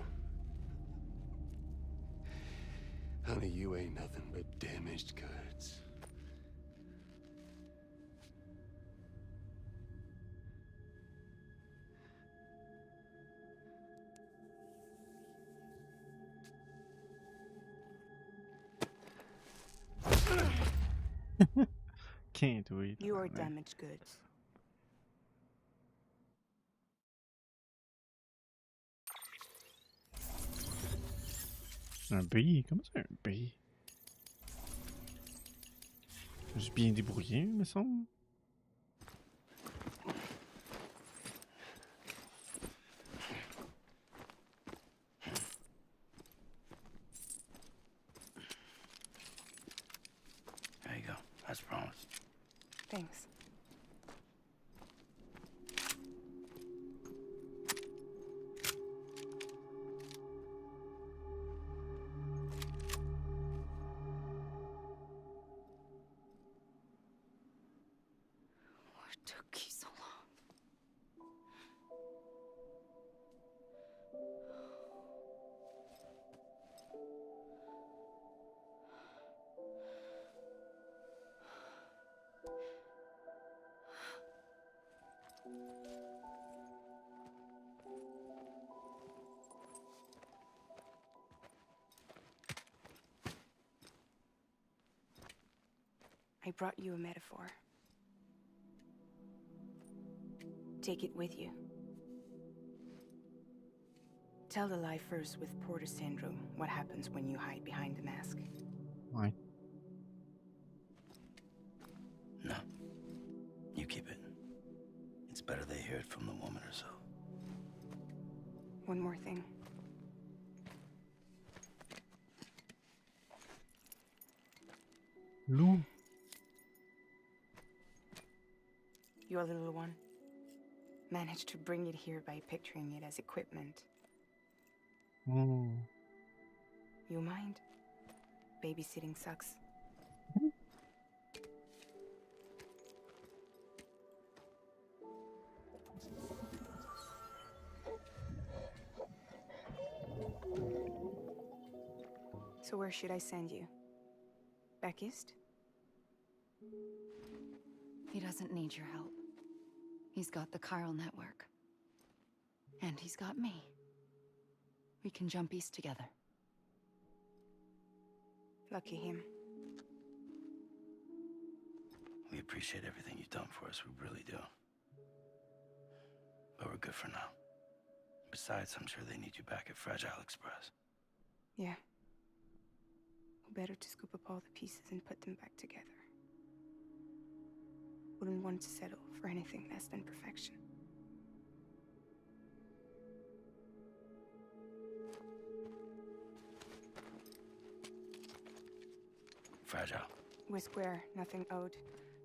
Honey, you ain't nothing but damaged goods. Can't wait. You are damaged goods. Un B? Comment ça, un B? Je suis bien débrouillé, me semble. There you go. As promised. Thanks. What took you so long? I brought you a metaphor. Take it with you. Tell the lifers with Porter syndrome what happens when you hide behind the mask. Why? No. You keep it. It's better they hear it from the woman herself. One more thing. Lou? Your little one managed to bring it here by picturing it as equipment. Oh. You mind? Babysitting sucks. So where should I send you? Back east? He doesn't need your help. He's got the chiral network. And he's got me. We can jump east together. Lucky him. We appreciate everything you've done for us, we really do. But we're good for now. Besides, I'm sure they need you back at Fragile Express. Yeah. Better to scoop up all the pieces and put them back together. Wouldn't want to settle for anything less than perfection. Fragile. We're square, nothing owed,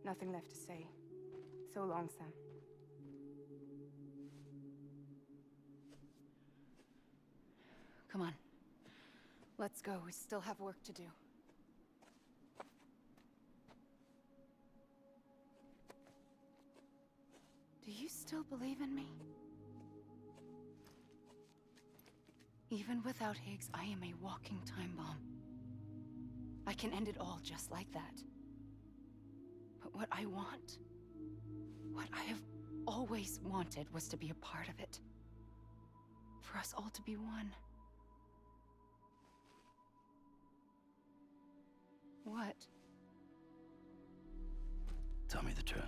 nothing left to say. So long, Sam. Come on. Let's go. We still have work to do. Do you still believe in me? Even without Higgs, I am a walking time bomb. I can end it all just like that. But what I want, what I have always wanted, was to be a part of it. For us all to be one. What? Tell me the truth.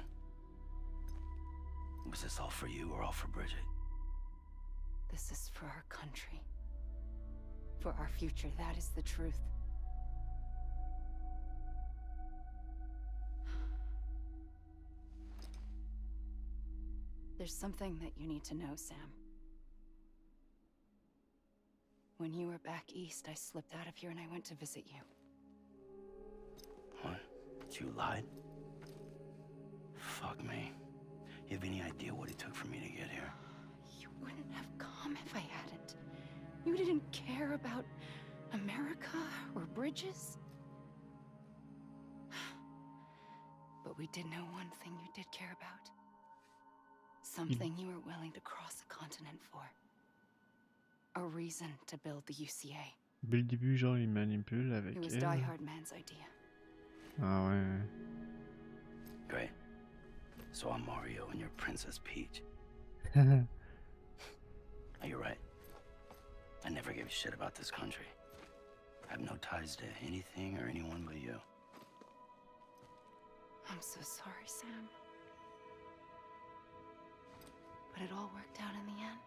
Was this all for you or all for Bridget? This is for our country. For our future, that is the truth. There's something that you need to know, Sam. When you were back east, I slipped out of here and I went to visit you. What? You lied? Fuck me. You have any idea what it took for me to get here? You wouldn't have come if I hadn't. You didn't care about America or bridges. But we did know one thing you did care about. Something you were willing to cross a continent for. A reason to build the UCA. Dès le début, genre, il manipule avec It was elle. Die Hard Man's idea. Ah ouais. Great. So I'm Mario and you're Princess Peach. Ouais. You're right. I never gave a shit about this country. I have no ties to anything or anyone but you. I'm so sorry, Sam. But it all worked out in the end.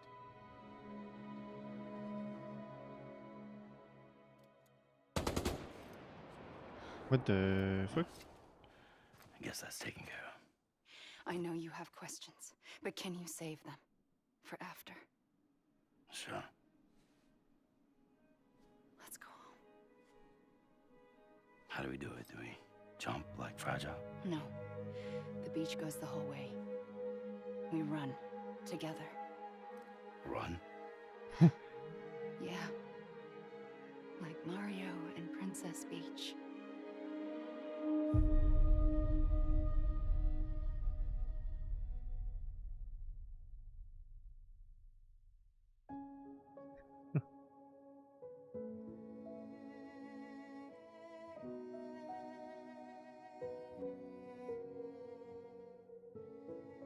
What the fuck? I guess that's taken care of. I know you have questions, but can you save them? For after? Sure. Let's go home. How do we do it? Do we jump like Fragile? No. The beach goes the whole way. We run. Together. Run? Yeah. Like Mario and Princess Peach.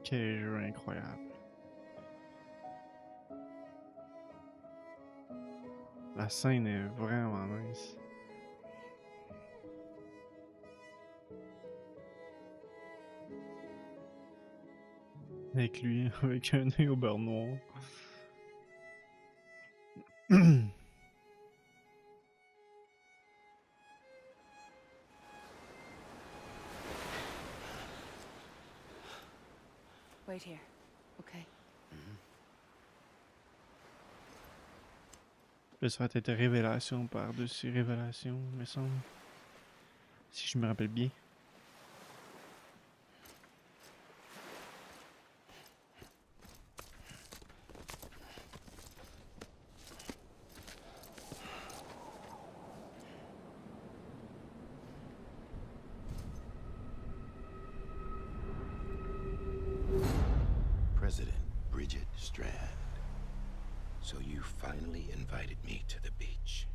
Quel jeu incroyable. La scène est vraiment nice. Avec lui, avec un nez au beurre noir. Wait here, okay? Là, ça va être révélation par-dessus révélation, me semble. Si je me rappelle bien. President Bridget Strand. So you finally invited me to the beach.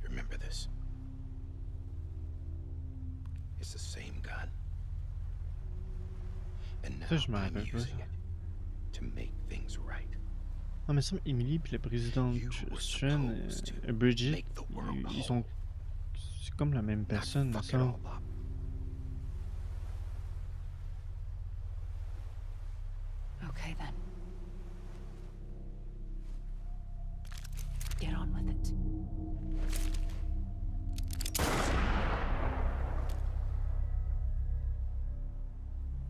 Remember this? It's the same gun. And now Ça, je m'en I'm rappelle pas. using it to make things right. Ah, mais ça, Emily puis le président Strand, Bridget, ils sont. C'est comme la même personne, me semble. Okay then. Get on with it.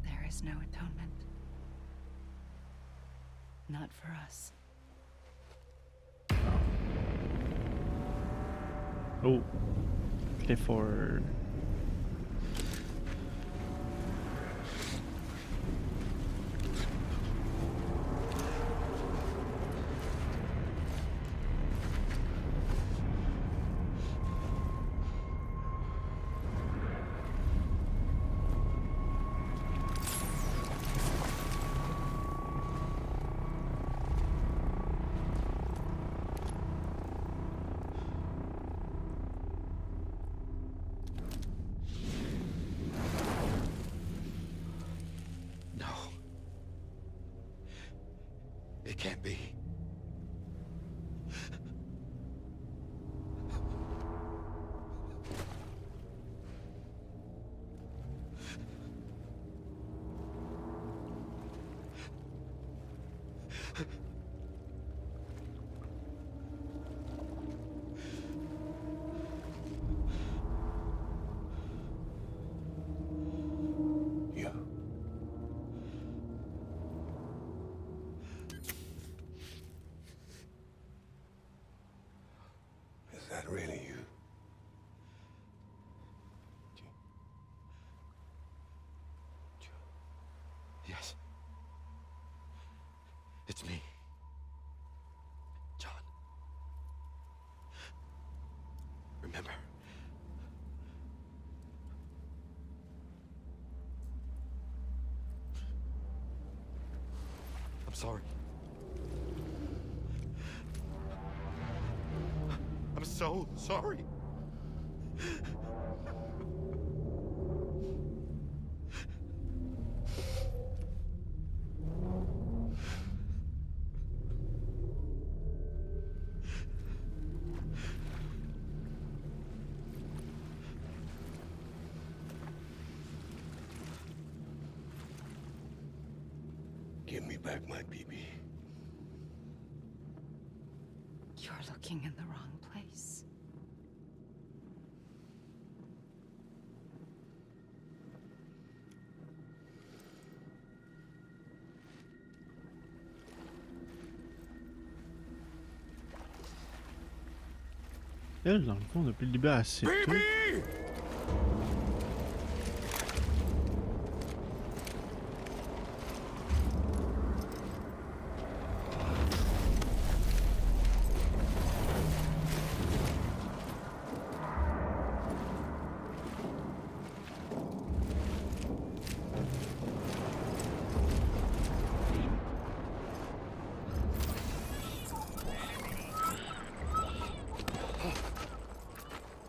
There is no atonement. Not for us. Oh. Clifford. It can't be. Is that really you? Yes. It's me. John. Remember? I'm sorry. I'm so sorry. Give me back my BB. You're looking in the wrong place. Elle, dans le fond, depuis le début, elle sait tout.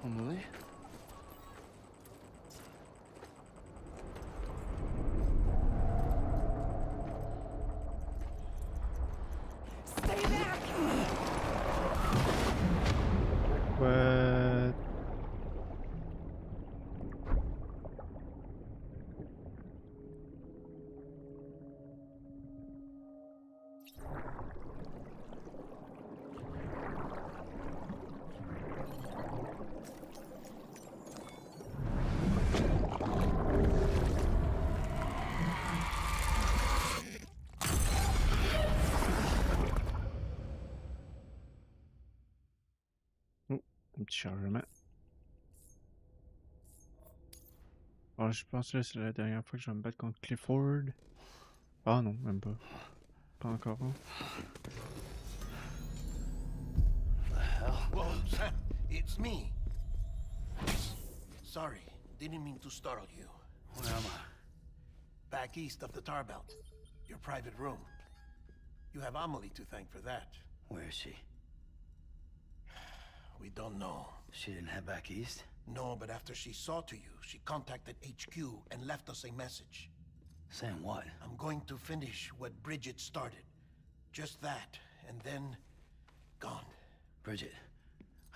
Emily? Stay back! What? Oh, un petit chargement. Ah, je pense que là, c'est la dernière fois que je vais me battre contre Clifford. Ah non, même pas. Pas encore. Hein. Whoa, Sam, it's me. Sorry, didn't mean to startle you. Where am I? Back east of the tar belt. Your private room. You have Amelie to thank for that. Where is she? We don't know. She didn't head back east? No, but after she saw to you, she contacted HQ and left us a message. Saying what? I'm going to finish what Bridget started. Just that, and then gone. Bridget.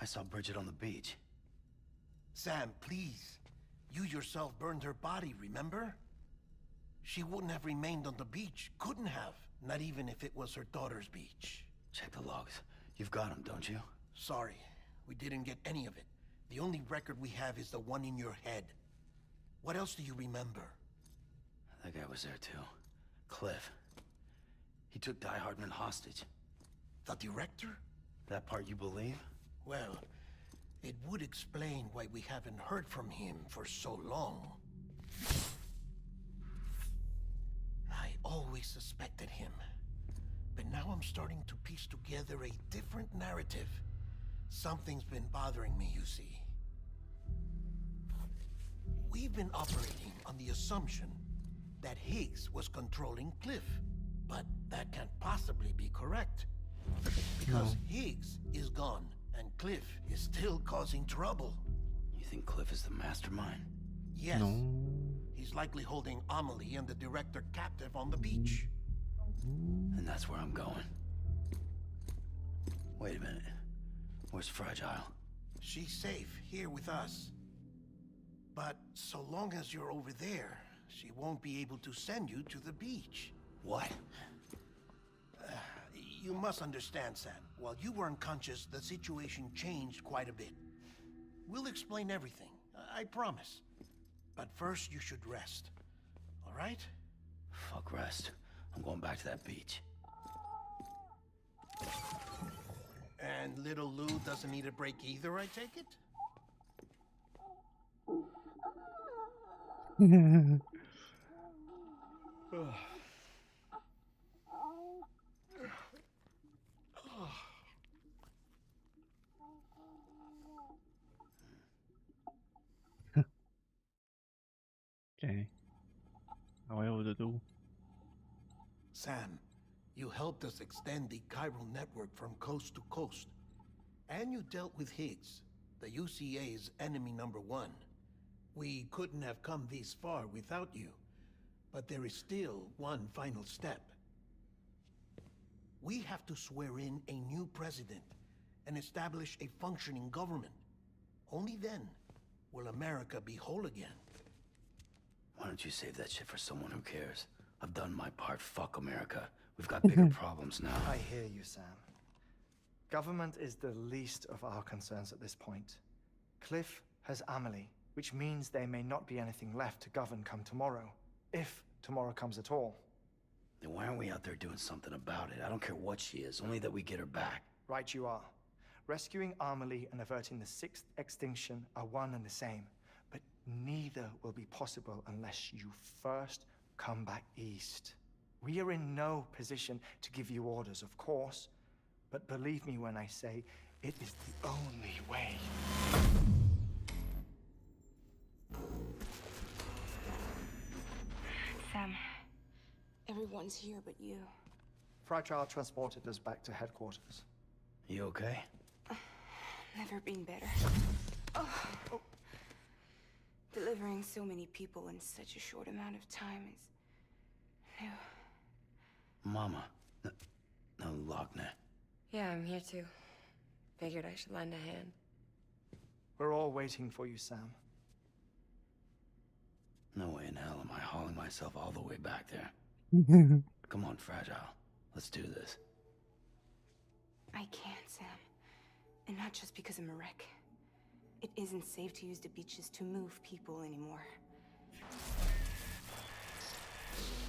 I saw Bridget on the beach. Sam, please. You yourself burned her body, remember? She wouldn't have remained on the beach. Couldn't have. Not even if it was her daughter's beach. Check the logs. You've got them, don't you? Sorry. We didn't get any of it. The only record we have is the one in your head. What else do you remember? That guy was there too. Cliff. He took Die Hardman hostage. The director? That part you believe? Well, it would explain why we haven't heard from him for so long. I always suspected him. But now I'm starting to piece together a different narrative. Something's been bothering me, you see. We've been operating on the assumption that Higgs was controlling Cliff. But that can't possibly be correct. Because Higgs is gone, and Cliff is still causing trouble. You think Cliff is the mastermind? Yes. No. He's likely holding Amelie and the director captive on the beach. And that's where I'm going. Wait a minute. Where's Fragile? She's safe here with us. But so long as you're over there, she won't be able to send you to the beach. What? You must understand, Sam. While you were unconscious, the situation changed quite a bit. We'll explain everything, I promise. But first, you should rest. All right? Fuck rest. I'm going back to that beach. And little Lou doesn't need a break either, I take it? Okay. Ouais, au dodo. Sam, you helped us extend the chiral network from coast to coast. And you dealt with Higgs, the UCA's enemy #1. We couldn't have come this far without you. But there is still one final step. We have to swear in a new president and establish a functioning government. Only then will America be whole again. Why don't you save that shit for someone who cares? I've done my part. Fuck America. We've got bigger problems now. I hear you, Sam. Government is the least of our concerns at this point. Cliff has Amelie, which means there may not be anything left to govern come tomorrow. If tomorrow comes at all. Then why aren't we out there doing something about it? I don't care what she is, only that we get her back. Right you are. Rescuing Amelie and averting the 6th extinction are one and the same. But neither will be possible unless you first come back east. We are in no position to give you orders, of course. But believe me when I say, it is the only way. Sam, everyone's here but you. Fragile transported us back to headquarters. You okay? Never been better. Oh. Delivering so many people in such a short amount of time is new. Mama. No, Lochner. Yeah, I'm here too. Figured I should lend a hand. We're all waiting for you, Sam. No way in hell am I hauling myself all the way back there. Come on, Fragile. Let's do this. I can't, Sam. And not just because I'm a wreck. It isn't safe to use the beaches to move people anymore.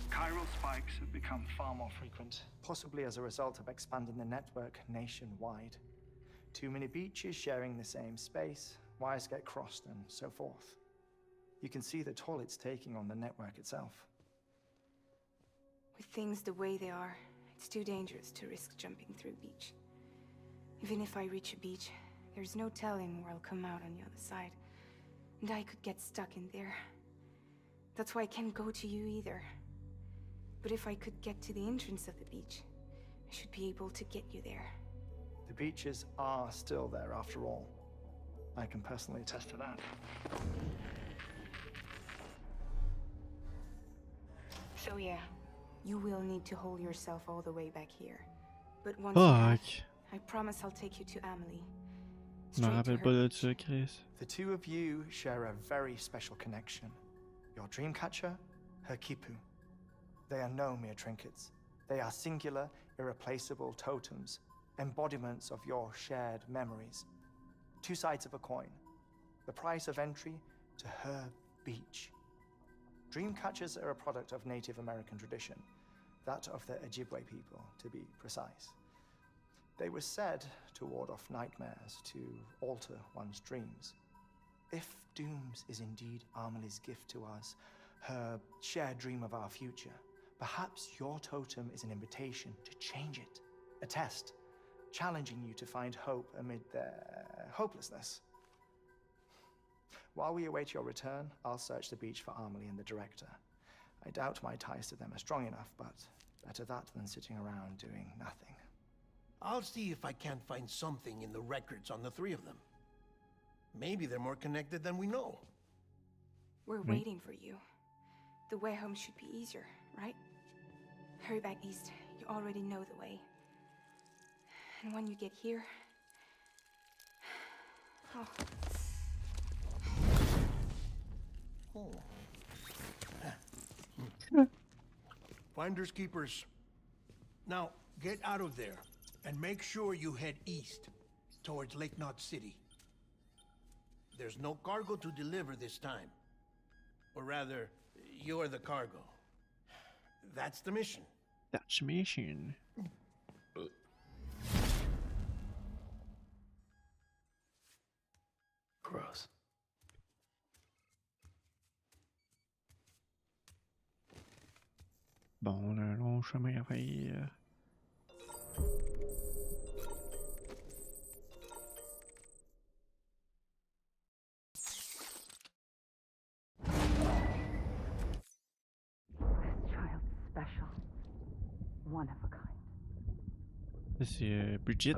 Chiral spikes have become far more frequent, possibly as a result of expanding the network nationwide. Too many beaches sharing the same space, wires get crossed, and so forth. You can see the toll it's taking on the network itself. With things the way they are, it's too dangerous to risk jumping through a beach. Even if I reach a beach, there's no telling where I'll come out on the other side. And I could get stuck in there. That's why I can't go to you either. But if I could get to the entrance of the beach, I should be able to get you there. The beaches are still there after all. I can personally attest to that. So yeah, you will need to hold yourself all the way back here. But once you have, Fuck. I promise I'll take you to Amelie. Je me rappelle pas de ça, Chris. The two of you share a very special connection. Your dreamcatcher, her kipu. They are no mere trinkets. They are singular, irreplaceable totems, embodiments of your shared memories. Two sides of a coin. The price of entry to her beach. Dreamcatchers are a product of Native American tradition, that of the Ojibwe people, to be precise. They were said to ward off nightmares, to alter one's dreams. If Dooms is indeed Amelie's gift to us, her shared dream of our future, perhaps your totem is an invitation to change it. A test, challenging you to find hope amid their hopelessness. While we await your return, I'll search the beach for Amelie and the director. I doubt my ties to them are strong enough, but better that than sitting around doing nothing. I'll see if I can't find something in the records on the three of them. Maybe they're more connected than we know. We're waiting for you. The way home should be easier, right? Hurry back east. You already know the way. And when you get here... Finders keepers. Now, get out of there, and make sure you head east, towards Lake Knot City. There's no cargo to deliver this time. Or rather, you're the cargo. That's the mission. That's mission. Gross. Bon, on a un long chemin à faire. Special. One of a kind. Ça, c'est Bridget.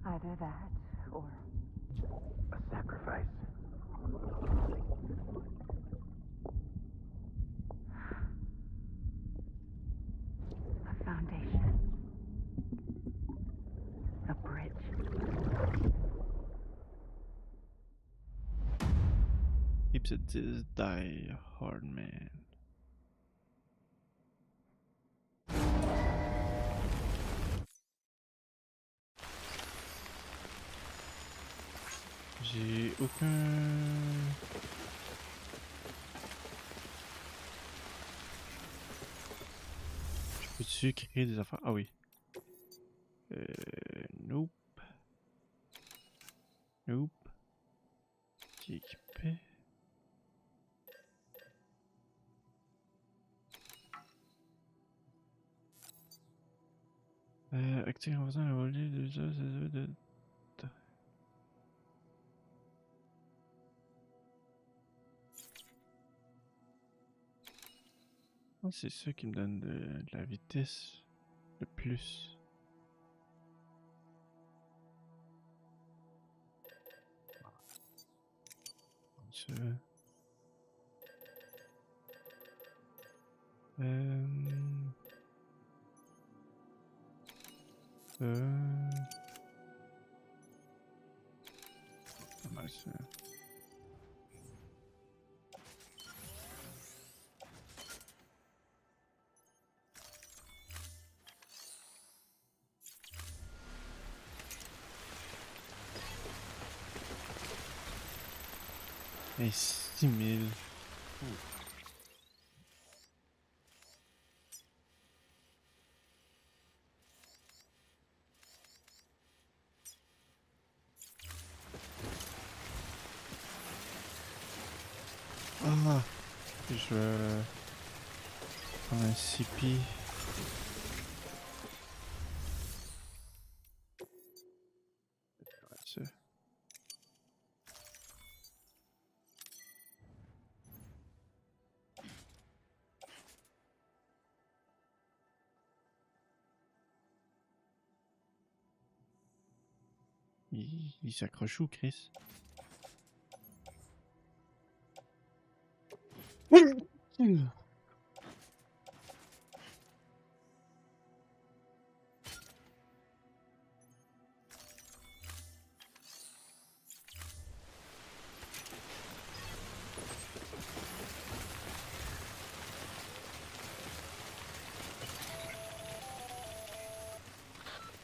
Either that, or... A sacrifice. A foundation. A bridge. Episode 10, Die Hard Man. J'ai aucun... Je peux-tu créer des affaires? Ah oui. Nope. Nope. Qui est équipé? Active en faisant un volet de... C'est ça qui me donne de la vitesse le plus. Ça. Pas mal ça. Et 6000. Ah, je vais prendre un CP. Ça. Il s'accroche où, Chris?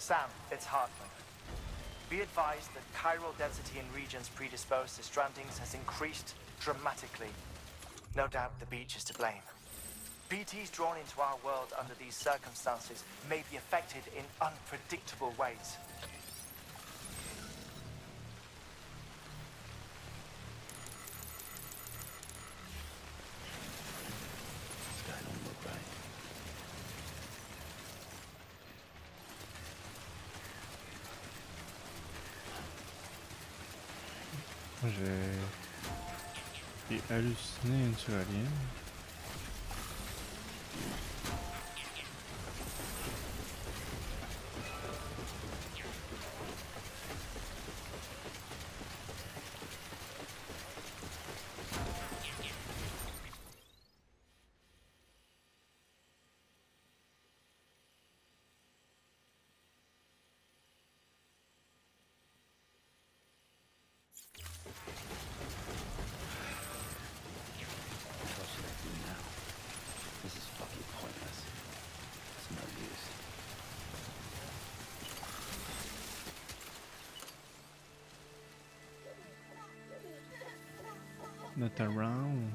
Sam, it's Hartman. Be advised that chiral density in regions predisposed to strandings has increased dramatically. No doubt the beach is to blame. BTs drawn into our world under these circumstances may be affected in unpredictable ways. This guy don't look right. J'ai halluciné une suralienne. What should I do now? This is fucking pointless. It's no use. Not around.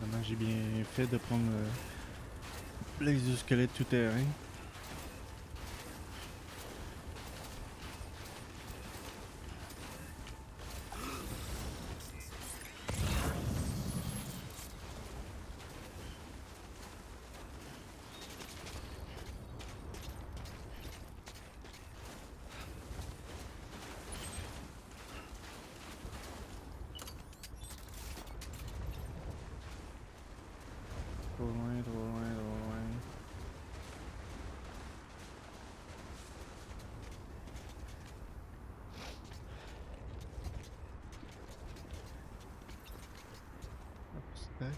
Finalement, j'ai bien fait de prendre l'exosquelette tout terrain. Trop loin, trop loin, trop loin. Hop, stack.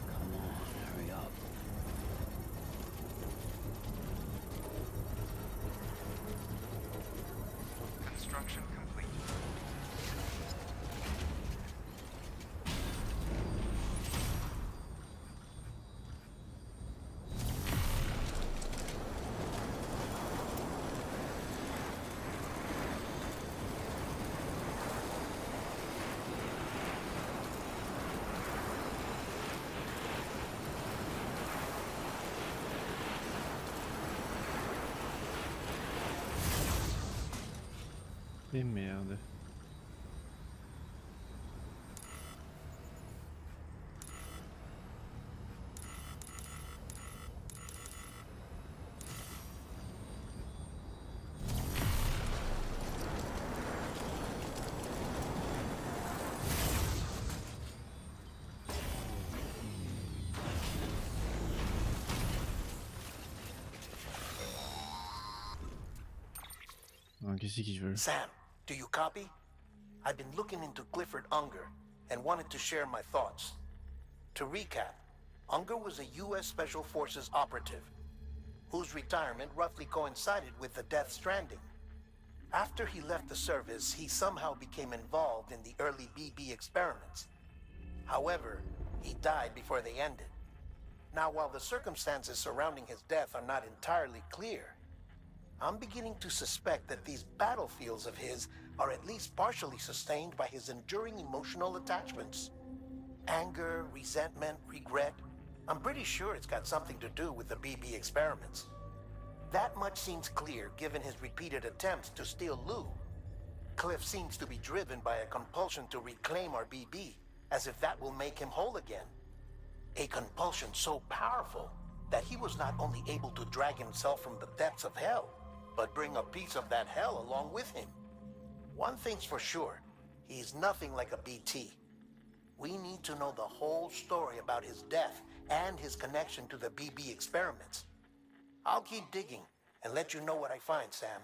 Come on, hurry up. Construction complete. Et merde. Oh, qu'est-ce qu'il veut? Sam, do you copy? I've been looking into Clifford Unger and wanted to share my thoughts. To recap, Unger was a U.S. Special Forces operative whose retirement roughly coincided with the Death Stranding. After he left the service, he somehow became involved in the early BB experiments. However, he died before they ended. Now, while the circumstances surrounding his death are not entirely clear, I'm beginning to suspect that these battlefields of his are at least partially sustained by his enduring emotional attachments. Anger, resentment, regret. I'm pretty sure it's got something to do with the BB experiments. That much seems clear given his repeated attempts to steal Lou. Cliff seems to be driven by a compulsion to reclaim our BB, as if that will make him whole again. A compulsion so powerful that he was not only able to drag himself from the depths of hell, but bring a piece of that hell along with him. One thing's for sure, he's nothing like a BT. We need to know the whole story about his death and his connection to the BB experiments. I'll keep digging and let you know what I find, Sam.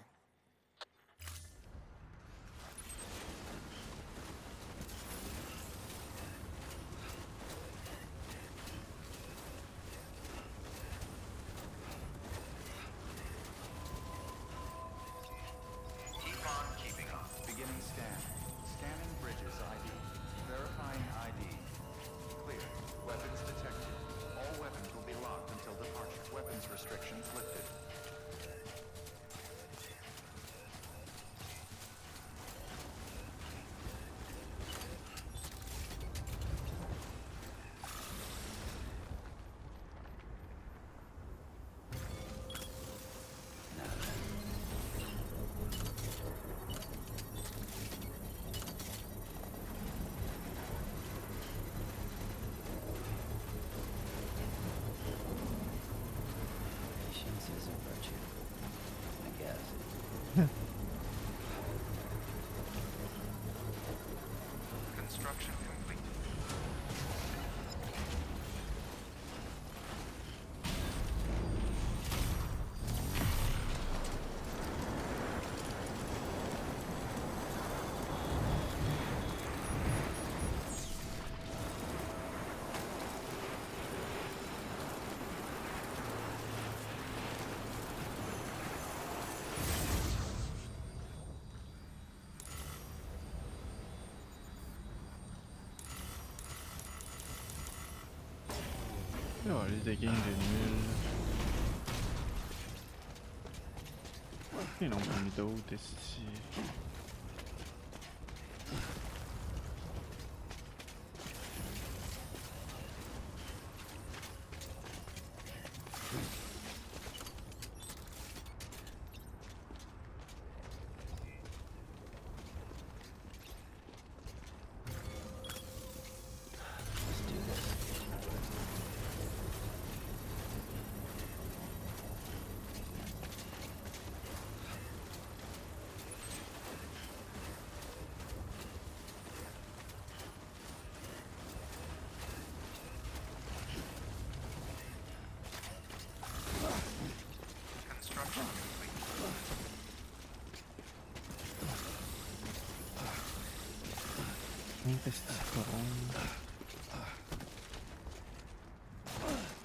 Keep on keeping up. Beginning scan. Scanning bridges ID. Verifying ID. Clear. Weapons detected. All weapons will be locked until departure. Weapons restrictions lifted. Oh, les gains de nul. Ils n'ont pas mis d'autres ici. Construction complete.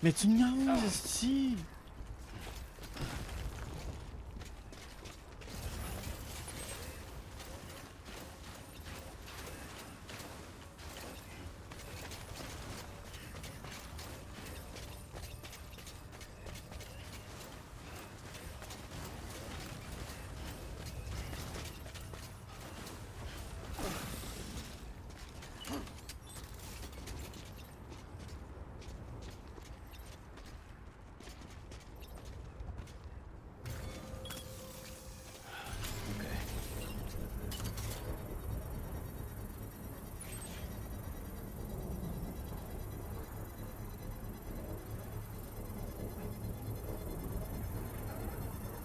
Mais tu niaises, esti!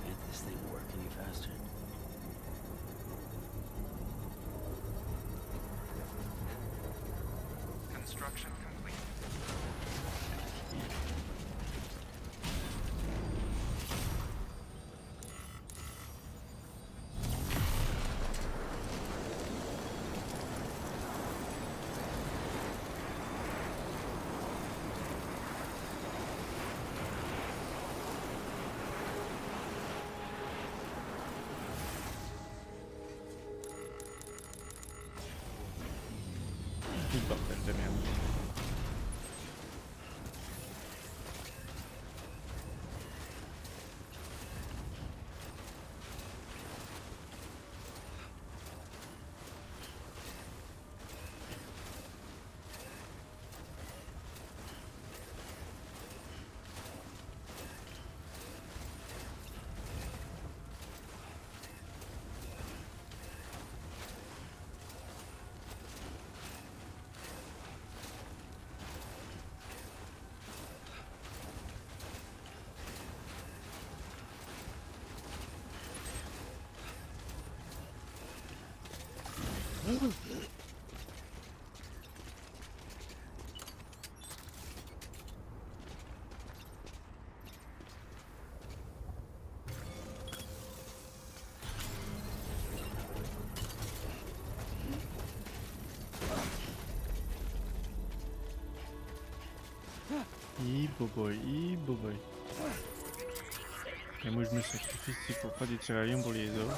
Can't this thing work any faster? Construction complete. Quel bordel de merde. Hi boboy. Et moi je me sacrifie ici pour pas des tiraillons pour les autres.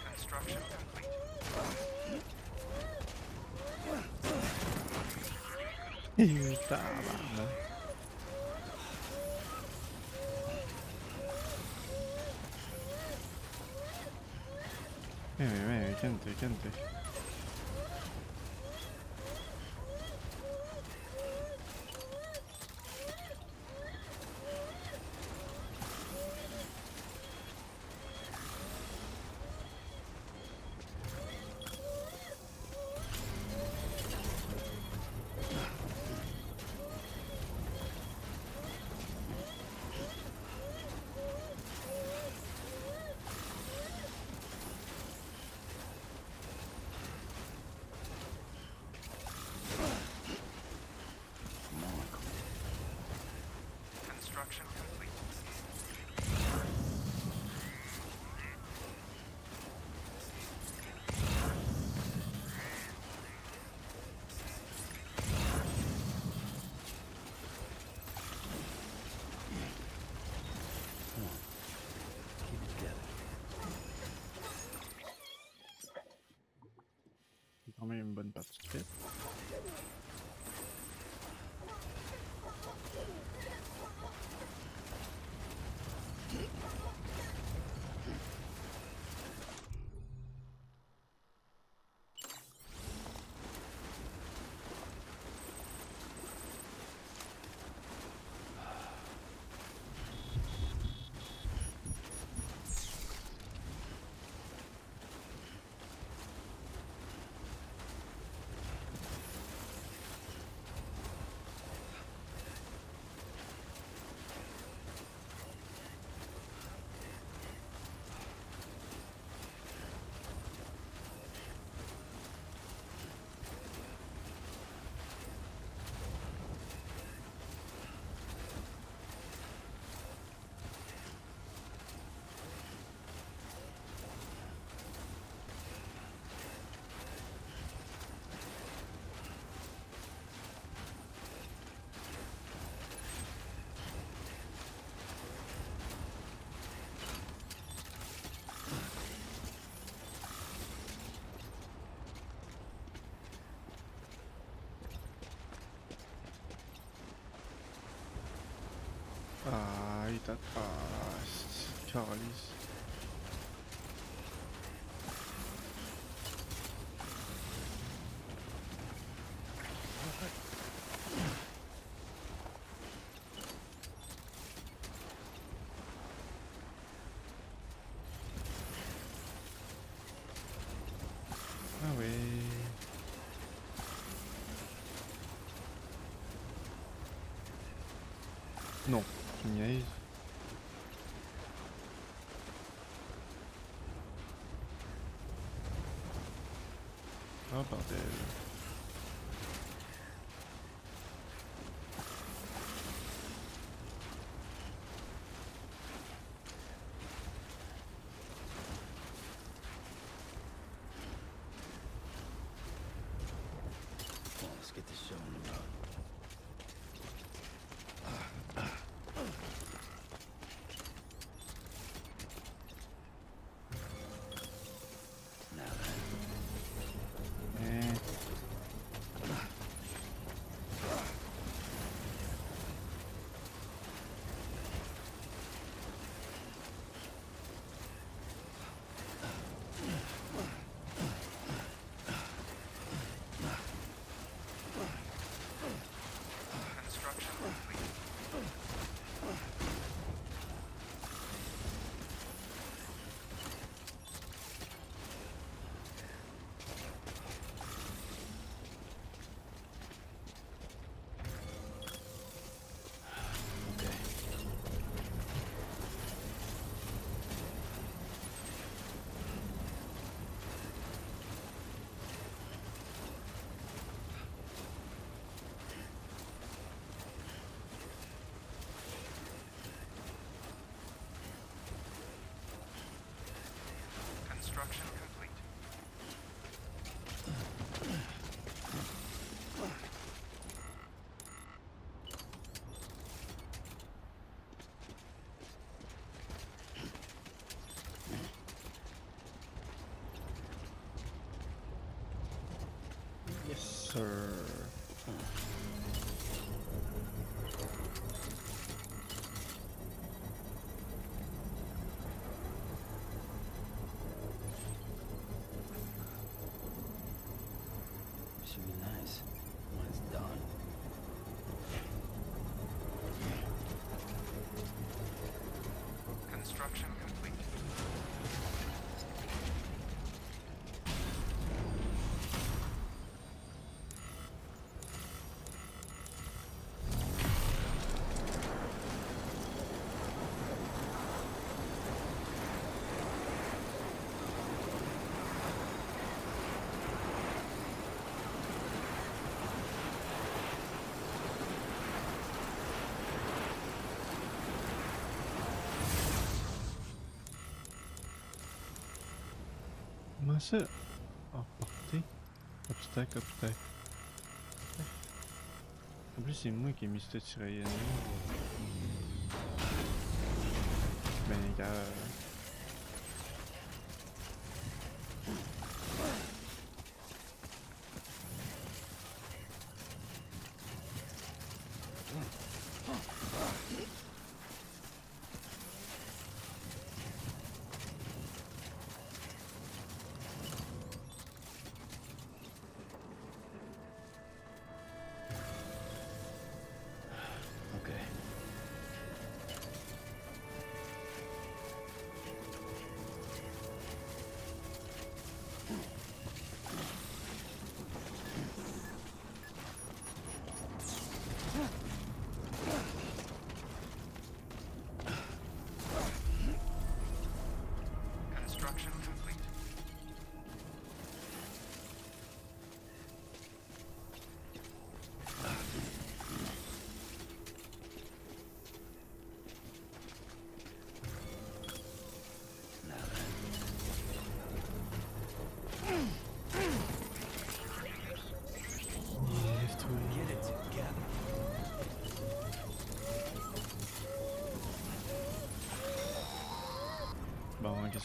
Construction complete. Tabarnak. Calme-toi. Construction complete. quand même une bonne partie de fait. Ah, il t'a... Ah, c'est Carlis. Ah oui. Non, tu niaises. Ah bordel. Well, let's get this show on the road. Now then. Eh. Construction complete. Construction complete. Yes, sir. Should be nice when it's done. Construction complete. Comment ça? Oh, portée. Obstacle, obstacle. En plus, c'est moi qui ai mis cette tiraillenne. Ben, gars.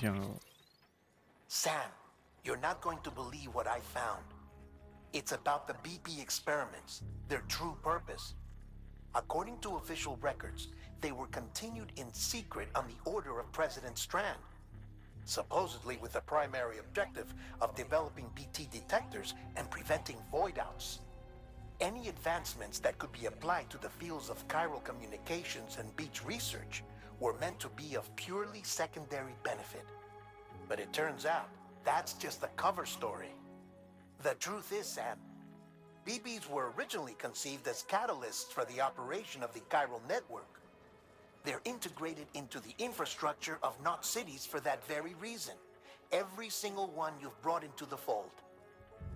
tiendra. Sam, you're not going to believe what I found. It's about the BP experiments, their true purpose. According to official records, they were continued in secret on the order of President Strand, supposedly with the primary objective of developing BT detectors and preventing void-outs. Any advancements that could be applied to the fields of chiral communications and beach research were meant to be of purely secondary benefit. But it turns out, that's just a cover story. The truth is, Sam, BBs were originally conceived as catalysts for the operation of the chiral network. They're integrated into the infrastructure of Knot cities for that very reason. Every single one you've brought into the fold.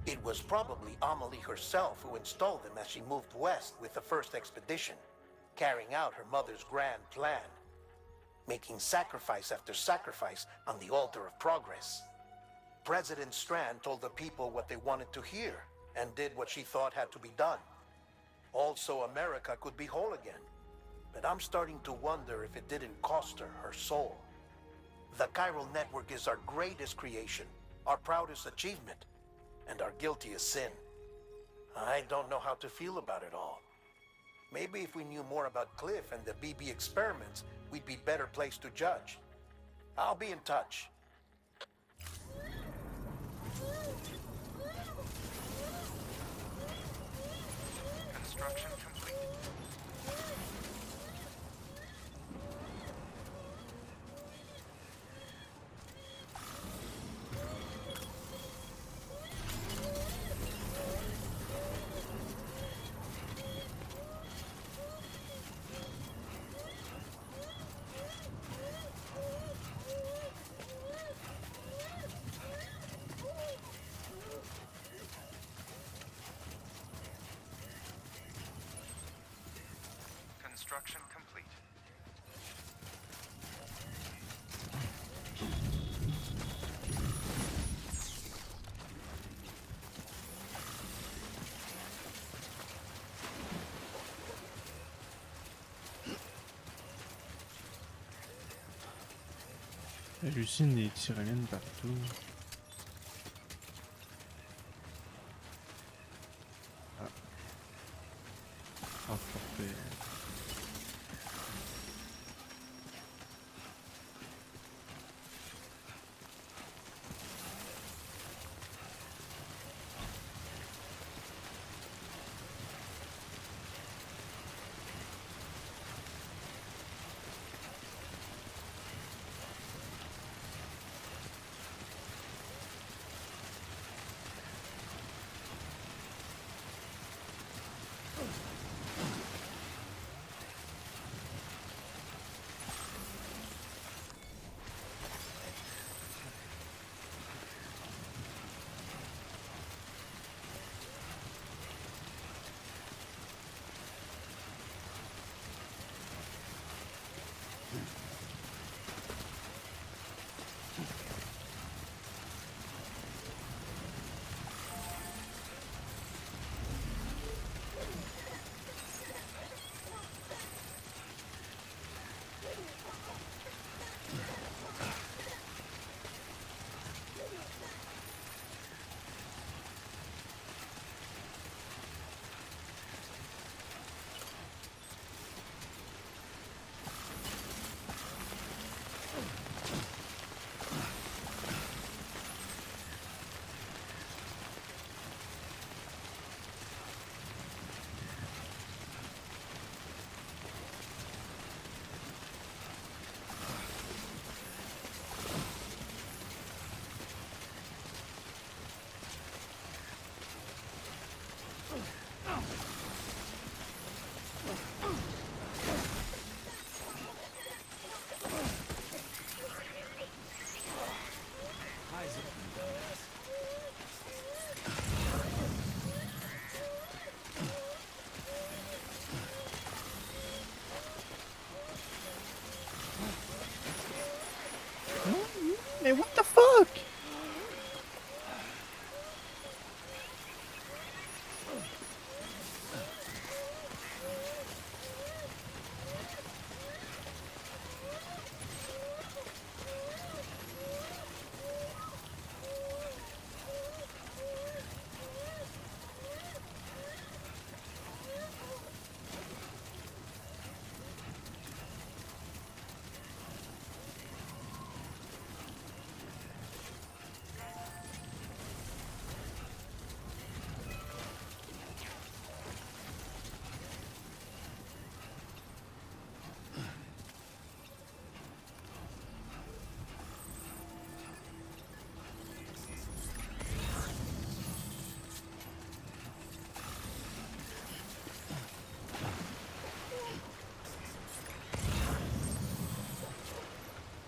It was probably Amelie herself who installed them as she moved west with the first expedition, carrying out her mother's grand plan, making sacrifice after sacrifice on the altar of progress. President Strand told the people what they wanted to hear and did what she thought had to be done. Also, America could be whole again. But I'm starting to wonder if it didn't cost her her soul. The chiral network is our greatest creation, our proudest achievement, and our guiltiest sin. I don't know how to feel about it all. Maybe if we knew more about Cliff and the BB experiments, we'd be better placed to judge. I'll be in touch. Construction complete. Construction complete. Hallucine des tyroliennes partout. Ah. Transporter.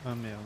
Ah merde.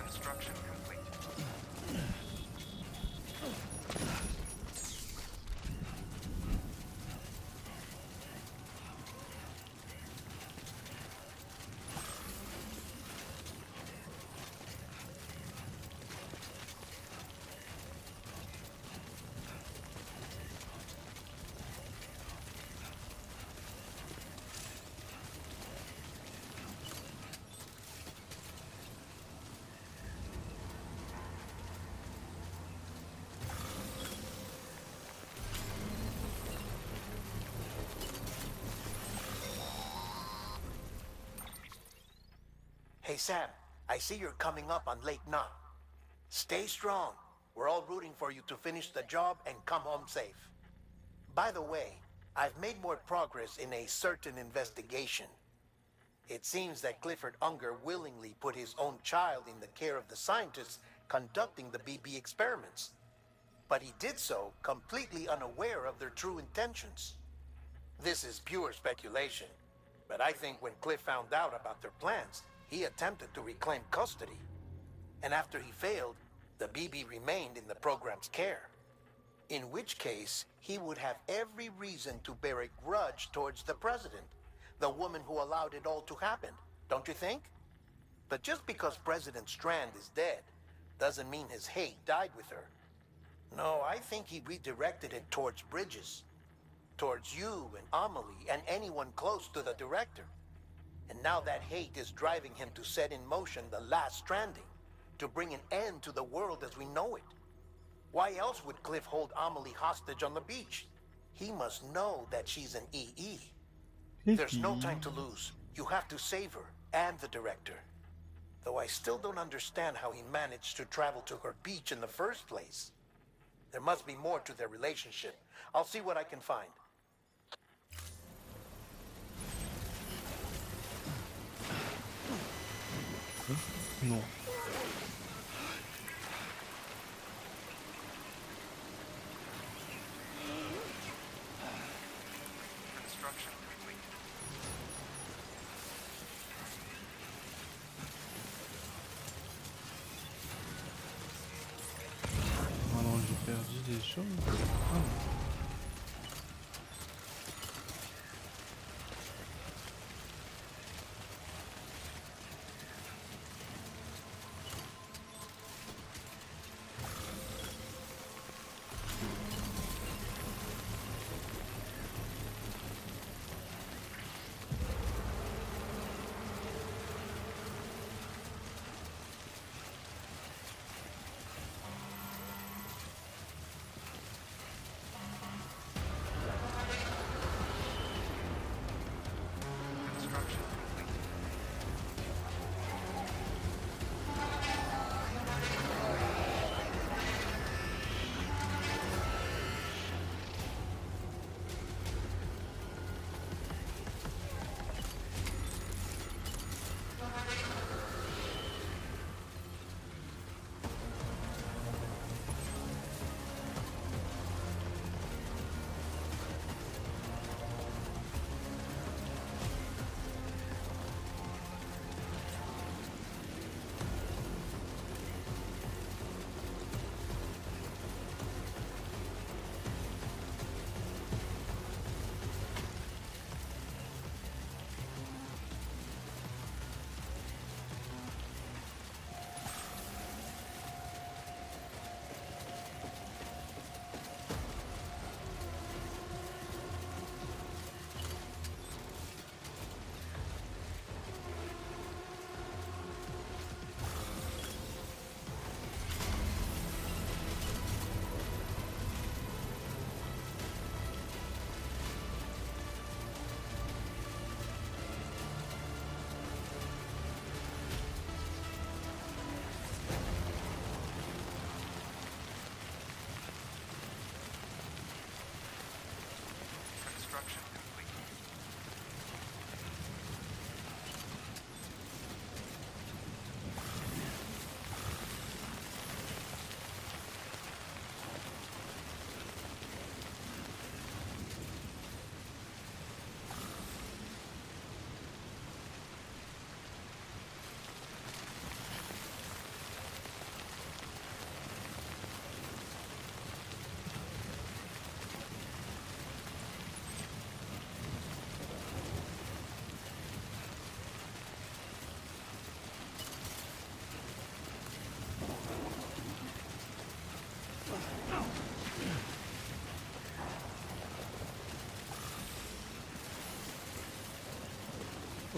Construction complete. Hey, Sam, I see you're coming up on Lake Knot. Stay strong. We're all rooting for you to finish the job and come home safe. By the way, I've made more progress in a certain investigation. It seems that Clifford Unger willingly put his own child in the care of the scientists conducting the BB experiments. But he did so completely unaware of their true intentions. This is pure speculation, but I think when Cliff found out about their plans, he attempted to reclaim custody. And after he failed, the BB remained in the program's care. In which case, he would have every reason to bear a grudge towards the president, the woman who allowed it all to happen, don't you think? But just because President Strand is dead, doesn't mean his hate died with her. No, I think he redirected it towards Bridges. Towards you and Amelie and anyone close to the director. And now that hate is driving him to set in motion the last stranding, to bring an end to the world as we know it. Why else would Cliff hold Amelie hostage on the beach? He must know that she's an EE. There's no time to lose. You have to save her and the director. Though I still don't understand how he managed to travel to her beach in the first place. There must be more to their relationship. I'll see what I can find. Non. Construction complete. Alors j'ai perdu des choses.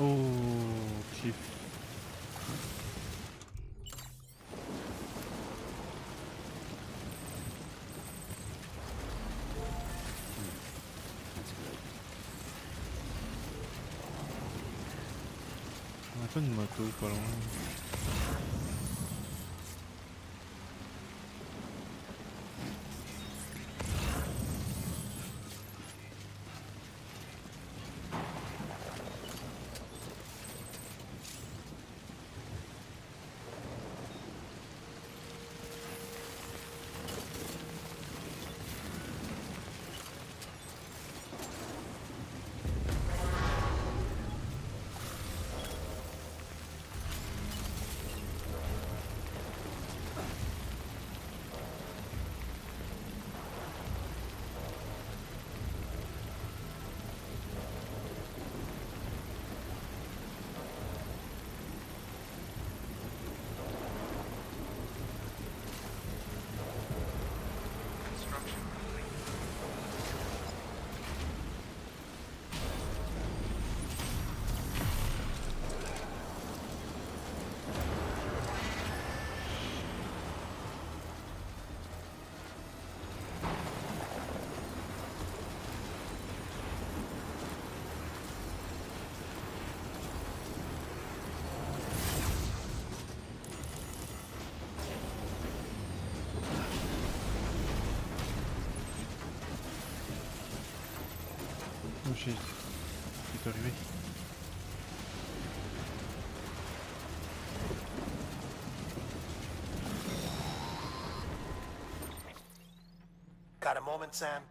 Oh, cliff. That's good. On a pas une moto pas loin. Construction complete. Oh shit. Qu'est-ce qui est arrivé? Got a moment, Sam?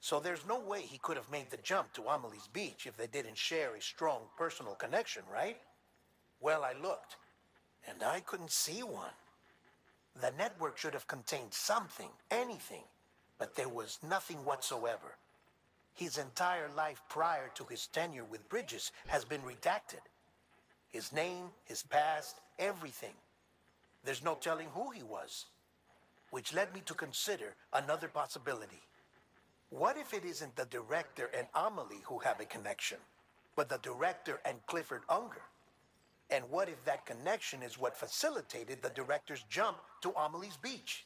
So there's no way he could have made the jump to Amelie's Beach if they didn't share a strong personal connection, right? Well, I looked, and I couldn't see one. The network should have contained something, anything, but there was nothing whatsoever. His entire life prior to his tenure with Bridges has been redacted. His name, his past, everything. There's no telling who he was. Which led me to consider another possibility. What if it isn't the director and Amelie who have a connection, but the director and Clifford Unger? And what if that connection is what facilitated the director's jump to Amelie's Beach?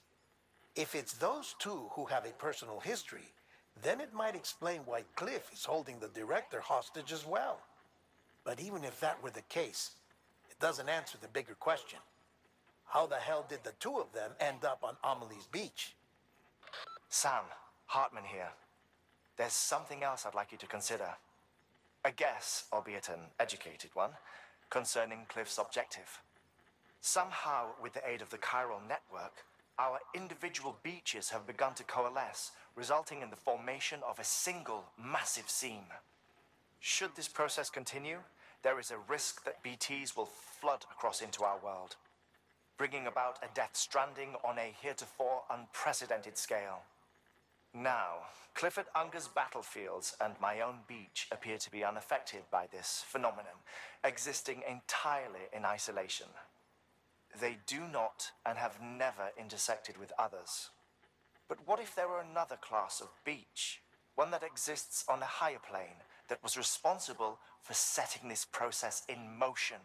If it's those two who have a personal history, then it might explain why Cliff is holding the director hostage as well. But even if that were the case, it doesn't answer the bigger question. How the hell did the two of them end up on Amelie's Beach? Sam, Hartman here. There's something else I'd like you to consider. A guess, albeit an educated one, concerning Cliff's objective. Somehow, with the aid of the chiral network, our individual beaches have begun to coalesce, resulting in the formation of a single massive seam. Should this process continue, there is a risk that BTs will flood across into our world, bringing about a death stranding on a heretofore unprecedented scale. Now, Clifford Unger's battlefields and my own beach appear to be unaffected by this phenomenon, existing entirely in isolation. They do not and have never intersected with others. But what if there were another class of beach, one that exists on a higher plane, that was responsible for setting this process in motion?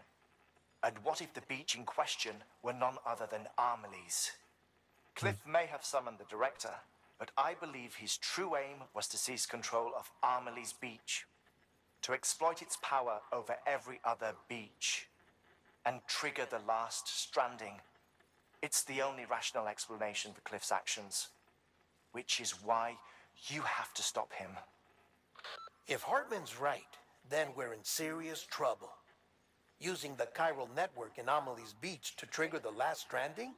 And what if the beach in question were none other than Amelie's? Cliff may have summoned the director, but I believe his true aim was to seize control of Amelie's Beach, to exploit its power over every other beach, and trigger the last stranding. It's the only rational explanation for Cliff's actions, which is why you have to stop him. If Hartman's right, then we're in serious trouble. Using the chiral network in Amelie's Beach to trigger the last stranding?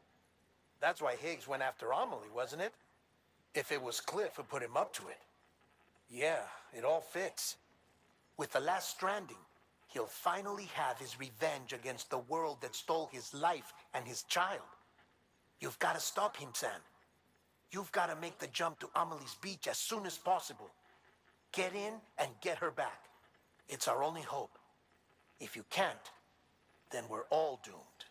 That's why Higgs went after Amelie, wasn't it? If it was Cliff who put him up to it. Yeah, it all fits. With the last stranding, he'll finally have his revenge against the world that stole his life and his child. You've got to stop him, Sam. You've got to make the jump to Amelie's Beach as soon as possible. Get in and get her back. It's our only hope. If you can't, then we're all doomed.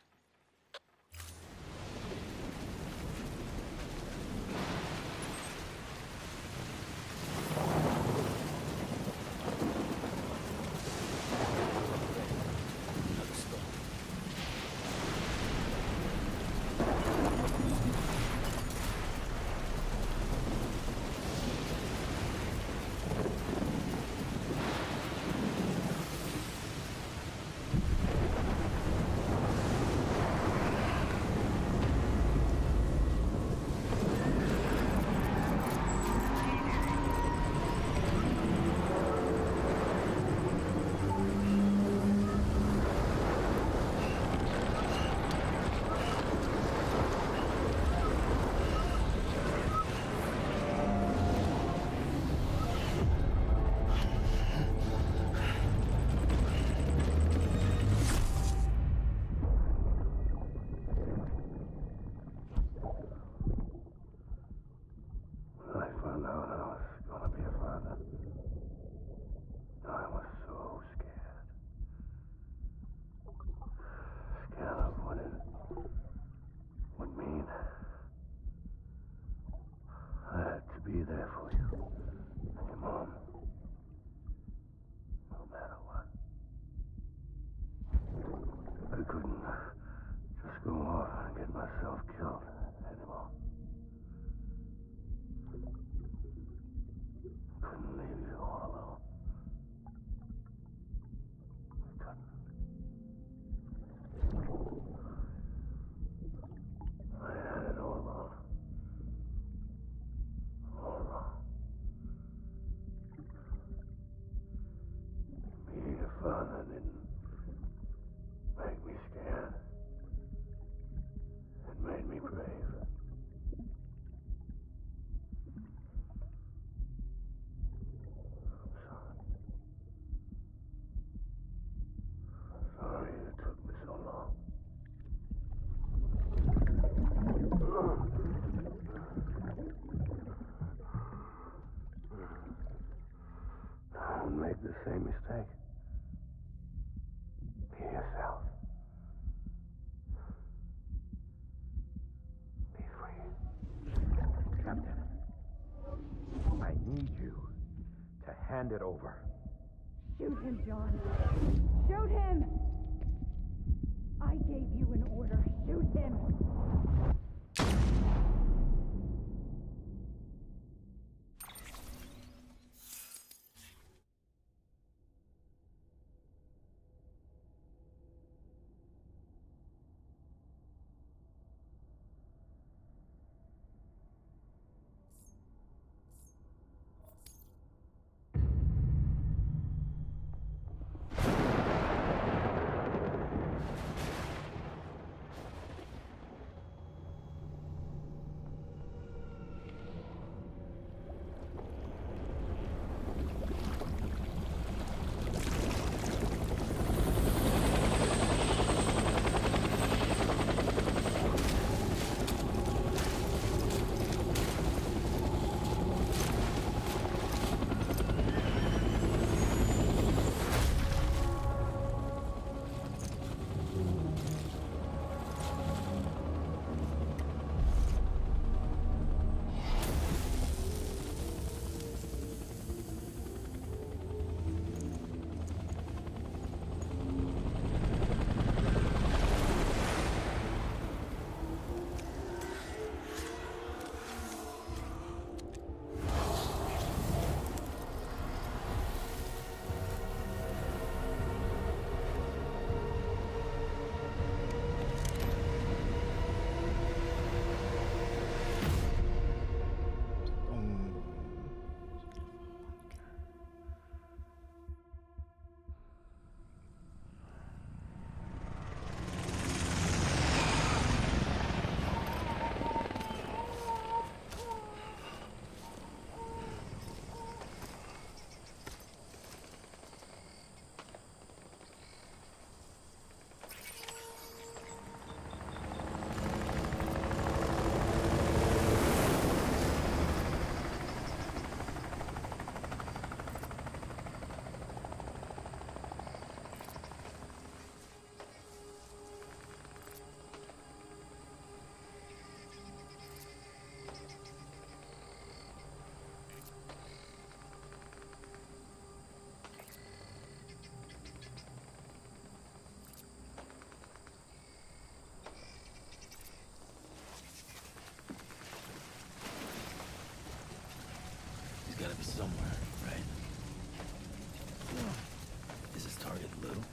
same mistake. Be yourself. Be free. Captain, I need you to hand it over. Shoot him, John. Shoot him! I gave you an order. Shoot him! Gotta be somewhere, right? Is his target little?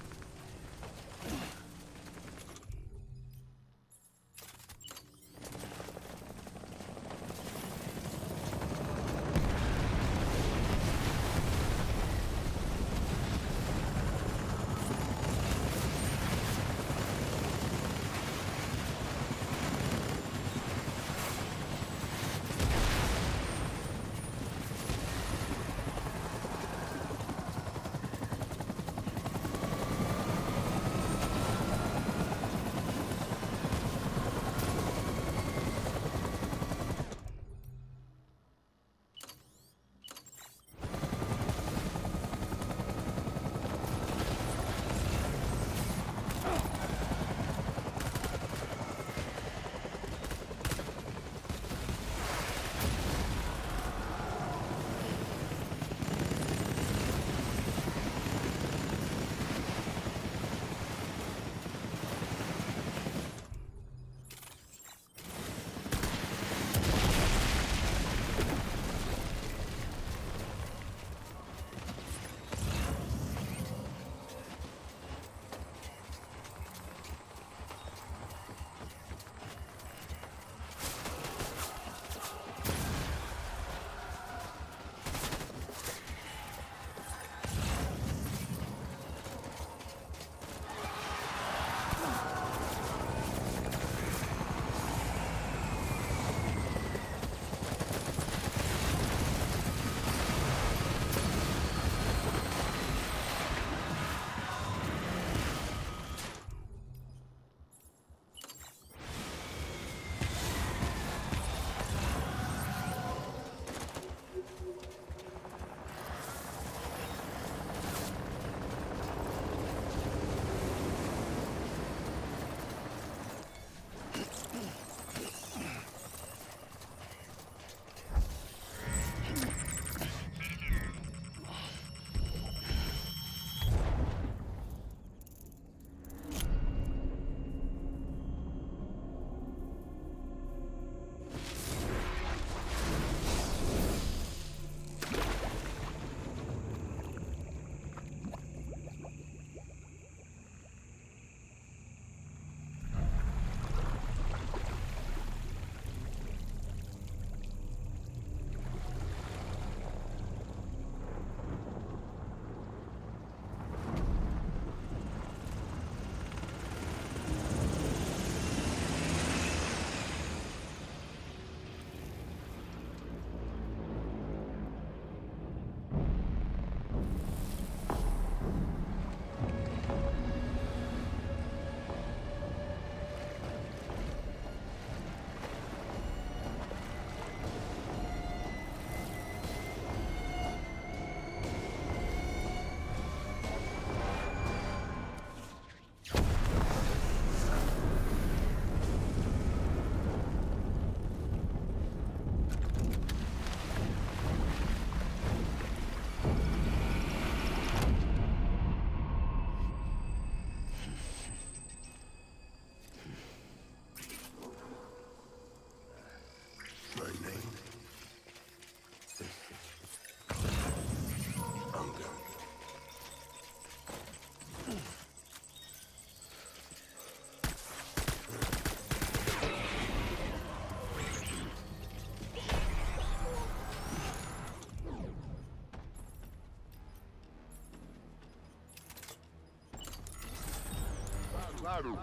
shadow.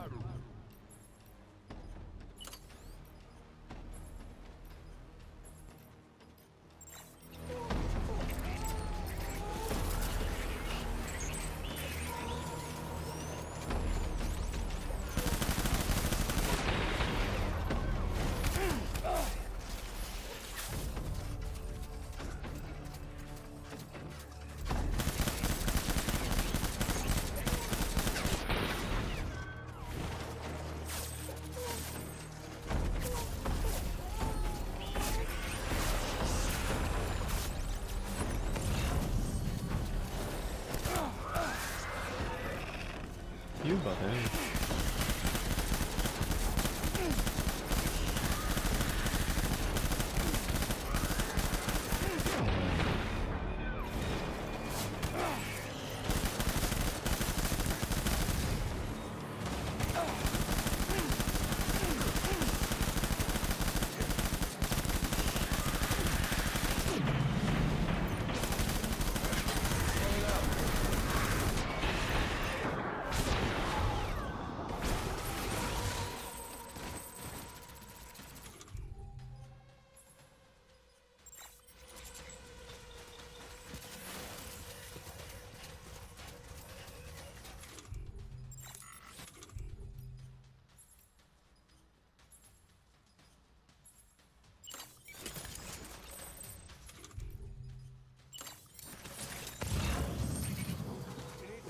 You bordel.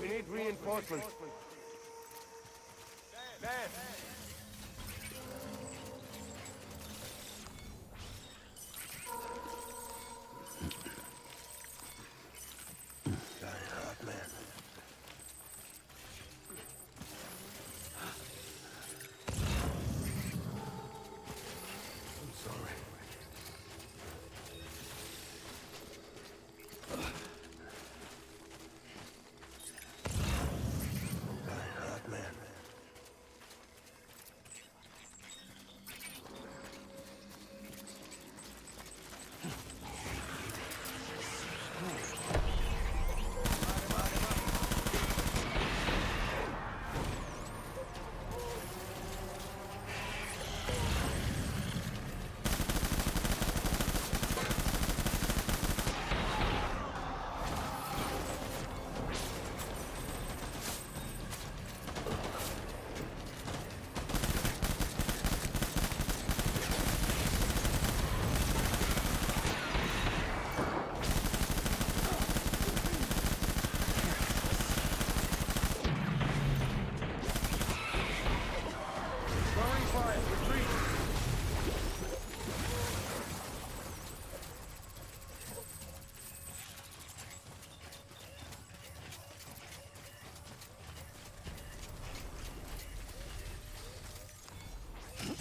We need reinforcements. Dad.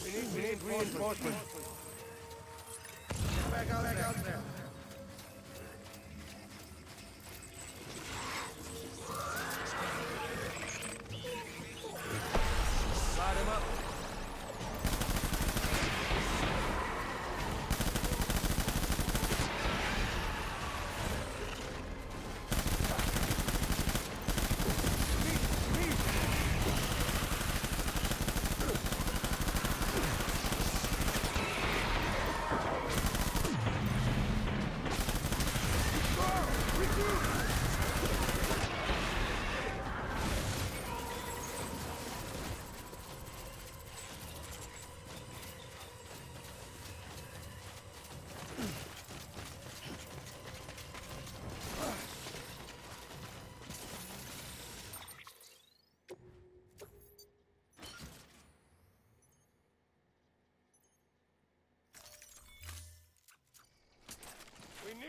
We need reinforcements. Get back out there. Light him up.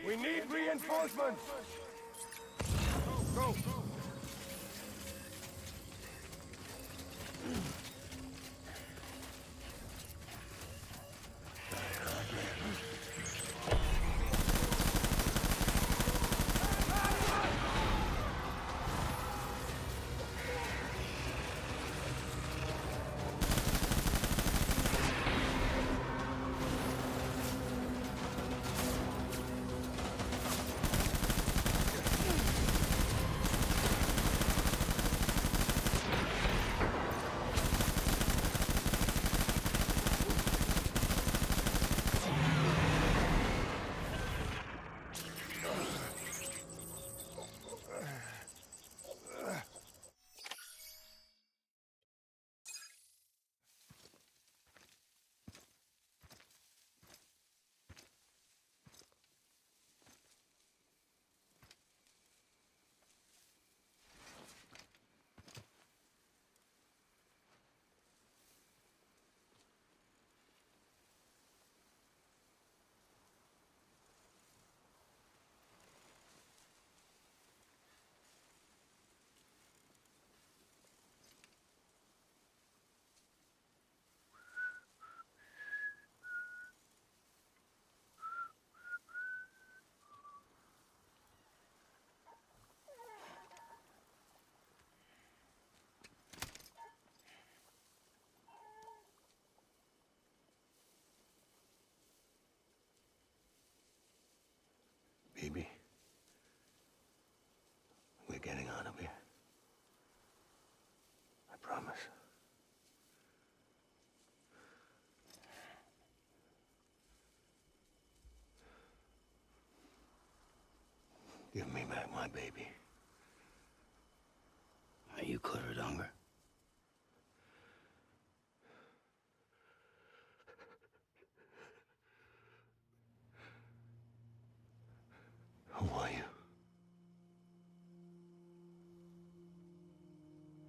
We need reinforcements! Go! Baby, we're getting out of here. I promise. Give me back my baby. Are you clear of hunger? Who are you?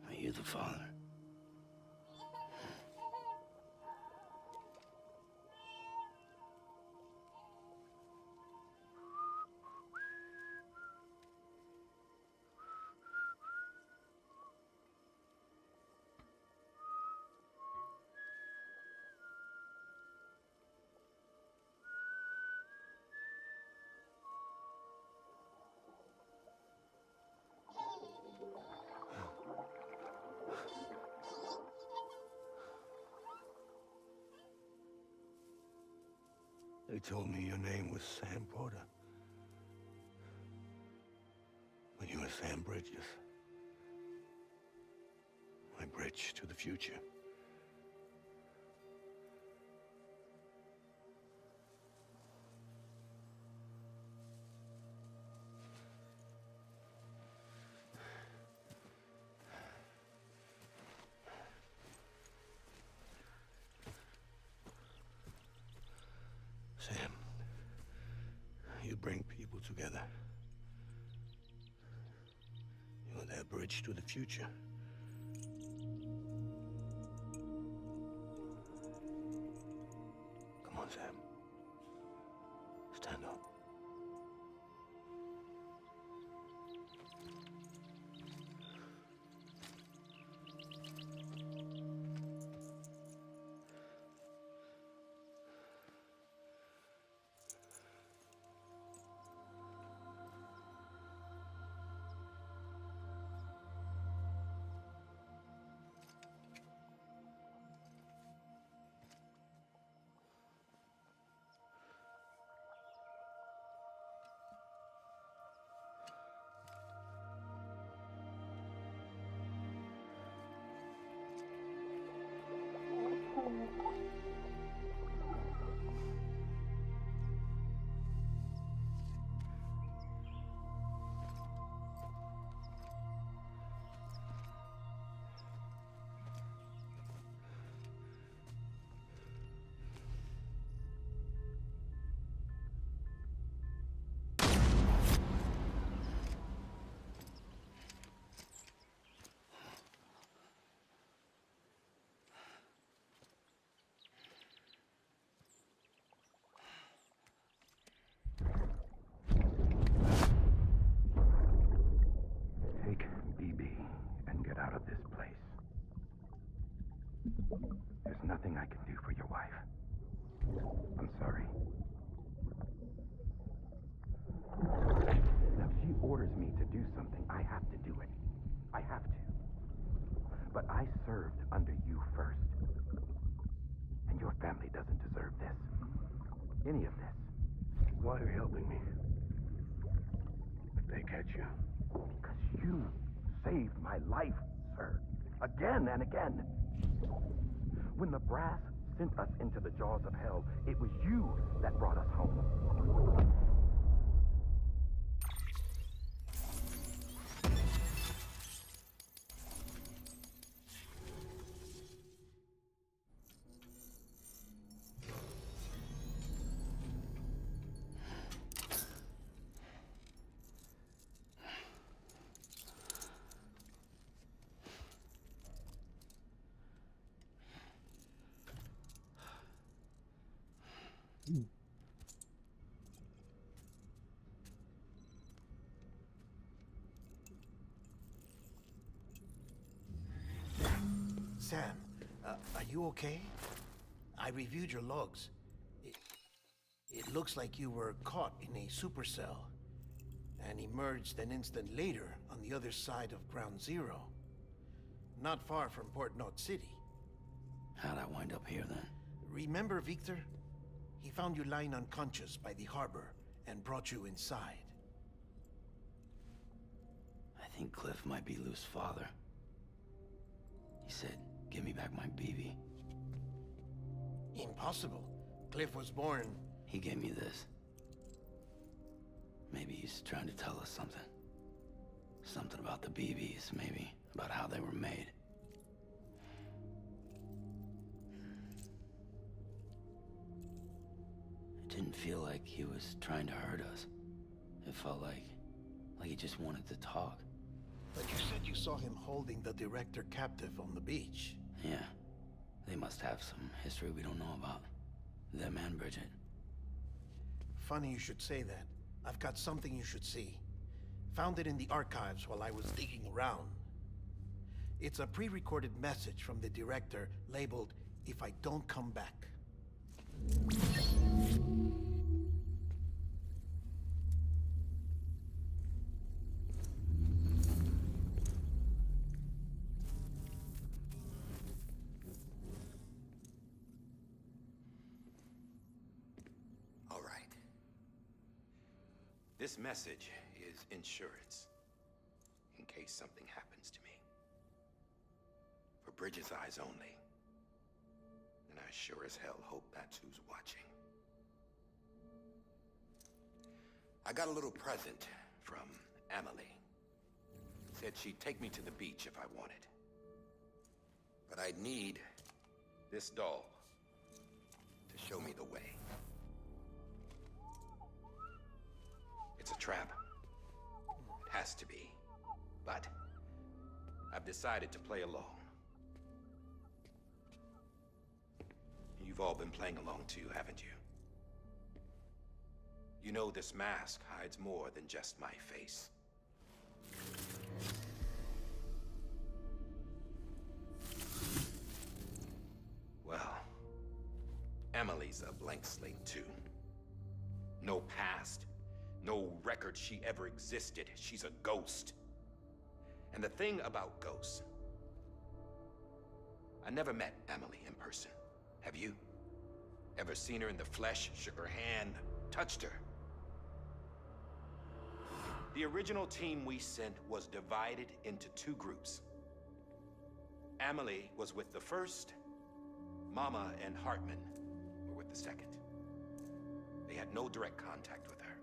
Are you the father? They told me your name was Sam Porter. But you were Sam Bridges. My bridge to the future. Sam, you bring people together. You're their bridge to the future. Come on, Sam. Stand up. Take BB and get out of this place. There's nothing I can do for your wife. I'm sorry. Now, if she orders me to do something, I have to do it. I have to. But I served under you first. And your family doesn't deserve this. Any of this. Why are you helping me? If they catch you. Because you saved my life, sir. Again and again. When the brass sent us into the jaws of hell, it was you that brought us home. Sam, are you okay? I reviewed your logs. It looks like you were caught in a supercell and emerged an instant later on the other side of Ground Zero. Not far from Port Knot City. How'd I wind up here then? Remember Victor? He found you lying unconscious by the harbor and brought you inside. think Cliff might be Lou's father. He said, give me back my BB. Impossible. Cliff was born... He gave me this. Maybe he's trying to tell us something. Something about the BBs, maybe. About how they were made. It didn't feel like he was trying to hurt us. It felt like he just wanted to talk. But you said you saw him holding the director captive on the beach. Yeah. They must have some history we don't know about. Them and Bridget. Funny you should say that. I've got something you should see. Found it in the archives while I was digging around. It's a pre-recorded message from the director labeled, "If I don't come back." All right. This message is insurance, in case something happens to me. For Bridget's eyes only. And I sure as hell hope that's who's watching. I got a little present from Emily. Said she'd take me to the beach if I wanted. But I'd need this doll to show me the way. It's a trap. It has to be. But I've decided to play along. You've all been playing along too, haven't you? You know this mask hides more than just my face. Well, Emily's a blank slate too. No past, no record she ever existed. She's a ghost. And the thing about ghosts, I never met Emily in person. Have you? Ever seen her in the flesh, shook her hand, touched her? The original team we sent was divided into two groups. Emily was with the first, Mama and Hartman were with the second. They had no direct contact with her.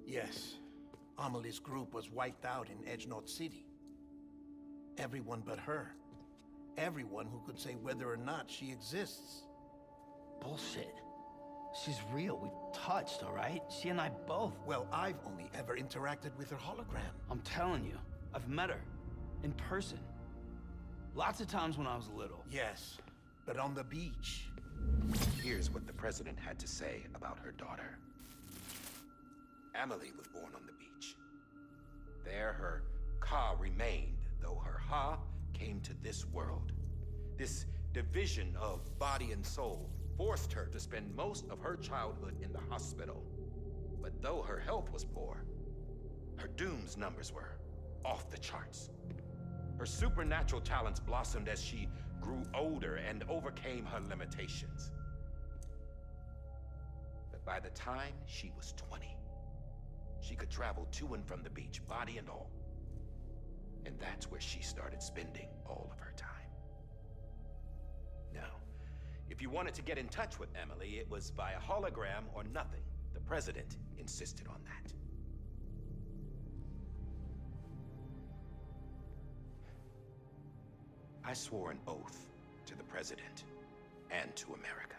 Yes. Amelie's group was wiped out in Edgenot City. Everyone but her. Everyone who could say whether or not she exists. Bullshit. She's real. We've touched, all right? She and I both. Well, I've only ever interacted with her hologram. I'm telling you, I've met her. In person. Lots of times when I was little. Yes, but on the beach. Here's what the president had to say about her daughter. Emily was born on the beach. There her Ka remained, though her Ha came to this world. This division of body and soul forced her to spend most of her childhood in the hospital. But though her health was poor, her Doom's numbers were off the charts. Her supernatural talents blossomed as she grew older and overcame her limitations. But by the time she was 20, she could travel to and from the beach, body and all. And that's where she started spending all of her time. Now, if you wanted to get in touch with Emily, it was via hologram or nothing. The president insisted on that. I swore an oath to the president and to America.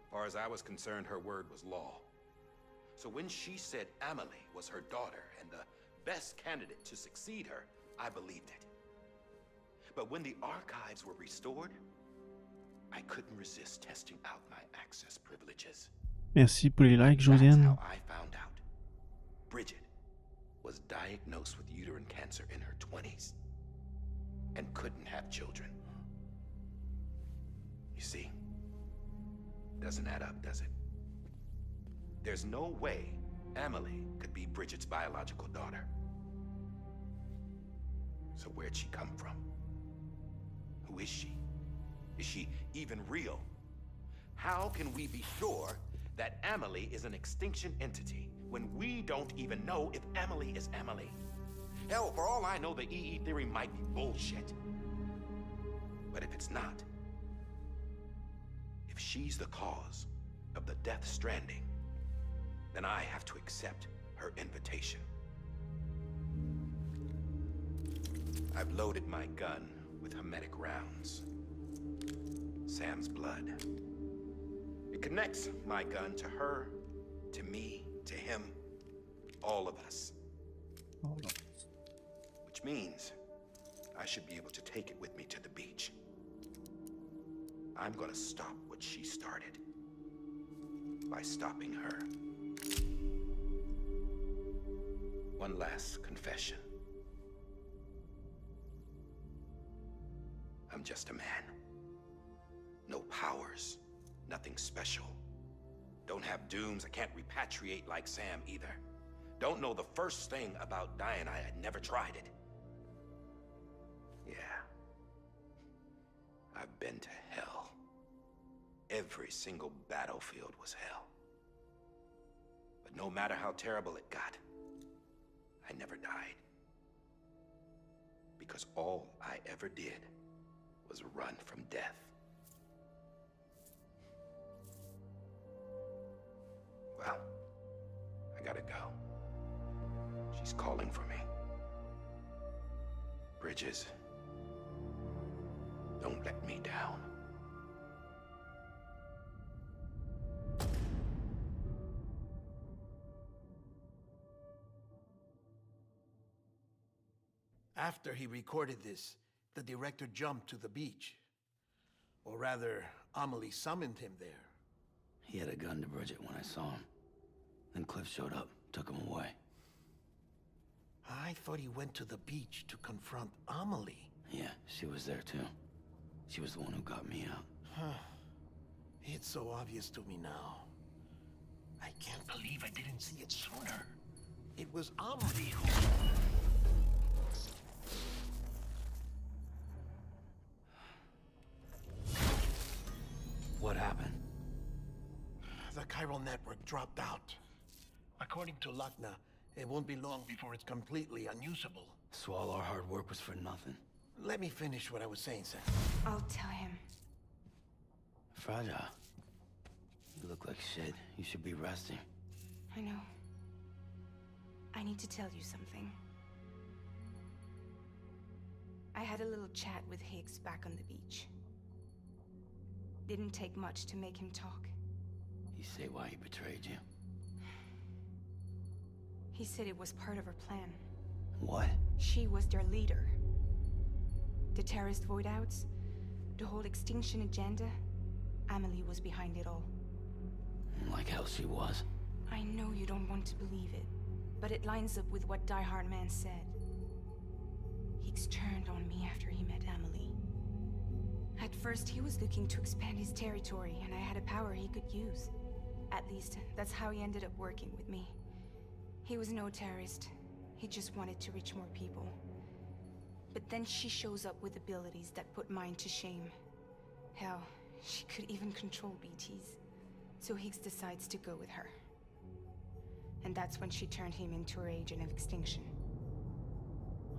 As far as I was concerned, her word was law. So when she said Emily was her daughter and the best candidate to succeed her, I believed it. But when the archives were restored, I couldn't resist testing out my access privileges. Merci pour les likes, That's Josiane. how I found out. Bridget was diagnosed with uterine cancer in her 20s and couldn't have children. You see, doesn't add up, does it? There's no way Emily could be Bridget's biological daughter. So where'd she come from? Who is she? Is she even real? How can we be sure that Emily is an extinction entity when when we don't even know if Emily is Emily. Hell, for all I know, the EE theory might be bullshit. But if it's not, if she's the cause of the Death Stranding, then I have to accept her invitation. I've loaded my gun with hermetic rounds. Sam's blood. It connects my gun to her, to me, to him, all of us. Which means I should be able to take it with me to the beach. I'm gonna stop what she started by stopping her. One last confession. I'm just a man. No powers, nothing special. Don't have dooms, I can't repatriate like Sam either. Don't know the first thing about dying, I had never tried it. Yeah. I've been to hell. Every single battlefield was hell. But no matter how terrible it got, I never died. Because all I ever did was run from death. Well, I gotta go. She's calling for me. Bridges, don't let me down. After he recorded this, the director jumped to the beach. Or rather, Amelie summoned him there. He had a gun to Bridget when I saw him. Then Cliff showed up, took him away. I thought he went to the beach to confront Amelie. Yeah, she was there too. She was the one who got me out. It's so obvious to me now. I can't believe I didn't see it sooner. It was Amelie who... What happened? The chiral network dropped out. According to Lakna, it won't be long before it's completely unusable. So all our hard work was for nothing. Let me finish what I was saying, Sam. I'll tell him. Fragile. You look like shit. You should be resting. I know. I need to tell you something. I had a little chat with Higgs back on the beach. Didn't take much to make him talk. You say why he betrayed you? He said it was part of her plan. What? She was their leader. The terrorist void-outs, the whole extinction agenda, Amelie was behind it all. Like hell she was. I know you don't want to believe it, but it lines up with what Die Hard Man said. Higgs turned on me after he met Amelie. At first, he was looking to expand his territory, and I had a power he could use. At least, that's how he ended up working with me. He was no terrorist. He just wanted to reach more people. But then she shows up with abilities that put mine to shame. Hell, she could even control BTs. So Higgs decides to go with her. And that's when she turned him into her agent of extinction.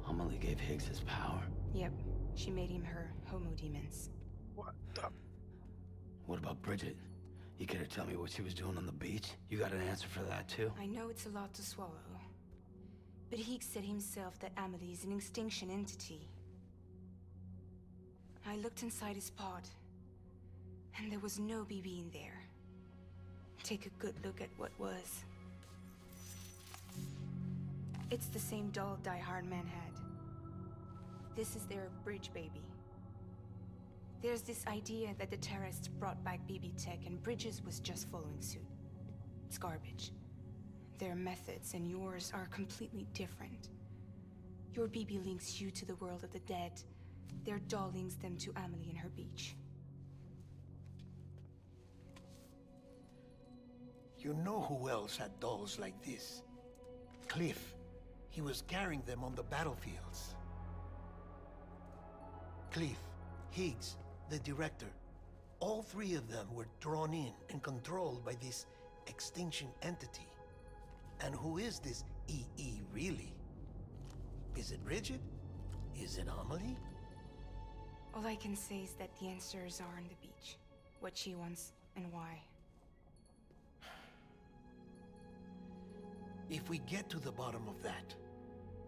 Amelie gave Higgs his power. Yep, she made him her Homo Demens. What the? What about Bridget? You care to tell me what she was doing on the beach? You got an answer for that too? I know it's a lot to swallow. But Higgs said himself that Amelie is an extinction entity. I looked inside his pod, and there was no BB in there. Take a good look at what was. It's the same doll Die Hard Man had. This is their bridge baby. There's this idea that the terrorists brought back BB tech and Bridges was just following suit. It's garbage. Their methods and yours are completely different. Your BB links you to the world of the dead. Their doll links them to Amelie and her beach. You know who else had dolls like this? Cliff. He was carrying them on the battlefields. Cliff, Higgs, the director. All three of them were drawn in and controlled by this extinction entity. And who is this EE really? Is it Bridget? Is it Amelie? All I can say is that the answers are on the beach. What she wants and why. If we get to the bottom of that,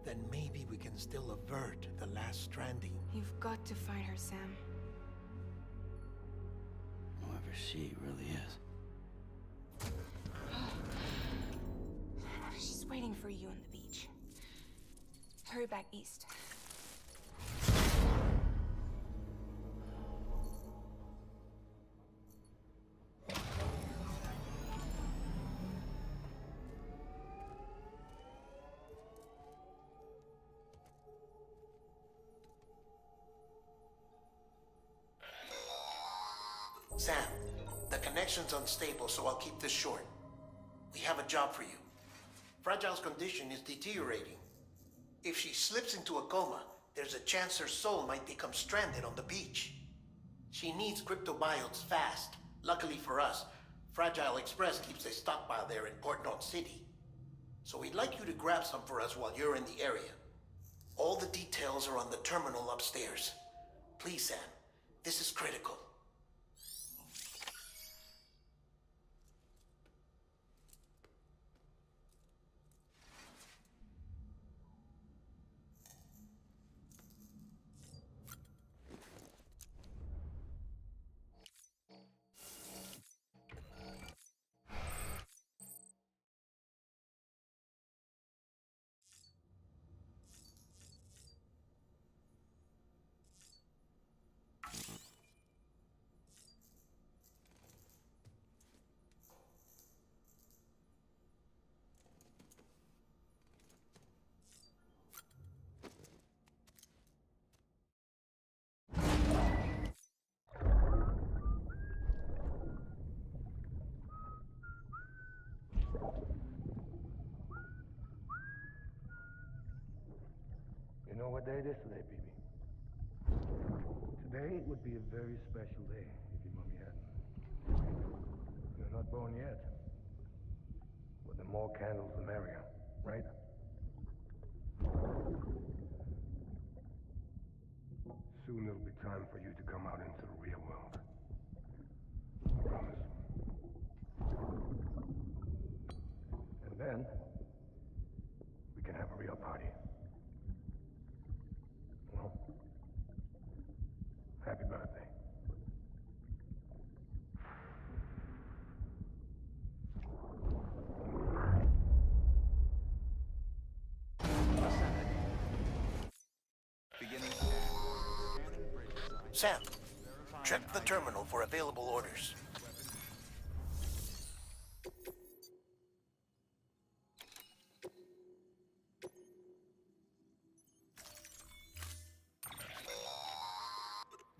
then maybe we can still avert the last stranding. You've got to find her, Sam. Whoever she really is. She's waiting for you on the beach. Hurry back east. Sam, the connection's unstable, so I'll keep this short. We have a job for you. Fragile's condition is deteriorating. If she slips into a coma, there's a chance her soul might become stranded on the beach. She needs cryptobiotes fast. Luckily for us, Fragile Express keeps a stockpile there in Port North City. So we'd like you to grab some for us while you're in the area. All the details are on the terminal upstairs. Please, Sam, this is critical. You know what day it is today, baby? Today would be a very special day if your mommy hadn't. You're not born yet. But the more candles, the merrier, right? Soon it'll be time for you to come out into the real world. I promise. And then, we can have a real party. Well, happy birthday. Sam, check the terminal for available orders.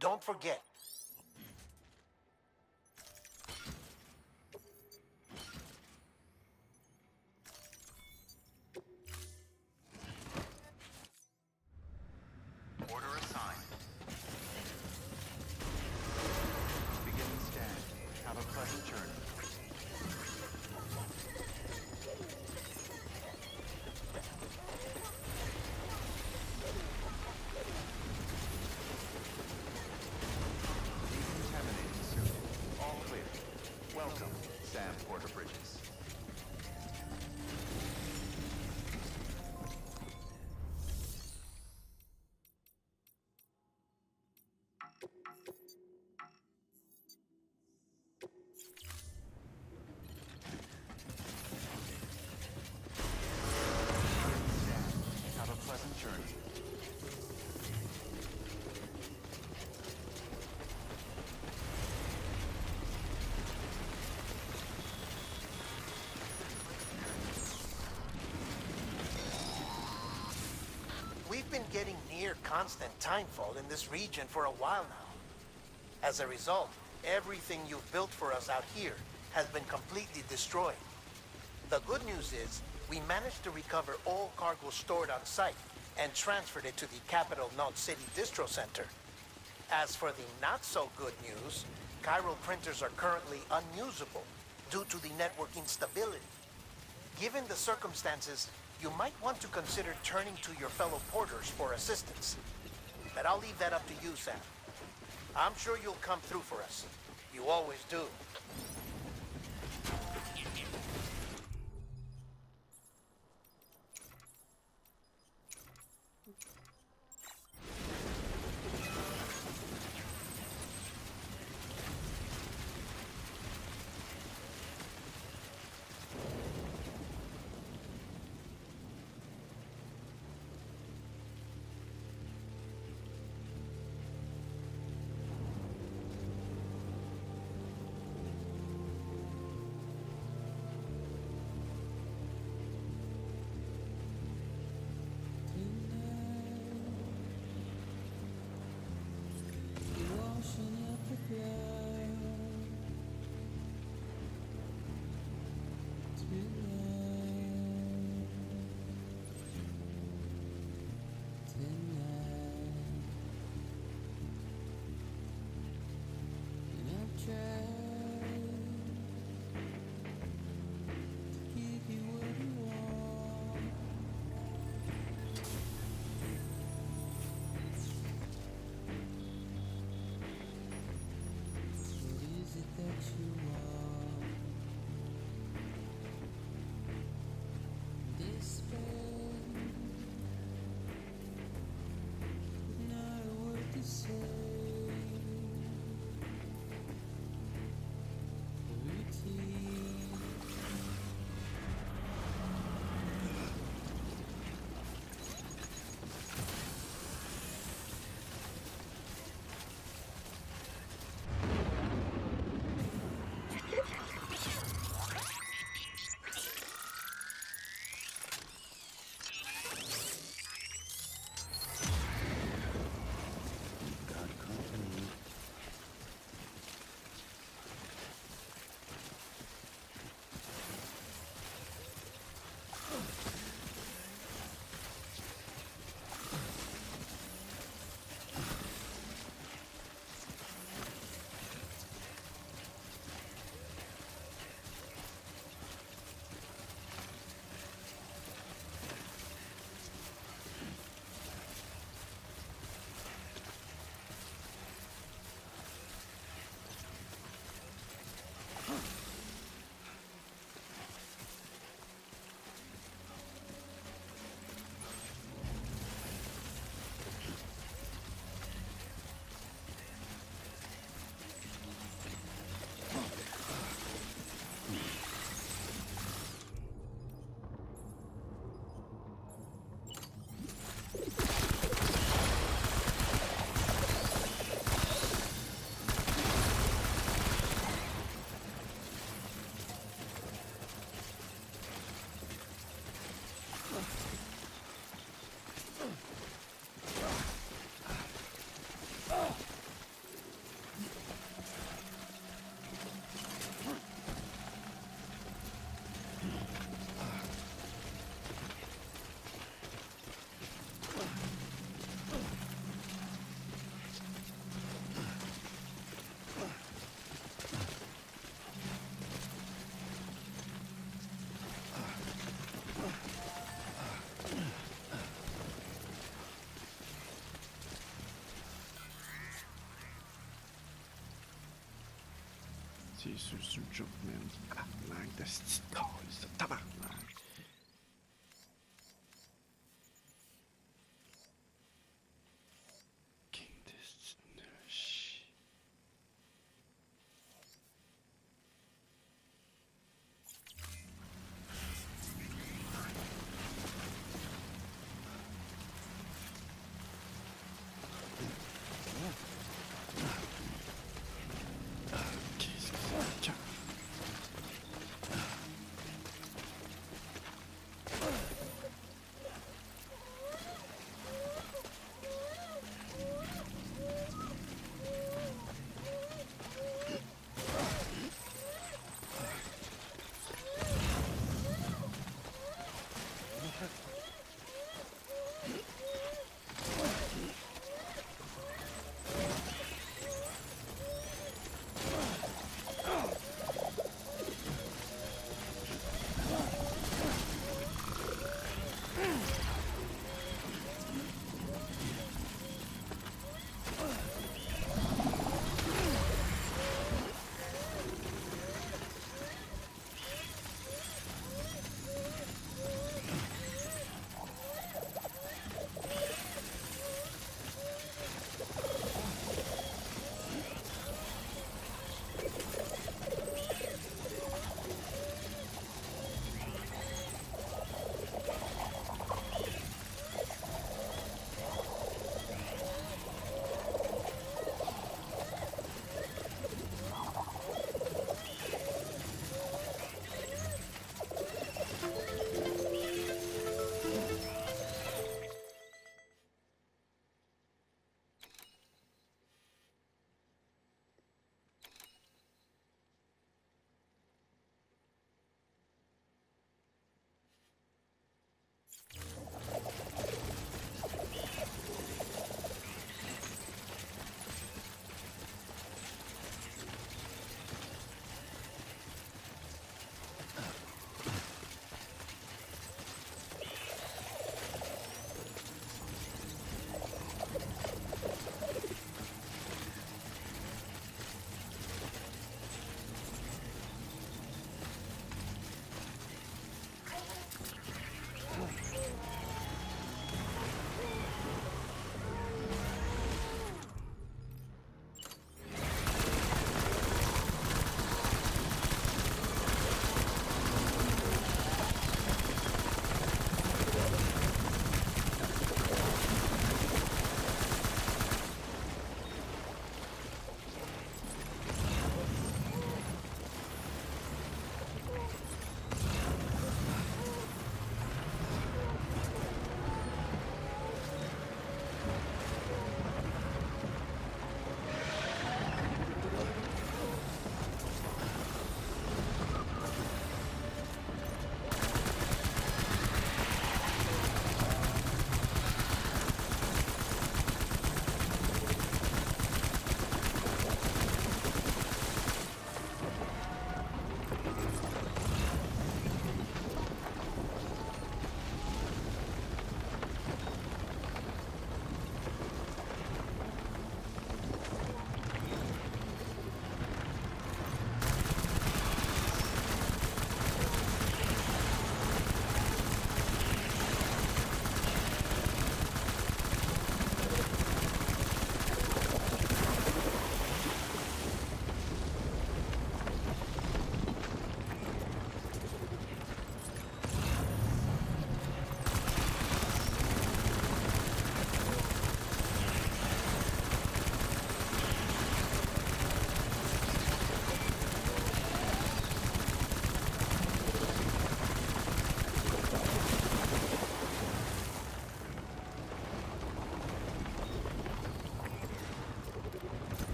Don't forget. Order assigned. Beginning scan. Have a pleasant journey. Decontaminating soon. All clear. Welcome, Sam Porter Bridges. Have a pleasant journey. We've been getting near constant timefall in this region for a while now. As a result, everything you've built for us out here has been completely destroyed. The good news is, we managed to recover all cargo stored on site and transferred it to the Capital Knot City Distro Center. As for the not-so-good news, chiral printers are currently unusable due to the network instability. Given the circumstances, you might want to consider turning to your fellow porters for assistance. But I'll leave that up to you, Sam. I'm sure you'll come through for us. You always do. C'est sur le joke, man. Tabarnak de cette cause, tabarnak.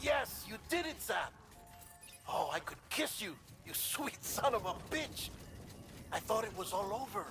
Yes, you did it, Sam! Oh, I could kiss you, you sweet son of a bitch! I thought it was all over.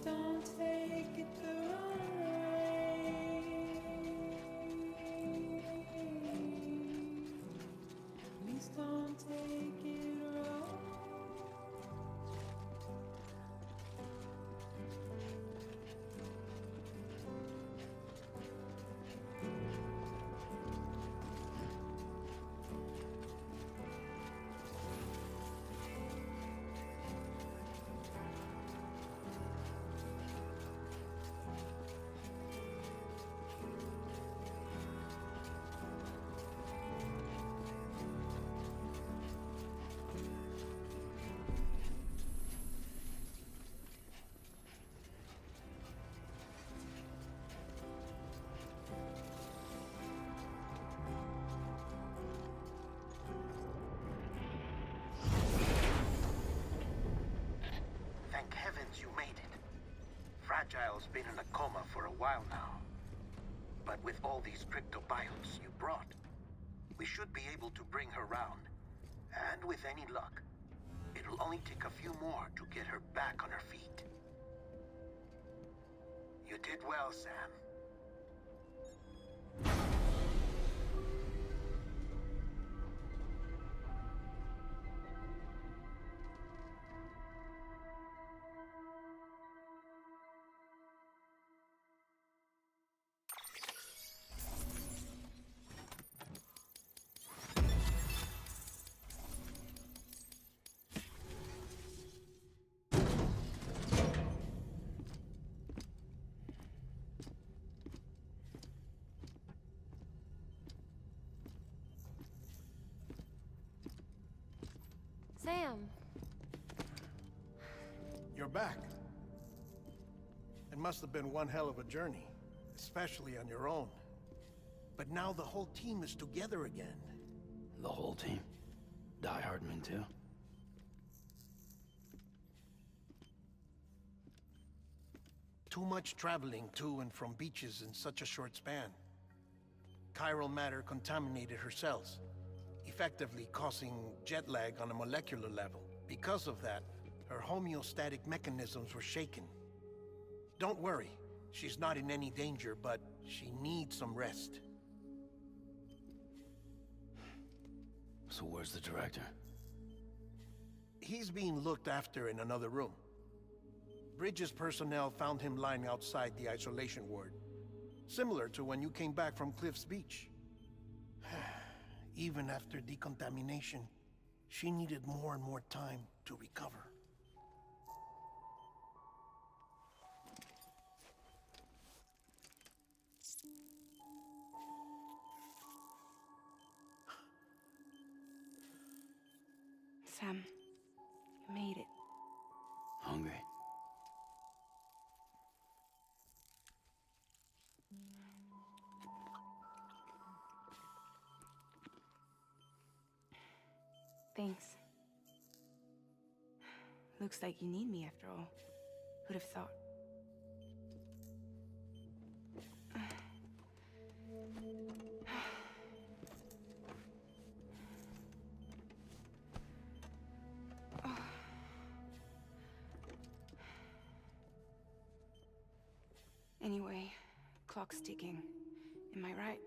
Don't take it the wrong way. Please don't take it wrong. Thank heavens you made it. Fragile's been in a coma for a while now. But with all these cryptobiotes you brought, we should be able to bring her round. And with any luck, it'll only take a few more to get her back on her feet. You did well, Sam. Sam. You're back. It must have been one hell of a journey, especially on your own. But now the whole team is together again. The whole team? Die Hardman too? Too much traveling to and from beaches in such a short span. Chiral matter contaminated her cells, effectively causing jet lag on a molecular level. Because of that, her homeostatic mechanisms were shaken. Don't worry, she's not in any danger, but she needs some rest. So where's the director? He's being looked after in another room. Bridges personnel found him lying outside the isolation ward, similar to when you came back from Cliff's Beach. Even after decontamination, she needed more and more time to recover. Sam, you made it. Hungry? Thanks. Looks like you need me after all. Who'd have thought? Anyway, clock's ticking. Am I right?